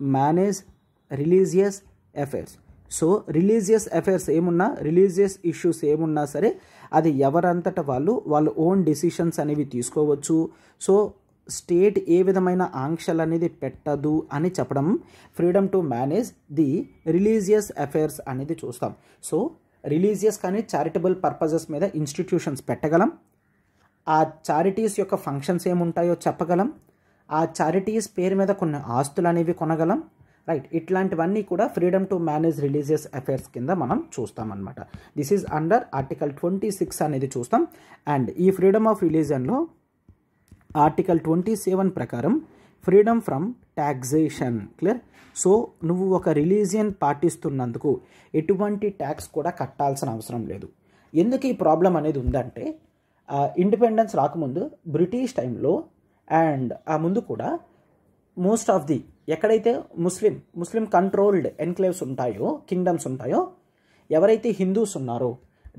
manage religious affairs. So religious affairs ఏమున్నా, రిలీజియస్ ఇష్యూస్ ఏమున్నా సరే అది ఎవరంతట వాళ్ళు ఓన్ డెసిషన్స్ అనేవి తీసుకోవచ్చు. సో స్టేట్ ఏ విధమైన ఆంక్షలు అనేది పెట్టదు అని చెప్పడం freedom to manage the religious affairs అనేది చూస్తాం. సో రిలీజియస్ కానీ చారిటబుల్ పర్పజెస్ మీద ఇన్స్టిట్యూషన్స్ పెట్టగలం. ఆ చారిటీస్ యొక్క ఫంక్షన్స్ ఏముంటాయో చెప్పగలం. ఆ చారిటీస్ పేరు మీద కొన్ని ఆస్తులు అనేవి కొనగలం. రైట్. ఇట్లాంటివన్నీ కూడా freedom to manage religious affairs కింద మనం చూస్తామన్నమాట. దిస్ ఈజ్ అండర్ ఆర్టికల్ 26 అనేది చూస్తాం. అండ్ ఈ ఫ్రీడమ్ ఆఫ్ రిలీజియన్లో ఆర్టికల్ 27 ప్రకారం freedom from taxation. Clear. So నువ్వు ఒక రిలీజియన్ పాటిస్తున్నందుకు ఎటువంటి ట్యాక్స్ కూడా కట్టాల్సిన అవసరం లేదు. ఎందుకు ఈ ప్రాబ్లం అనేది ఉందంటే ఇండిపెండెన్స్ రాకముందు బ్రిటిష్ టైంలో అండ్ ఆ ముందు కూడా మోస్ట్ ఆఫ్ ది ఎక్కడైతే ముస్లిం కంట్రోల్డ్ ఎన్క్లేవ్స్ ఉంటాయో, కింగ్డమ్స్ ఉంటాయో, ఎవరైతే హిందూస్ ఉన్నారో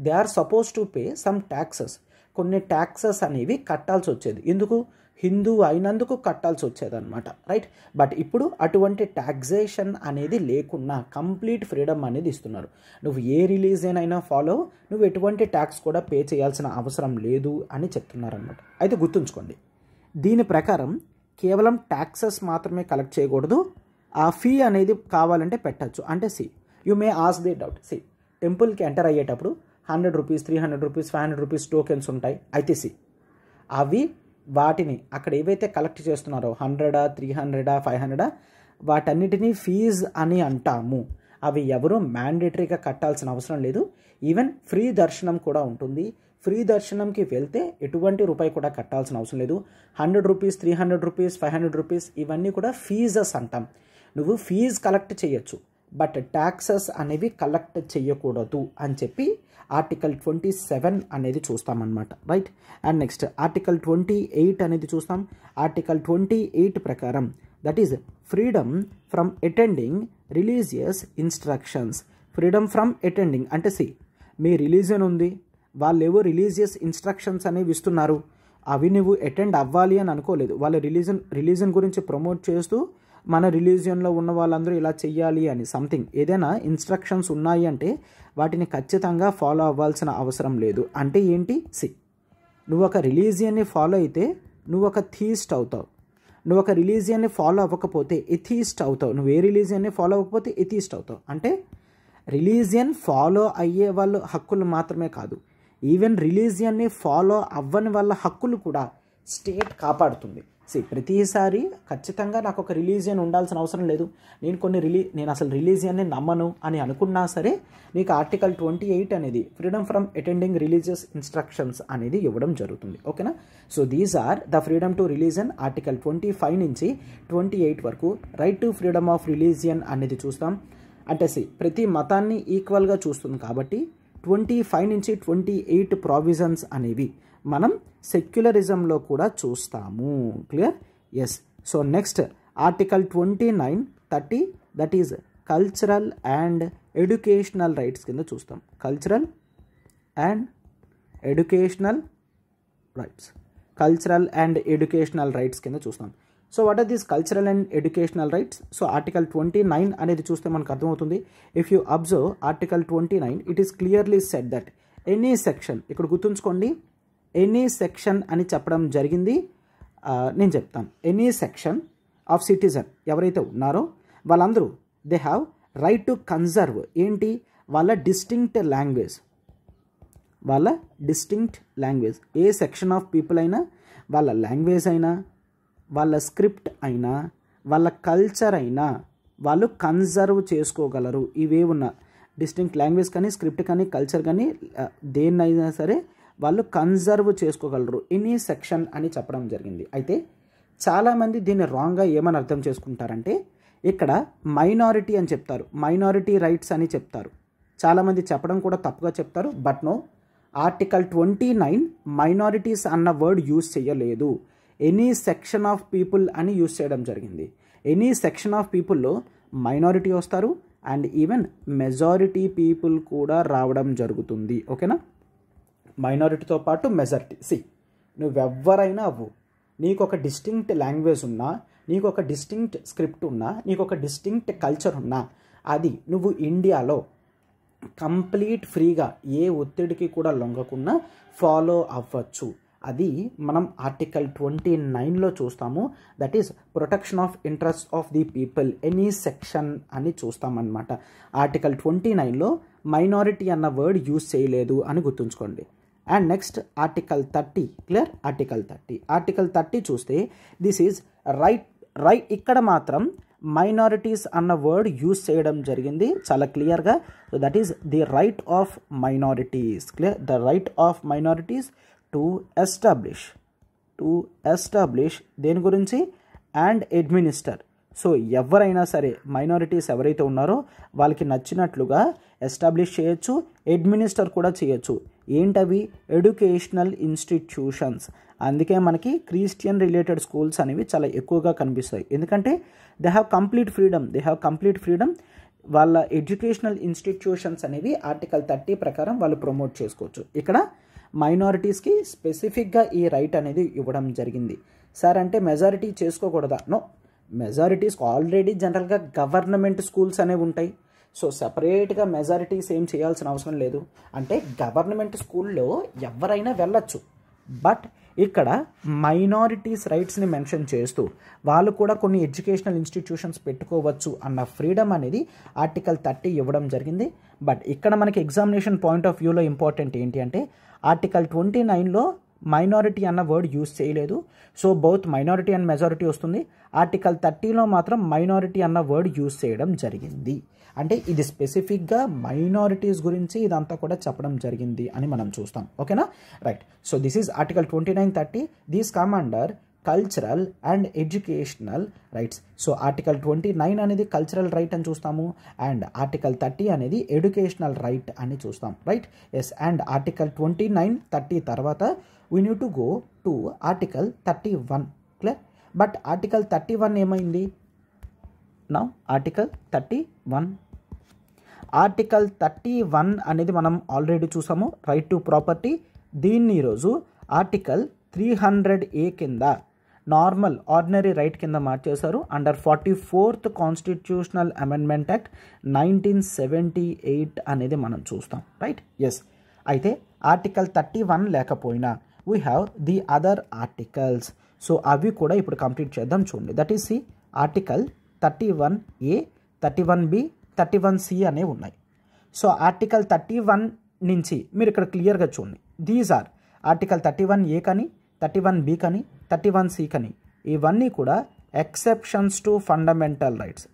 they are suppose to pay some taxes. కొన్ని ట్యాక్సెస్ అనేవి కట్టాల్సి వచ్చేది. ఎందుకు? హిందూ అయినందుకు కట్టాల్సి వచ్చేదన్నమాట. రైట్. బట్ ఇప్పుడు అటువంటి ట్యాక్సేషన్ అనేది లేకుండా కంప్లీట్ ఫ్రీడమ్ అనేది ఇస్తున్నారు. నువ్వు ఏ రిలీజియన్ అయినా ఫాలో, నువ్వు ఎటువంటి ట్యాక్స్ కూడా పే చేయాల్సిన అవసరం లేదు అని చెప్తున్నారన్నమాట. అయితే గుర్తుంచుకోండి, దీని ప్రకారం కేవలం ట్యాక్సెస్ మాత్రమే కలెక్ట్ చేయకూడదు. ఆ ఫీ అనేది కావాలంటే పెట్టచ్చు. అంటే you may ask the doubt. టెంపుల్కి ఎంటర్ అయ్యేటప్పుడు 100 రూపీస్, 300 రూపీస్, 500 రూపీస్ టోకెన్స్ ఉంటాయి. అయితే అవి వాటిని అక్కడ ఏవైతే కలెక్ట్ చేస్తున్నారో 100, 300, 500 వాటన్నిటినీ ఫీజ్ అని అంటాము. అవి ఎవరు మ్యాండేటరీగా కట్టాల్సిన అవసరం లేదు. ఈవెన్ ఫ్రీ దర్శనం కూడా ఉంటుంది. ఫ్రీ దర్శనంకి వెళ్తే ఎటువంటి రూపాయి కూడా కట్టాల్సిన అవసరం లేదు. 100 రూపీస్, 300 రూపీస్, 500 రూపీస్ ఇవన్నీ కూడా ఫీజెస్ అంటాం. నువ్వు ఫీజ్ కలెక్ట్ చేయొచ్చు, బట్ ట్యాక్సెస్ అనేవి కలెక్ట్ చేయకూడదు అని చెప్పి ఆర్టికల్ 27 అనేది చూస్తామన్నమాట. రైట్. అండ్ నెక్స్ట్ ఆర్టికల్ 28 అనేది చూస్తాం. ఆర్టికల్ 28 ప్రకారం that is freedom from attending religious instructions. Freedom from attending అంటే మీ రిలీజియన్ ఉంది, వాళ్ళు ఏవో రిలీజియస్ ఇన్స్ట్రక్షన్స్ అనేవి ఇస్తున్నారు, అవి నువ్వు అటెండ్ అవ్వాలి అని అనుకోలేదు. వాళ్ళ రిలీజియన్ గురించి ప్రమోట్ చేస్తూ మన రిలీజియన్లో ఉన్న వాళ్ళందరూ ఇలా చెయ్యాలి అని సంథింగ్ ఏదైనా ఇన్స్ట్రక్షన్స్ ఉన్నాయి అంటే వాటిని ఖచ్చితంగా ఫాలో అవ్వాల్సిన అవసరం లేదు. అంటే ఏంటి? నువ్వు ఒక రిలీజియన్ని ఫాలో అయితే నువ్వు ఒక థీస్ట్ అవుతావు. నువ్వు ఒక రిలీజియన్ని ఫాలో అవ్వకపోతే ఎథీస్ట్ అవుతావు. నువ్వు ఏ రిలీజియన్ని ఫాలో అవ్వకపోతే ఎథీస్ట్ అవుతావు. అంటే రిలీజియన్ ఫాలో అయ్యే వాళ్ళ హక్కులు మాత్రమే కాదు, ఈవెన్ రిలీజియన్ని ఫాలో అవ్వని వాళ్ళ హక్కులు కూడా స్టేట్ కాపాడుతుంది. ప్రతిసారి ఖచ్చితంగా నాకు ఒక రిలీజియన్ ఉండాల్సిన అవసరం లేదు, నేను అసలు రిలీజియన్ని నమ్మను అని అనుకున్నా సరే నీకు ఆర్టికల్ 28 అనేది freedom from attending religious instructions అనేది ఇవ్వడం జరుగుతుంది. ఓకేనా? So these are the freedom to religion article 25 నుంచి 28 వరకు. Right to freedom of religion అనేది చూస్తాం. అంటే ప్రతి మతాన్ని ఈక్వల్గా చూస్తుంది కాబట్టి 25 నుంచి 28 ప్రావిజన్స్ అనేవి మనం సెక్యులరిజంలో కూడా చూస్తాము. Clear? Yes. So next article 29, 30 that is cultural and educational rights కింద చూస్తాం. Cultural and educational rights, cultural and educational rights కింద చూస్తాం. So what are these cultural and educational rights? So article 29 అనేది చూస్తే మనకు అర్థమవుతుంది. If you observe article 29, it is clearly said that any section, ఇక్కడ గుర్తుంచుకోండి, ఎనీ సెక్షన్ అని చెప్పడం జరిగింది. నేను చెప్తాను, ఎనీ సెక్షన్ ఆఫ్ సిటిజన్ ఎవరైతే ఉన్నారో వాళ్ళందరూ they have right to conserve ఏంటి, వాళ్ళ డిస్టింక్ట్ లాంగ్వేజ్, వాళ్ళ distinct language. A section of people అయినా వాళ్ళ లాంగ్వేజ్ అయినా, వాళ్ళ స్క్రిప్ట్ అయినా, వాళ్ళ కల్చర్ అయినా వాళ్ళు కన్జర్వ్ చేసుకోగలరు. ఇవే ఉన్న డిస్టింక్ట్ లాంగ్వేజ్ కానీ, స్క్రిప్ట్ కానీ, కల్చర్ కానీ, దేన్నైనా సరే వాళ్ళు కన్జర్వ్ చేసుకోగలరు ఎనీ సెక్షన్ అని చెప్పడం జరిగింది. అయితే చాలామంది దీన్ని రాంగ్గా ఏమని అర్థం చేసుకుంటారంటే ఇక్కడ మైనారిటీ అని చెప్తారు, మైనారిటీ రైట్స్ అని చెప్తారు. చాలామంది చెప్పడం కూడా తప్పుగా చెప్తారు. బట్ నో, ఆర్టికల్ 29 మైనారిటీస్ అన్న వర్డ్ యూజ్ చేయలేదు, ఎనీ సెక్షన్ ఆఫ్ పీపుల్ అని యూజ్ చేయడం జరిగింది. ఎనీ సెక్షన్ ఆఫ్ పీపుల్లో మైనారిటీ వస్తారు అండ్ ఈవెన్ మెజారిటీ పీపుల్ కూడా రావడం జరుగుతుంది. ఓకేనా, మైనారిటీతో పాటు మెజారిటీ. నువ్వెవ్వరైనా అవ్వు, నీకు ఒక డిస్టింక్ట్ లాంగ్వేజ్ ఉన్నా, నీకు ఒక డిస్టింక్ట్ స్క్రిప్ట్ ఉన్నా, నీకు ఒక డిస్టింక్ట్ కల్చర్ ఉన్నా, అది నువ్వు ఇండియాలో కంప్లీట్ ఫ్రీగా ఏ ఒత్తిడికి కూడా లొంగకుండా ఫాలో అవ్వచ్చు. అది మనం ఆర్టికల్ 29లో చూస్తాము. That is protection of interest of the people, any section అని చూస్తామన్నమాట. ఆర్టికల్ 29లో మైనారిటీ అన్న వర్డ్ యూజ్ చేయలేదు అని గుర్తుంచుకోండి. And next article 30, clear. Article 30 చూస్తే దిస్ ఈజ్ రైట్. ఇక్కడ మాత్రం మైనారిటీస్ అన్న వర్డ్ యూజ్ చేయడం జరిగింది చాలా క్లియర్గా. So that is the right of minorities, clear. The right of minorities to establish దేని గురించి, అండ్ అడ్మినిస్టర్. సో ఎవరైనా సరే మైనారిటీస్ ఎవరైతే ఉన్నారో వాళ్ళకి నచ్చినట్లుగా ఎస్టాబ్లిష్ చేయొచ్చు, అడ్మినిస్టర్ కూడా చేయొచ్చు. ఏంటవి, ఎడ్యుకేషనల్ ఇన్స్టిట్యూషన్స్. అందుకే మనకి క్రిస్టియన్ రిలేటెడ్ స్కూల్స్ అనేవి చాలా ఎక్కువగా కనిపిస్తాయి. ఎందుకంటే దే హ్యావ్ కంప్లీట్ ఫ్రీడమ్. వాళ్ళ ఎడ్యుకేషనల్ ఇన్స్టిట్యూషన్స్ అనేవి ఆర్టికల్ 30 ప్రకారం వాళ్ళు ప్రమోట్ చేసుకోవచ్చు. ఇక్కడ మైనారిటీస్కి స్పెసిఫిక్గా ఈ రైట్ అనేది ఇవ్వడం జరిగింది. సార్ అంటే మెజారిటీ చేసుకోకూడదా? నో, మెజారిటీస్కి ఆల్రెడీ జనరల్గా గవర్నమెంట్ స్కూల్స్ అనేవి ఉంటాయి. సో సపరేట్గా మెజారిటీస్ ఏం చేయాల్సిన అవసరం లేదు. అంటే గవర్నమెంట్ స్కూల్లో ఎవరైనా వెళ్ళచ్చు. బట్ ఇక్కడ మైనారిటీస్ రైట్స్ని మెన్షన్ చేస్తూ వాళ్ళు కూడా కొన్ని ఎడ్యుకేషనల్ ఇన్స్టిట్యూషన్స్ పెట్టుకోవచ్చు అన్న ఫ్రీడమ్ అనేది ఆర్టికల్ 30 ఇవ్వడం జరిగింది. బట్ ఇక్కడ మనకి ఎగ్జామినేషన్ పాయింట్ ఆఫ్ వ్యూలో ఇంపార్టెంట్ ఏంటి అంటే ఆర్టికల్ 29లో మైనారిటీ అన్న వర్డ్ యూజ్ చేయలేదు. సో బౌత్ మైనారిటీ అండ్ మెజారిటీ వస్తుంది. ఆర్టికల్ 30లో మాత్రం మైనారిటీ అన్న వర్డ్ యూజ్ చేయడం జరిగింది. అంటే ఇది స్పెసిఫిక్గా మైనారిటీస్ గురించి ఇదంతా కూడా చెప్పడం జరిగింది అని మనం చూస్తాం. ఓకేనా, right. So this is article 29, 30. These come under cultural and educational rights. So article 29 అనేది కల్చరల్ రైట్ అని చూస్తాము అండ్ ఆర్టికల్ 30 అనేది ఎడ్యుకేషనల్ రైట్ అని చూస్తాం. Right, yes. అండ్ ఆర్టికల్ 29, 30 తర్వాత we need to go to article 31, clear. But article 31 ఏమైంది? Now article 31 అనేది మనం ఆల్రెడీ చూసాము, రైట్ టు ప్రాపర్టీ. దీన్ని ఈరోజు ఆర్టికల్ 300A కింద నార్మల్ ఆర్డినరీ రైట్ కింద మార్చేశారు under 44th constitutional amendment act 1978 అనేది మనం చూస్తాం. Right, yes. అయితే ఆర్టికల్ 31 లేకపోయినా we have the other articles. So అవి కూడా ఇప్పుడు కంప్లీట్ చేద్దాం. చూడండి, that is article 31A, 31B, 31C అనేవి ఉన్నాయి. సో ఆర్టికల్ 31 నుంచి మీరు ఇక్కడ క్లియర్గా చూడండి, దీస్ ఆర్ ఆర్టికల్ 31A కానీ, 31B కానీ, 31C కానీ, ఇవన్నీ కూడా ఎక్సెప్షన్స్ టు ఫండమెంటల్ రైట్స్.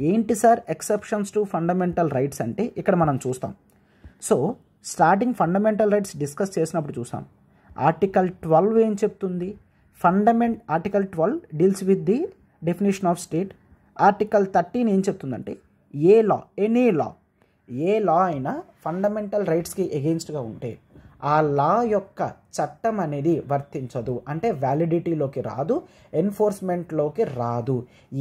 ఏంటి sir exceptions to fundamental rights అంటే ఇక్కడ మనం చూస్తాం. So starting fundamental rights discuss చేసినప్పుడు చూసాం. ఆర్టికల్ 12 ఏం చెప్తుంది? Article 12 deals with the definition of state. Article 13 ఏం చెప్తుందంటే ఏ లా అయినా ఫండమెంటల్ రైట్స్కి ఎగెయిన్స్ట్గా ఉంటే ఆ లా యొక్క చట్టం అనేది వర్తించదు, అంటే వ్యాలిడిటీలోకి రాదు, ఎన్ఫోర్స్మెంట్లోకి రాదు.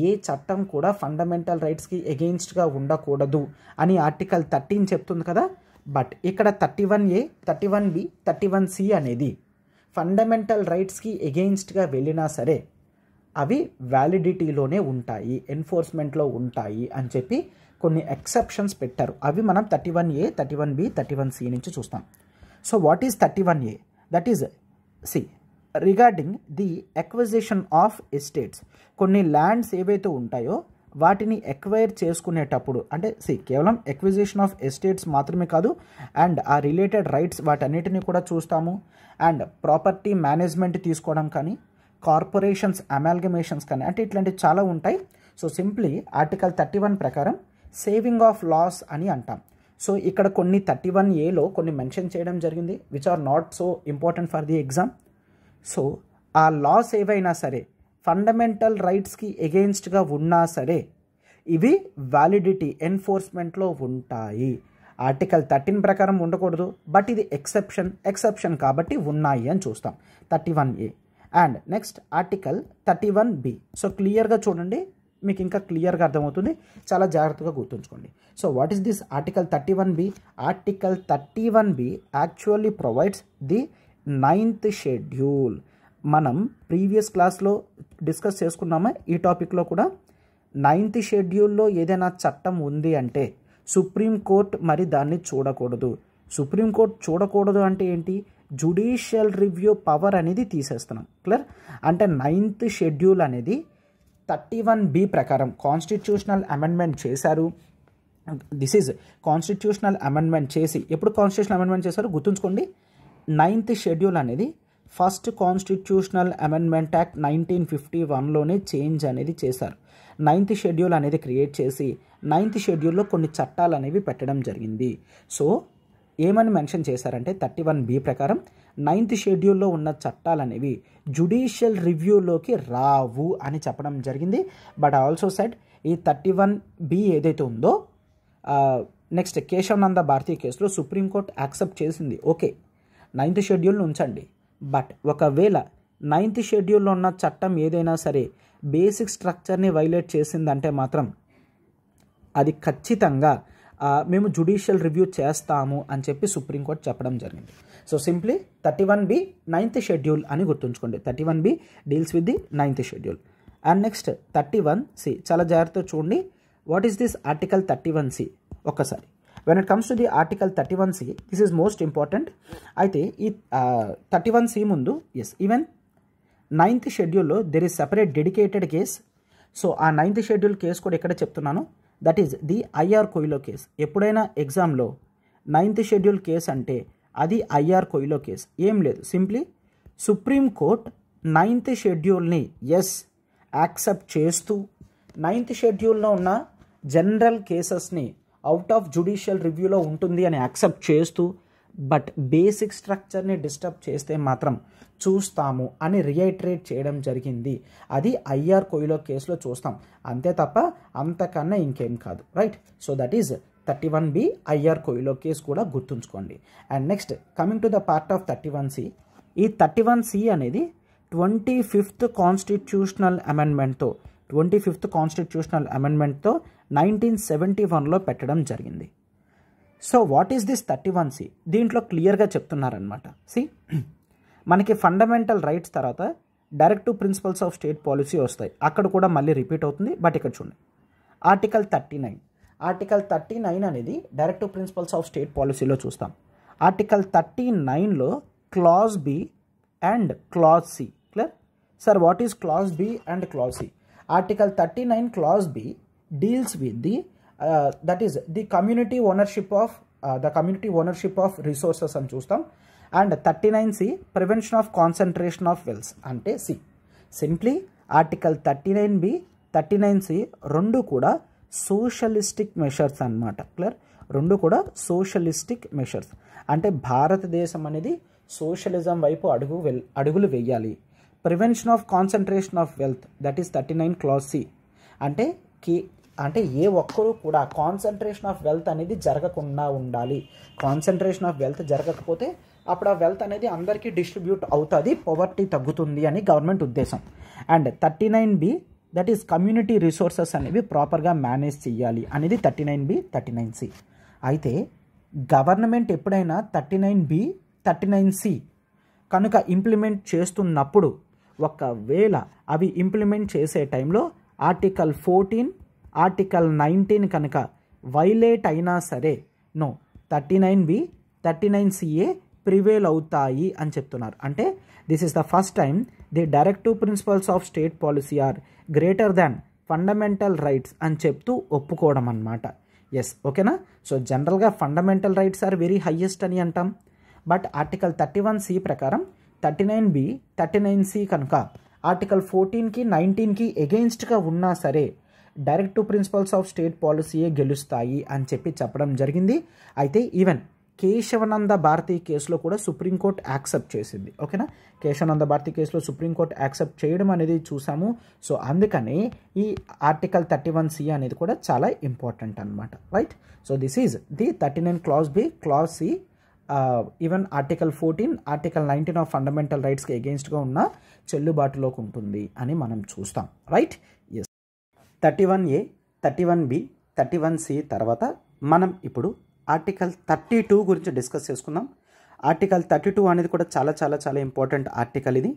ఏ చట్టం కూడా ఫండమెంటల్ రైట్స్కి ఎగెయిన్స్ట్గా ఉండకూడదు అని ఆర్టికల్ 13 చెప్తుంది కదా. బట్ ఇక్కడ 31A, 31B, 31C అనేది ఫండమెంటల్ రైట్స్కి ఎగెయిన్స్ట్గా వెళ్ళినా సరే అవి వ్యాలిడిటీలోనే ఉంటాయి, ఎన్ఫోర్స్మెంట్లో ఉంటాయి అని చెప్పి కొన్ని ఎక్సెప్షన్స్ పెట్టారు. అవి మనం 31A, 31B, 31C నుంచి చూస్తాం. So what is 31A? That is regarding the acquisition of estates. కొన్ని ల్యాండ్స్ ఏవైతే ఉంటాయో వాటిని ఎక్వైర్ చేసుకునేటప్పుడు, అంటే కేవలం ఎక్విజిషన్ ఆఫ్ ఎస్టేట్స్ మాత్రమే కాదు, అండ్ ఆ రిలేటెడ్ రైట్స్ వాటన్నిటిని కూడా చూస్తాము. అండ్ ప్రాపర్టీ మేనేజ్మెంట్ తీసుకోవడం కానీ, కార్పొరేషన్స్ అమాల్గమేషన్స్ కానీ, అంటే ఇట్లాంటివి చాలా ఉంటాయి. సో సింప్లీ ఆర్టికల్ 31 ప్రకారం సేవింగ్ ఆఫ్ లాస్ అని అంటాం. సో ఇక్కడ కొన్ని 31Aలో కొన్ని మెన్షన్ చేయడం జరిగింది which are not so important for the exam. So ఆ లాస్ ఏవైనా సరే ఫండమెంటల్ రైట్స్కి ఎగెయిన్స్ట్గా ఉన్నా సరే ఇవి వ్యాలిడిటీ ఎన్ఫోర్స్మెంట్లో ఉంటాయి. ఆర్టికల్ 13 ప్రకారం ఉండకూడదు, బట్ ఇది ఎక్సెప్షన్ కాబట్టి ఉన్నాయి అని చూస్తాం 31A. And next article 31B. So క్లియర్గా చూడండి, మీకు ఇంకా క్లియర్గా అర్థమవుతుంది, చాలా జాగ్రత్తగా గుర్తుంచుకోండి. So what is this article 31B? Article 31B actually provides the 9th schedule. మనం ప్రీవియస్ క్లాస్లో డిస్కస్ చేసుకున్నామా ఈ టాపిక్లో కూడా. 9th షెడ్యూల్లో ఏదైనా చట్టం ఉంది అంటే సుప్రీంకోర్టు మరి దాన్ని చూడకూడదు. సుప్రీంకోర్టు చూడకూడదు అంటే ఏంటి? జుడిషియల్ రివ్యూ పవర్ అనేది తీసేస్తున్నాం. క్లియర్? అంటే 9th షెడ్యూల్ అనేది 31B ప్రకారం కాన్స్టిట్యూషనల్ అమెండ్మెంట్ చేశారు. దిస్ ఈజ్ కాన్స్టిట్యూషనల్ అమెండ్మెంట్ చేసి, ఎప్పుడు కాన్స్టిట్యూషనల్ అమెండ్మెంట్ చేశారు గుర్తుంచుకోండి. 9th షెడ్యూల్ అనేది ఫస్ట్ కాన్స్టిట్యూషనల్ అమెండ్మెంట్ యాక్ట్ 1951లోనే చేంజ్ అనేది చేశారు. 9th షెడ్యూల్ అనేది క్రియేట్ చేసి 9th షెడ్యూల్లో కొన్ని చట్టాలు అనేవి పెట్టడం జరిగింది. సో ఏమని మెన్షన్ చేశారంటే 31B ప్రకారం 9th షెడ్యూల్లో ఉన్న చట్టాలు అనేవి జుడిషియల్ రివ్యూలోకి రావు అని చెప్పడం జరిగింది. బట్ ఆల్సో సెడ్ ఈ 31B ఏదైతే ఉందో నెక్స్ట్ కేశవనంద భారతీ కేసులో సుప్రీంకోర్టు యాక్సెప్ట్ చేసింది. ఓకే 9th షెడ్యూల్ని ఉంచండి, బట్ ఒకవేళ 9th షెడ్యూల్లో ఉన్న చట్టం ఏదైనా సరే బేసిక్ స్ట్రక్చర్ని వైలేట్ చేసిందంటే మాత్రం అది ఖచ్చితంగా మేము జుడిషియల్ రివ్యూ చేస్తాము అని చెప్పి సుప్రీంకోర్టు చెప్పడం జరిగింది. So simply 31B 9th schedule అని గుర్తుంచుకోండి. 31B deals with the 9th schedule. And next 31C, చాలా జాగ్రత్తగా చూడండి. What is this article 31C? ఒక్కసారి when it comes to the article 31C, this is most important. అయితే ఈ 31C ముందు even 9th షెడ్యూల్లో there is separate dedicated case. So ఆ 9th schedule case కూడా ఎక్కడ చెప్తున్నాను, that is the IR Coelho case. ఎప్పుడైనా ఎగ్జామ్లో 9th షెడ్యూల్ కేసు అంటే అది ఐఆర్ కొయిలో కేసు ఏం లేదు. సింప్లీ సుప్రీంకోర్టు 9th షెడ్యూల్ని యాక్సెప్ట్ చేస్తూ 9th షెడ్యూల్లో ఉన్న జనరల్ కేసెస్ని అవుట్ ఆఫ్ జుడిషియల్ రివ్యూలో ఉంటుంది అని యాక్సెప్ట్ చేస్తూ, బట్ బేసిక్ స్ట్రక్చర్ని డిస్టర్బ్ చేస్తే మాత్రం చూస్తాము అని రిఐటరేట్ చేయడం జరిగింది. అది ఐఆర్ కొయిలో కేసులో చూస్తాం, అంతే తప్ప అంతకన్నా ఇంకేం కాదు. Right? So that is 31B IR Coelho case కూడా గుర్తుంచుకోండి. And next coming to the part of 31C. ఈ 31C అనేది 25th కాన్స్టిట్యూషనల్ అమెండ్మెంట్తో 1971లో పెట్టడం జరిగింది. So what is this 31C? దీంట్లో క్లియర్గా చెప్తున్నారనమాట. మనకి ఫండమెంటల్ రైట్స్ తర్వాత directive principles of state policy వస్తాయి, అక్కడ కూడా మళ్ళీ రిపీట్ అవుతుంది. బట్ ఇక్కడ చూడండి ఆర్టికల్ 39 అనేది డైరెక్టివ్ ప్రిన్సిపల్స్ ఆఫ్ స్టేట్ పాలసీలో చూస్తాం. ఆర్టికల్ 39లో clause B and clause C. Clear? Sir what is clause B and clause C? Article 39 clause B deals with that is the community ownership of resources అని చూస్తాం. And 39C prevention of concentration of wealth అంటే C. Simply article 39B 39C రెండు కూడా socialistic measures అన్నమాట. Clear? రెండు కూడా socialistic measures అంటే భారతదేశం అనేది సోషలిజం వైపు అడుగులు వేయాలి. Prevention of concentration of wealth that is 39 clause C అంటే ఏ ఒక్కరూ కూడా కాన్సన్ట్రేషన్ ఆఫ్ వెల్త్ అనేది జరగకుండా ఉండాలి. కాన్సన్ట్రేషన్ ఆఫ్ వెల్త్ జరగకపోతే అప్పుడు ఆ వెల్త్ అనేది అందరికీ డిస్ట్రిబ్యూట్ అవుతుంది, పవర్టీ తగ్గుతుంది అని గవర్నమెంట్ ఉద్దేశం. And 39B that is community resources అనేవి ప్రాపర్గా మేనేజ్ చేయాలి అనేది 39B 39C. అయితే గవర్నమెంట్ ఎప్పుడైనా 39B 39C కనుక ఇంప్లిమెంట్ చేస్తున్నప్పుడు ఒకవేళ అవి ఇంప్లిమెంట్ చేసే టైంలో ఆర్టికల్ 14, ఆర్టికల్ 19 కనుక వైలేట్ అయినా సరే 39B 39CA ప్రివేల్ అవుతాయి అని చెప్తున్నారు. అంటే this is the first time the directive principles of state policy are greater than fundamental rights అని చెప్తూ ఒప్పుకోవడం అన్నమాట. ఎస్, ఓకేనా. సో జనరల్గా fundamental rights are very highest అని అంటాం. బట్ ఆర్టికల్ 31C ప్రకారం 39B 39C కనుక ఆర్టికల్ 14కి 19కి ఎగెయిన్స్ట్గా ఉన్నా సరే డైరెక్టివ్ ప్రిన్సిపల్స్ ఆఫ్ స్టేట్ పాలసీయే గెలుస్తాయి అని చెప్పడం జరిగింది. అయితే ఈవెన్ కేశవనంద భారతి కేసులో కూడా సుప్రీంకోర్టు యాక్సెప్ట్ చేసింది. ఓకేనా, కేశవనంద భారతి కేసులో సుప్రీంకోర్టు యాక్సెప్ట్ చేయడం అనేది చూసాము. సో అందుకని ఈ ఆర్టికల్ 31C అనేది కూడా చాలా ఇంపార్టెంట్ అనమాట. Right. So this is the 39 clause B, clause C. Even article 14, article 19 of fundamental రైట్స్కి ఎగెయిన్స్ట్గా ఉన్న చెల్లుబాటులోకి ఉంటుంది అని మనం చూస్తాం. Right. Yes. 31A, 31B, 31C తర్వాత మనం ఇప్పుడు ఆర్టికల్ 32 గురించి డిస్కస్ చేసుకుందాం. ఆర్టికల్ 32 అనేది కూడా చాలా చాలా చాలా ఇంపార్టెంట్ ఆర్టికల్ ఇది.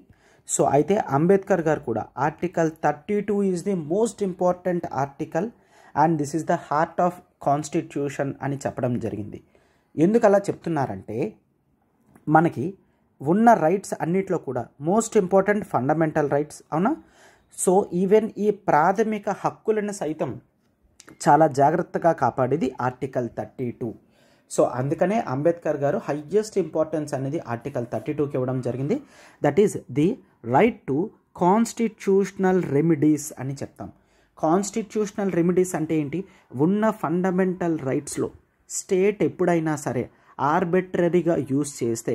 సో అయితే అంబేద్కర్ గారు కూడా article 32 is the most important article and this is the heart of constitution అని చెప్పడం జరిగింది. ఎందుకు అలా చెప్తున్నారంటే మనకి ఉన్న రైట్స్ అన్నిట్లో కూడా మోస్ట్ ఇంపార్టెంట్ ఫండమెంటల్ రైట్స్, అవునా. సో ఈవెన్ ఈ ప్రాథమిక హక్కులను సైతం చాలా జాగ్రత్తగా కాపాడేది ఆర్టికల్ 32. సో అందుకనే అంబేద్కర్ గారు హయ్యెస్ట్ ఇంపార్టెన్స్ అనేది ఆర్టికల్ 32కి ఇవ్వడం జరిగింది. That is the right to constitutional remedies అని చెప్తాం. కాన్స్టిట్యూషనల్ రెమిడీస్ అంటే ఏంటి? ఉన్న ఫండమెంటల్ రైట్స్లో స్టేట్ ఎప్పుడైనా సరే ఆర్బిట్రరీగా యూజ్ చేస్తే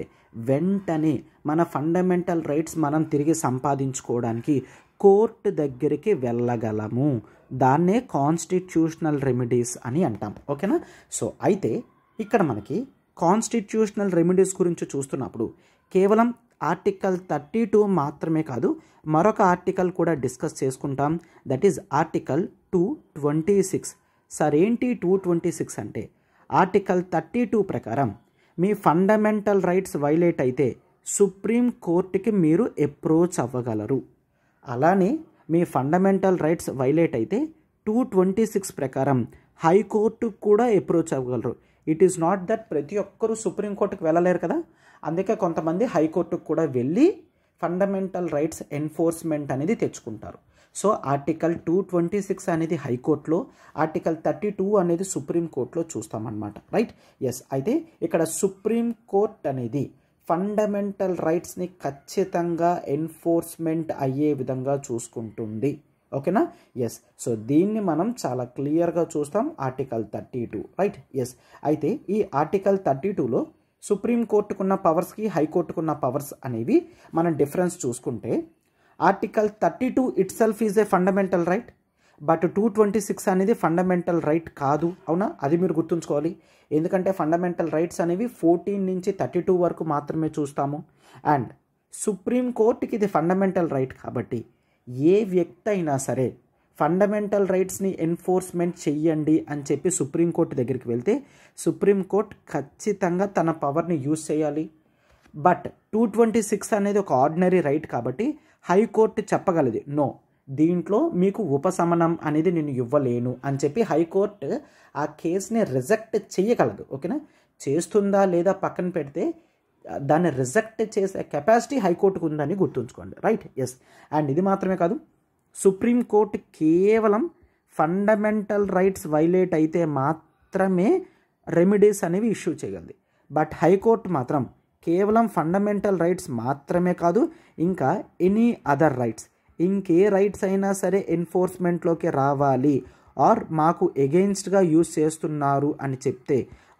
వెంటనే మన ఫండమెంటల్ రైట్స్ మనం తిరిగి సంపాదించుకోవడానికి కోర్టు దగ్గరికి వెళ్ళగలము. దాన్నే కాన్స్టిట్యూషనల్ రెమిడీస్ అని అంటాం. ఓకేనా. సో అయితే ఇక్కడ మనకి కాన్స్టిట్యూషనల్ రెమిడీస్ గురించి చూస్తున్నప్పుడు కేవలం ఆర్టికల్ 32 మాత్రమే కాదు, మరొక ఆర్టికల్ కూడా డిస్కస్ చేసుకుంటాం. That is article 226. సార్ ఏంటి 226 అంటే? ఆర్టికల్ 32 ప్రకారం మీ ఫండమెంటల్ రైట్స్ వైలేట్ అయితే సుప్రీం కోర్టుకి మీరు అప్రోచ్ అవ్వగలరు. అలానే మీ ఫండమెంటల్ రైట్స్ వైలేట్ అయితే 226 ప్రకారం హైకోర్టుకు కూడా అప్రోచ్ అవ్వగలరు. ఇట్ ఈస్ నాట్ దట్ ప్రతి ఒక్కరూ సుప్రీంకోర్టుకు వెళ్ళలేరు కదా, అందుకే కొంతమంది హైకోర్టుకు కూడా వెళ్ళి ఫండమెంటల్ రైట్స్ ఎన్ఫోర్స్మెంట్ అనేది తెచ్చుకుంటారు. సో ఆర్టికల్ 226 అనేది హైకోర్టులో, ఆర్టికల్ 32 అనేది సుప్రీంకోర్టులో చూస్తామన్నమాట. రైట్. ఎస్. అయితే ఇక్కడ సుప్రీంకోర్టు అనేది ఫండమెంటల్ రైట్స్ని ఖచ్చితంగా ఎన్ఫోర్స్మెంట్ అయ్యే విధంగా చూసుకుంటుంది. ఓకేనా. ఎస్. సో దీన్ని మనం చాలా క్లియర్గా చూస్తాం ఆర్టికల్ 32. రైట్. ఎస్. అయితే ఈ ఆర్టికల్ 32లో సుప్రీంకోర్టుకున్న పవర్స్కి హైకోర్టుకున్న పవర్స్ అనేవి మనం డిఫరెన్స్ చూసుకుంటే article 32 it self is a fundamental right, but 226 అనేది ఫండమెంటల్ రైట్ కాదు, అవునా. అది మీరు గుర్తుంచుకోవాలి. ఎందుకంటే ఫండమెంటల్ రైట్స్ అనేవి 14 నుంచి 32 వరకు మాత్రమే చూస్తాము. అండ్ సుప్రీంకోర్టుకి ఇది ఫండమెంటల్ రైట్ కాబట్టి ఏ వ్యక్తి అయినా సరే ఫండమెంటల్ రైట్స్ని ఎన్ఫోర్స్మెంట్ చెయ్యండి అని చెప్పి సుప్రీంకోర్టు దగ్గరికి వెళ్తే సుప్రీంకోర్టు ఖచ్చితంగా తన పవర్ని యూజ్ చేయాలి. బట్ 226 అనేది ఒక ఆర్డినరీ రైట్ కాబట్టి హైకోర్టు చెప్పగలది, నో, దీంట్లో మీకు ఉపశమనం అనేది నేను ఇవ్వలేను అని చెప్పి హైకోర్టు ఆ కేసుని రిజెక్ట్ చేయగలదు. ఓకేనా. చేస్తుందా లేదా పక్కన పెడితే దాన్ని రిజెక్ట్ చేసే కెపాసిటీ హైకోర్టుకు ఉందని గుర్తుంచుకోండి. రైట్. ఎస్. అండ్ ఇది మాత్రమే కాదు, సుప్రీంకోర్టు కేవలం ఫండమెంటల్ రైట్స్ వైలేట్ అయితే మాత్రమే రెమిడీస్ అనేవి ఇష్యూ చేయగలదు. బట్ హైకోర్టు మాత్రం కేవలం ఫండమెంటల్ రైట్స్ మాత్రమే కాదు, ఇంకా ఎనీ అదర్ రైట్స్, ఇంకే రైట్స్ అయినా సరే ఎన్ఫోర్స్మెంట్లోకి రావాలి ఆర్ మాకు ఎగెయిన్స్ట్గా యూజ్ చేస్తున్నారు అని చెప్తే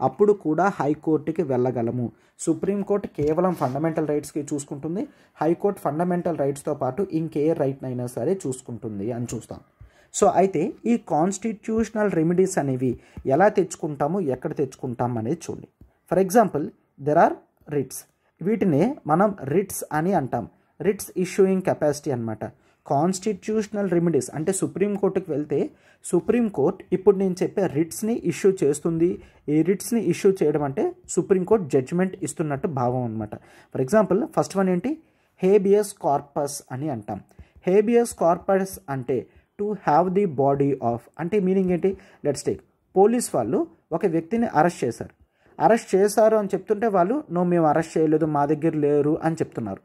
అప్పుడు కూడా హైకోర్టుకి వెళ్ళగలము. సుప్రీంకోర్టు కేవలం ఫండమెంటల్ రైట్స్కి చూసుకుంటుంది, హైకోర్టు ఫండమెంటల్ రైట్స్తో పాటు ఇంకే రైట్నైనా సరే చూసుకుంటుంది అని చూస్తాం. సో అయితే ఈ కాన్స్టిట్యూషనల్ రెమిడీస్ అనేవి ఎలా తెచ్చుకుంటాము, ఎక్కడ తెచ్చుకుంటాం అనేది చూడండి. For example there are writs. వీటినే మనం రిట్స్ అని అంటాం. రిట్స్ ఇష్యూయింగ్ కెపాసిటీ అనమాట. కాన్స్టిట్యూషనల్ రెమెడీస్ అంటే సుప్రీంకోర్టుకి వెళ్తే సుప్రీంకోర్టు ఇప్పుడు నేను చెప్పే రిట్స్ని ఇష్యూ చేస్తుంది. ఈ రిట్స్ని ఇష్యూ చేయడం అంటే సుప్రీంకోర్టు జడ్జిమెంట్ ఇస్తున్నట్టు భావం అనమాట. ఫర్ ఎగ్జాంపుల్ ఫస్ట్ వన్ ఏంటి, హేబియస్ కార్పస్ అని అంటాం. హేబియస్ కార్పస్ అంటే to have the body of, అంటే మీనింగ్ ఏంటి, లెట్స్ టేక్ పోలీస్ వాళ్ళు ఒక వ్యక్తిని అరెస్ట్ చేశారు అని చెప్తుంటే వాళ్ళు మేము అరెస్ట్ చేయలేదు, మా దగ్గర లేరు అని చెప్తున్నారు.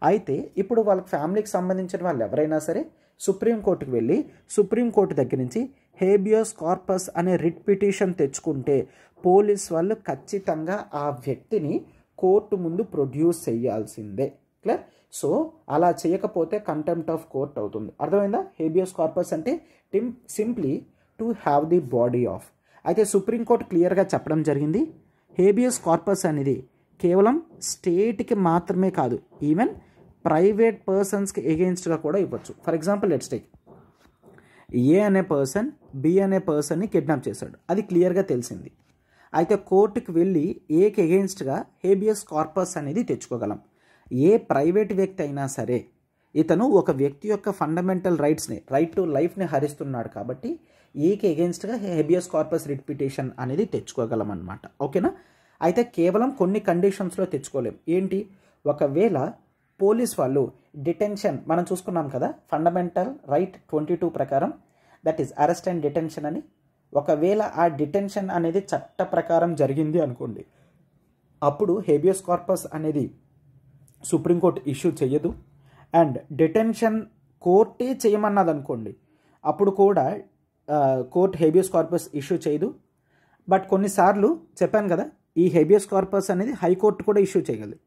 అయితే ఇప్పుడు వాళ్ళ ఫ్యామిలీకి సంబంధించిన వాళ్ళు ఎవరైనా సరే సుప్రీంకోర్టుకి వెళ్ళి సుప్రీంకోర్టు దగ్గర నుంచి హేబియస్ కార్పస్ అనే రిట్ పిటిషన్ తెచ్చుకుంటే పోలీస్ వాళ్ళు ఖచ్చితంగా ఆ వ్యక్తిని కోర్టు ముందు ప్రొడ్యూస్ చేయాల్సిందే. క్లియర్? సో అలా చేయకపోతే కంటెంప్ట్ ఆఫ్ కోర్ట్ అవుతుంది. అర్థమైందా? హేబియస్ కార్పస్ అంటే simply to have the body of. అయితే సుప్రీంకోర్టు క్లియర్గా చెప్పడం జరిగింది, హేబియస్ కార్పస్ అనేది కేవలం స్టేట్కి మాత్రమే కాదు, ఈవెన్ ప్రైవేట్ పర్సన్స్కి ఎగెయిన్స్ట్గా కూడా ఇవ్వచ్చు. For example let's take a అనే పర్సన్ బి అనే పర్సన్ని కిడ్నాప్ చేశాడు, అది క్లియర్గా తెలిసింది. అయితే కోర్టుకి వెళ్ళి ఏకి ఎగెయిన్స్ట్గా హేబియస్ కార్పస్ అనేది తెచ్చుకోగలం. ఏ ప్రైవేట్ వ్యక్తి అయినా సరే ఇతను ఒక వ్యక్తి యొక్క ఫండమెంటల్ రైట్స్ని, రైట్ టు లైఫ్ని హరిస్తున్నాడు కాబట్టి ఏకి ఎగెయిన్స్ట్గా హేబియస్ కార్పస్ రిట్ పిటిషన్ అనేది తెచ్చుకోగలం అన్నమాట. ఓకేనా? అయితే కేవలం కొన్ని కండిషన్స్లో తెచ్చుకోలేం. ఏంటి, ఒకవేళ పోలీస్ వాళ్ళు డిటెన్షన్, మనం చూసుకున్నాం కదా ఫండమెంటల్ రైట్ 22 ప్రకారం, that is arrest and detention అని. ఒకవేళ ఆ డిటెన్షన్ అనేది చట్ట ప్రకారం జరిగింది అనుకోండి, అప్పుడు హేబియస్ కార్పస్ అనేది సుప్రీంకోర్టు ఇష్యూ చేయదు. అండ్ డిటెన్షన్ కోర్టే చేయమన్నది అనుకోండి, అప్పుడు కూడా కోర్ట్ హేబియస్ కార్పస్ ఇష్యూ చేయదు. బట్ కొన్నిసార్లు చెప్పాను కదా, ఈ హేబియస్ కార్పస్ అనేది హైకోర్టు కూడా ఇష్యూ చేయగలదు.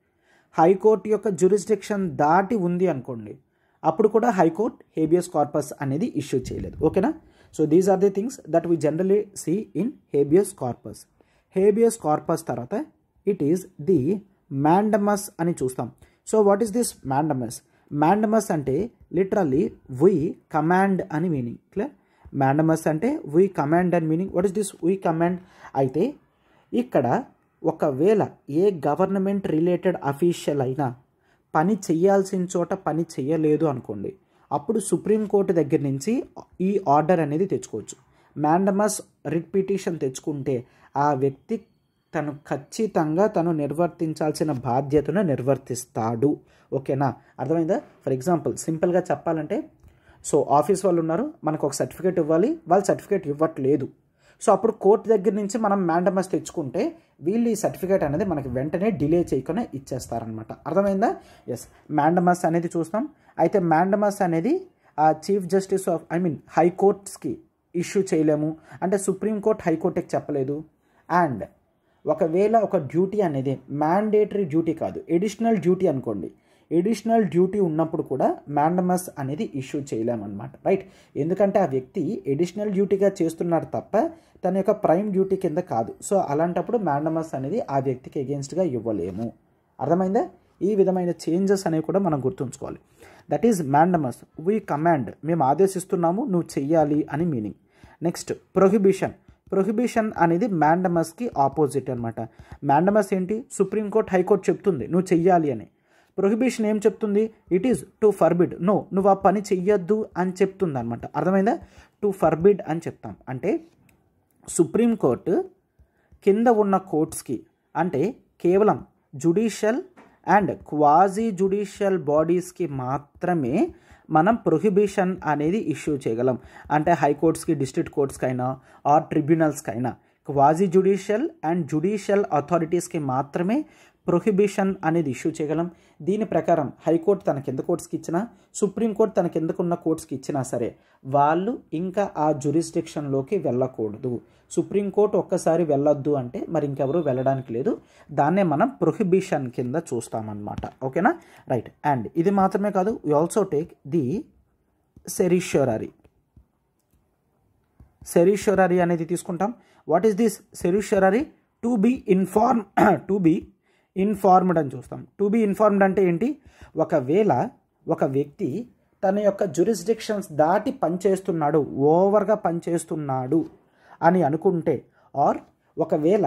హైకోర్టు యొక్క జ్యూరిస్డిక్షన్ దాటి ఉంది అనుకోండి, అప్పుడు కూడా హైకోర్టు హేబియస్ కార్పస్ అనేది ఇష్యూ చేయలేదు. ఓకేనా? So these are the things that we generally see in habeas corpus. Habeas corpus తర్వాత ఇట్ ఈస్ ది మ్యాండమస్ అని చూస్తాం. So what is this mandamus? Mandamus అంటే లిటరల్లీ వీ కమాండ్ అని meaning. Clear? Mandamus అంటే we command అని meaning. What is this we command? అయితే ఇక్కడ ఒకవేళ ఏ గవర్నమెంట్ రిలేటెడ్ అఫీషియల్ అయినా పని చేయాల్సిన చోట పని చేయలేదు అనుకోండి, అప్పుడు సుప్రీంకోర్టు దగ్గర నుంచి ఈ ఆర్డర్ అనేది తెచ్చుకోవచ్చు. మ్యాండమస్ రిట్ పిటిషన్ తెచ్చుకుంటే ఆ వ్యక్తి ఖచ్చితంగా తను నిర్వర్తించాల్సిన బాధ్యతను నిర్వర్తిస్తాడు. ఓకేనా? అర్థమైందా? ఫర్ ఎగ్జాంపుల్ సింపుల్గా చెప్పాలంటే, సో ఆఫీస్ వాళ్ళు ఉన్నారు, మనకు ఒక సర్టిఫికేట్ ఇవ్వాలి, వాళ్ళు సర్టిఫికేట్ ఇవ్వట్లేదు. సో అప్పుడు కోర్టు దగ్గర నుంచి మనం మ్యాండమస్ తెచ్చుకుంటే వీళ్ళు ఈ సర్టిఫికేట్ అనేది మనకి వెంటనే డిలే చేయకుండా ఇచ్చేస్తారనమాట. అర్థమైందా? ఎస్, మ్యాండమస్ అనేది చూస్తాం. అయితే మ్యాండమస్ అనేది చీఫ్ జస్టిస్ ఆఫ్ హైకోర్ట్స్కి ఇష్యూ చేయలేము, అంటే సుప్రీంకోర్టు హైకోర్టుకి చెప్పలేదు. అండ్ ఒకవేళ ఒక డ్యూటీ అనేది మ్యాండేటరీ డ్యూటీ కాదు, ఎడిషనల్ డ్యూటీ అనుకోండి, ఎడిషనల్ డ్యూటీ ఉన్నప్పుడు కూడా మ్యాండమస్ అనేది ఇష్యూ చేయలేమన్నమాట. రైట్? ఎందుకంటే ఆ వ్యక్తి ఎడిషనల్ డ్యూటీగా చేస్తున్నాడు తప్ప తన యొక్క ప్రైమ్ డ్యూటీ కింద కాదు. సో అలాంటప్పుడు మ్యాండమస్ అనేది ఆ వ్యక్తికి ఎగెయిన్స్ట్గా ఇవ్వలేము. అర్థమైందా? ఈ విధమైన చేంజెస్ అనేవి కూడా మనం గుర్తుంచుకోవాలి. That is mandamus, we command, మేము ఆదేశిస్తున్నాము నువ్వు చెయ్యాలి అని మీనింగ్. Next prohibition. ప్రొహిబిషన్ అనేది మ్యాండమస్కి ఆపోజిట్ అనమాట. మ్యాండమస్ ఏంటి, సుప్రీంకోర్టు హైకోర్టు చెప్తుంది నువ్వు చెయ్యాలి అని. ప్రొహిబిషన్ ఏం చెప్తుంది, it is to forbid, no నువ్వు ఆ పని చెయ్యొద్దు అని చెప్తుంది అనమాట. అర్థమైందా? టు ఫర్బిడ్ అని చెప్తాం. అంటే సుప్రీంకోర్టు కింద ఉన్న కోర్ట్స్కి, అంటే కేవలం జుడిషియల్ అండ్ క్వాజీ జుడిషియల్ బాడీస్కి మాత్రమే మనం ప్రొహిబిషన్ అనేది ఇష్యూ చేయగలం. అంటే హైకోర్ట్స్కి, డిస్ట్రిక్ట్ కోర్ట్స్కి అయినా ఆర్ ట్రిబ్యునల్స్కి అయినా క్వాజీ జుడిషియల్ అండ్ జుడిషియల్ అథారిటీస్కి మాత్రమే ప్రొహిబిషన్ అనేది ఇష్యూ చేయగలం. దీని ప్రకారం హైకోర్టు తన కింద కోర్ట్స్కి ఇచ్చినా, సుప్రీంకోర్టు తన కిందకున్న కోర్ట్స్కి ఇచ్చినా సరే వాళ్ళు ఇంకా ఆ జ్యూరిస్డిక్షన్లోకి వెళ్ళకూడదు. సుప్రీంకోర్టు ఒక్కసారి వెళ్ళొద్దు అంటే మరి ఇంకెవరు వెళ్ళడానికి లేదు. దాన్నే మనం ప్రొహిబిషన్ కింద చూస్తామన్నమాట. ఓకేనా? రైట్. అండ్ ఇది మాత్రమే కాదు, we also take the certiorari. Certiorari అనేది తీసుకుంటాం. What is this certiorari? To be informed అని చూస్తాం. టు బి ఇన్ఫార్మ్డ్ అంటే ఏంటి, ఒకవేళ ఒక వ్యక్తి తన యొక్క జ్యూరిస్డిక్షన్స్ దాటి పనిచేస్తున్నాడు, ఓవర్గా పనిచేస్తున్నాడు అని అనుకుంటే, ఆర్ ఒకవేళ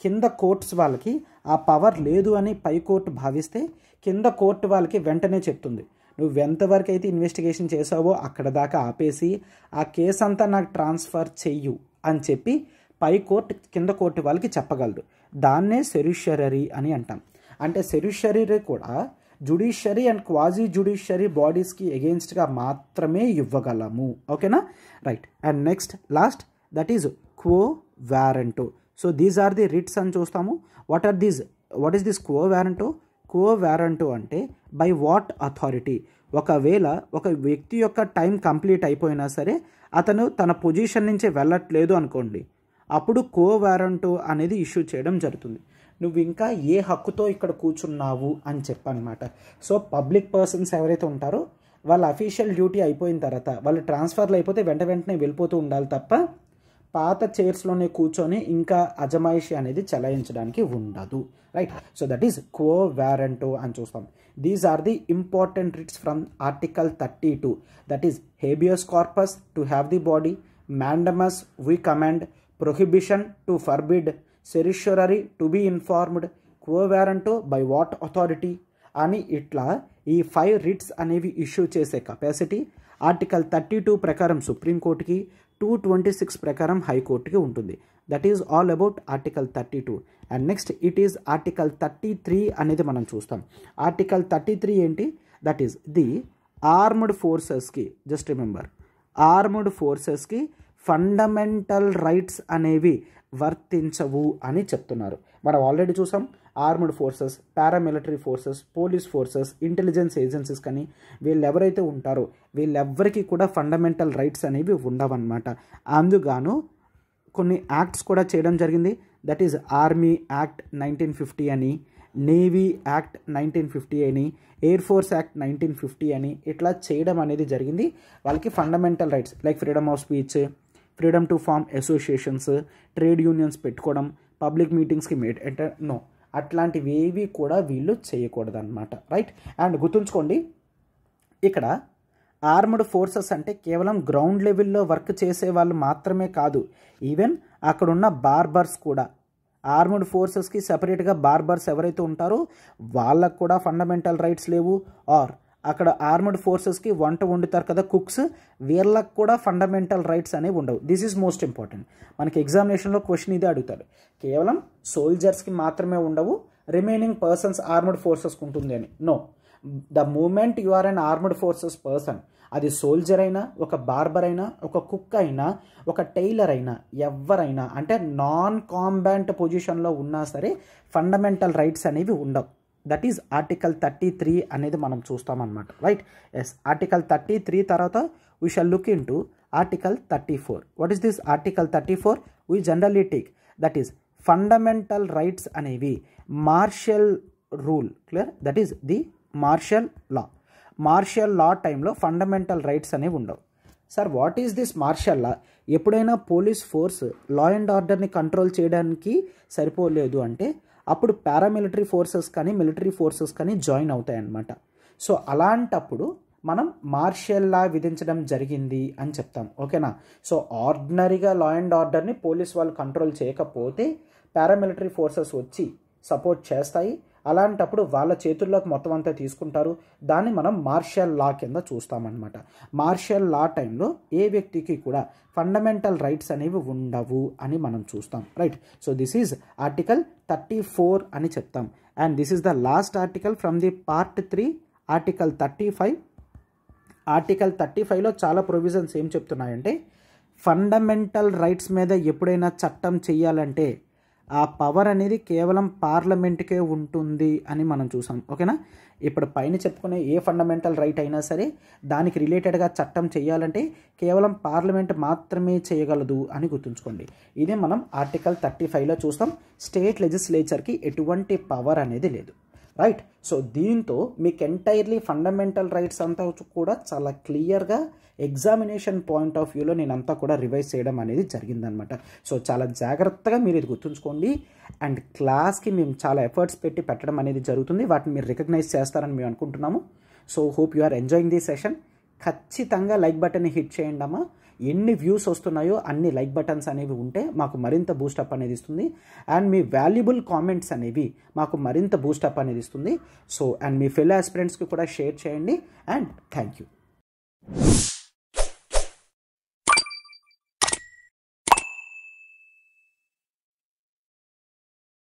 కింద కోర్ట్స్ వాళ్ళకి ఆ పవర్ లేదు అని పై కోర్టు భావిస్తే కింద కోర్టు వాళ్ళకి వెంటనే చెప్తుంది, నువ్వు ఎంతవరకు అయితే ఇన్వెస్టిగేషన్ చేసావో అక్కడ దాకా ఆపేసి ఆ కేసు అంతా నాకు ట్రాన్స్ఫర్ చెయ్యు అని చెప్పి పై కోర్టు కింద కోర్టు వాళ్ళకి చెప్పగలరు. దాన్నే సెరిషరీ అని అంటాం. అంటే సెరిషరీ కూడా జుడిషియరీ అండ్ క్వాజీ జుడిషియరీ బాడీస్కి ఎగెయిన్స్ట్గా మాత్రమే ఇవ్వగలము. ఓకేనా, right. And next last that is quo warranto. So these are the writs అని చూస్తాము. What is this quo warranto? Quo warranto అంటే బై వాట్ అథారిటీ. ఒకవేళ ఒక వ్యక్తి యొక్క టైం కంప్లీట్ అయిపోయినా సరే అతను తన పొజిషన్ నుంచి వెళ్ళట్లేదు అనుకోండి, అప్పుడు క్వో వారెంటో అనేది ఇష్యూ చేయడం జరుగుతుంది. నువ్వు ఇంకా ఏ హక్కుతో ఇక్కడ కూర్చున్నావు అని చెప్పనమాట. సో పబ్లిక్ పర్సన్స్ ఎవరైతే ఉంటారో వాళ్ళ అఫీషియల్ డ్యూటీ అయిపోయిన తర్వాత వాళ్ళు ట్రాన్స్ఫర్లు అయిపోతే వెంటనే వెళ్ళిపోతూ ఉండాలి తప్ప పాత చైర్స్లోనే కూర్చొని ఇంకా అజమాయిషి అనేది చలాయించడానికి ఉండదు. Right. So that is quo warranto అని చూస్తాం. These are the important writs from article 32. That is habeas corpus to have the body, mandamus we command, prohibition to forbid, certiorari to be informed, quo warranto by what authority అని ఇట్లా ఈ 5 writs అనేవి issue చేసే capacity article 32 ప్రకారం సుప్రీంకోర్టుకి, 226 ప్రకారం హైకోర్టుకి ఉంటుంది. That is all about article 32. And next it is article 33 అనేది మనం చూస్తాం. ఆర్టికల్ 33 ఏంటి? దట్ ఈస్ ది ఆర్మ్డ్ ఫోర్సెస్కి, జస్ట్ రిమెంబర్, ఆర్మ్డ్ ఫోర్సెస్కి ఫండమెంటల్ రైట్స్ అనేవి వర్తించవు అని చెప్తున్నారు. మనం ఆల్రెడీ చూసాం armed forces, paramilitary forces, police forces, intelligence agencies కానీ వీళ్ళు ఎవరైతే ఉంటారో వీళ్ళెవ్వరికీ కూడా ఫండమెంటల్ రైట్స్ అనేవి ఉండవన్నమాట. అందుగాను కొన్ని యాక్ట్స్ కూడా చేయడం జరిగింది. దట్ ఈజ్ ఆర్మీ యాక్ట్ 1950 అని, నేవీ యాక్ట్ 1950 అని, ఎయిర్ ఫోర్స్ యాక్ట్ 1950 అని ఇట్లా చేయడం అనేది జరిగింది. వాళ్ళకి fundamental rights like freedom of speech, freedom to form associations, trade unions పెట్టుకోవడం, పబ్లిక్ మీటింగ్స్కి నో, అట్లాంటివి ఏవి కూడా వీళ్ళు చేయకూడదు అనమాట. రైట్. అండ్ గుర్తుంచుకోండి, ఇక్కడ ఆర్మ్డ్ ఫోర్సెస్ అంటే కేవలం గ్రౌండ్ లెవెల్లో వర్క్ చేసే వాళ్ళు మాత్రమే కాదు, ఈవెన్ అక్కడున్న బార్బర్స్ కూడా. ఆర్మ్డ్ ఫోర్సెస్కి సెపరేట్గా బార్బర్స్ ఎవరైతే ఉంటారో వాళ్ళకు కూడా ఫండమెంటల్ రైట్స్ లేవు. ఆర్ అక్కడ ఆర్మ్డ్ ఫోర్సెస్కి వంట వండుతారు కదా కుక్స్, వీళ్ళకు కూడా ఫండమెంటల్ రైట్స్ అనేవి ఉండవు. This is most important. మనకి ఎగ్జామినేషన్లో క్వశ్చన్ ఇదే అడుగుతారు, కేవలం సోల్జర్స్కి మాత్రమే ఉండవు, రిమైనింగ్ పర్సన్స్ ఆర్మ్డ్ ఫోర్సెస్కి ఉంటుంది అని. No, the moment you are an armed forces person, అది సోల్జర్ అయినా, ఒక బార్బర్ అయినా, ఒక కుక్ అయినా, ఒక టైలర్ అయినా, ఎవరైనా అంటే నాన్ కాంబాట్ పొజిషన్లో ఉన్నా సరే ఫండమెంటల్ రైట్స్ అనేవి ఉండవు. దట్ ఈజ్ ఆర్టికల్ 33 అనేది మనం చూస్తామన్నమాట. రైట్. ఎస్, ఆర్టికల్ 33 తర్వాత we shall look into article 34. What is this article 34? We generally take that is fundamental rights అనేవి martial rule, clear? That is the martial law. Martial law టైంలో fundamental rights అనేవి ఉండవు. Sir what is this martial law? ఎప్పుడైనా police force law and ఆర్డర్ని control చేయడానికి సరిపోలేదు అంటే అప్పుడు పారామిలిటరీ ఫోర్సెస్ కానీ మిలిటరీ ఫోర్సెస్ కానీ జాయిన్ అవుతాయి అన్నమాట. సో అలాంటప్పుడు మనం మార్షల్ లా విధించడం జరిగింది అని చెప్తాం. ఓకేనా? సో ఆర్డినరీగా లా అండ్ ఆర్డర్ని పోలీస్ వాళ్ళు కంట్రోల్ చేయకపోతే పారామిలిటరీ ఫోర్సెస్ వచ్చి సపోర్ట్ చేస్తాయి. అలాంటప్పుడు వాళ్ళ చేతుల్లోకి మొత్తం అంతా తీసుకుంటారు. దాన్ని మనం మార్షల్ లా కింద చూస్తామన్నమాట. మార్షల్ లా టైంలో ఏ వ్యక్తికి కూడా ఫండమెంటల్ రైట్స్ అనేవి ఉండవు అని మనం చూస్తాం. Right. So this is article 34 అని చెప్తాం. And this is the last article from the part 3, article 35. Article 35లో చాలా ప్రొవిజన్స్ ఏం చెప్తున్నాయంటే ఫండమెంటల్ రైట్స్ మీద ఎప్పుడైనా చట్టం చేయాలంటే ఆ పవర్ అనేది కేవలం పార్లమెంట్కే ఉంటుంది అని మనం చూసాం. ఓకేనా? ఇప్పుడు పైన చెప్పుకునే ఏ ఫండమెంటల్ రైట్ అయినా సరే దానికి రిలేటెడ్గా చట్టం చేయాలంటే కేవలం పార్లమెంట్ మాత్రమే చేయగలదు అని గుర్తుంచుకోండి. ఇదే మనం ఆర్టికల్ 35లో చూస్తాం. స్టేట్ లెజిస్లేచర్కి ఎటువంటి పవర్ అనేది లేదు. రైట్. సో దీంతో మీకు ఎంటైర్లీ ఫండమెంటల్ రైట్స్ అంతా కూడా చాలా క్లియర్గా ఎగ్జామినేషన్ పాయింట్ ఆఫ్ వ్యూలో నేనంతా కూడా రివైజ్ చేయడం అనేది జరిగిందనమాట. సో చాలా జాగ్రత్తగా మీరు ఇది గుర్తుంచుకోండి. అండ్ క్లాస్కి మేము చాలా ఎఫర్ట్స్ పెట్టి పెట్టడం అనేది జరుగుతుంది. వాటిని మీరు రికగ్నైజ్ చేస్తారని మేము అనుకుంటున్నాము. So hope you are enjoying the session. ఖచ్చితంగా లైక్ బటన్ని హిట్ చేయండి అమ్మా. ఎన్ని వ్యూస్ వస్తున్నాయో అన్ని లైక్ బటన్స్ అనేవి ఉంటే మాకు మరింత బూస్టప్ అనేది ఇస్తుంది. అండ్ మీ వాల్యుబుల్ కామెంట్స్ అనేవి మాకు మరింత బూస్టప్ అనేది ఇస్తుంది. సో అండ్ మీ ఫెలో ఆస్పిరెంట్స్కి కూడా షేర్ చేయండి. And thank you.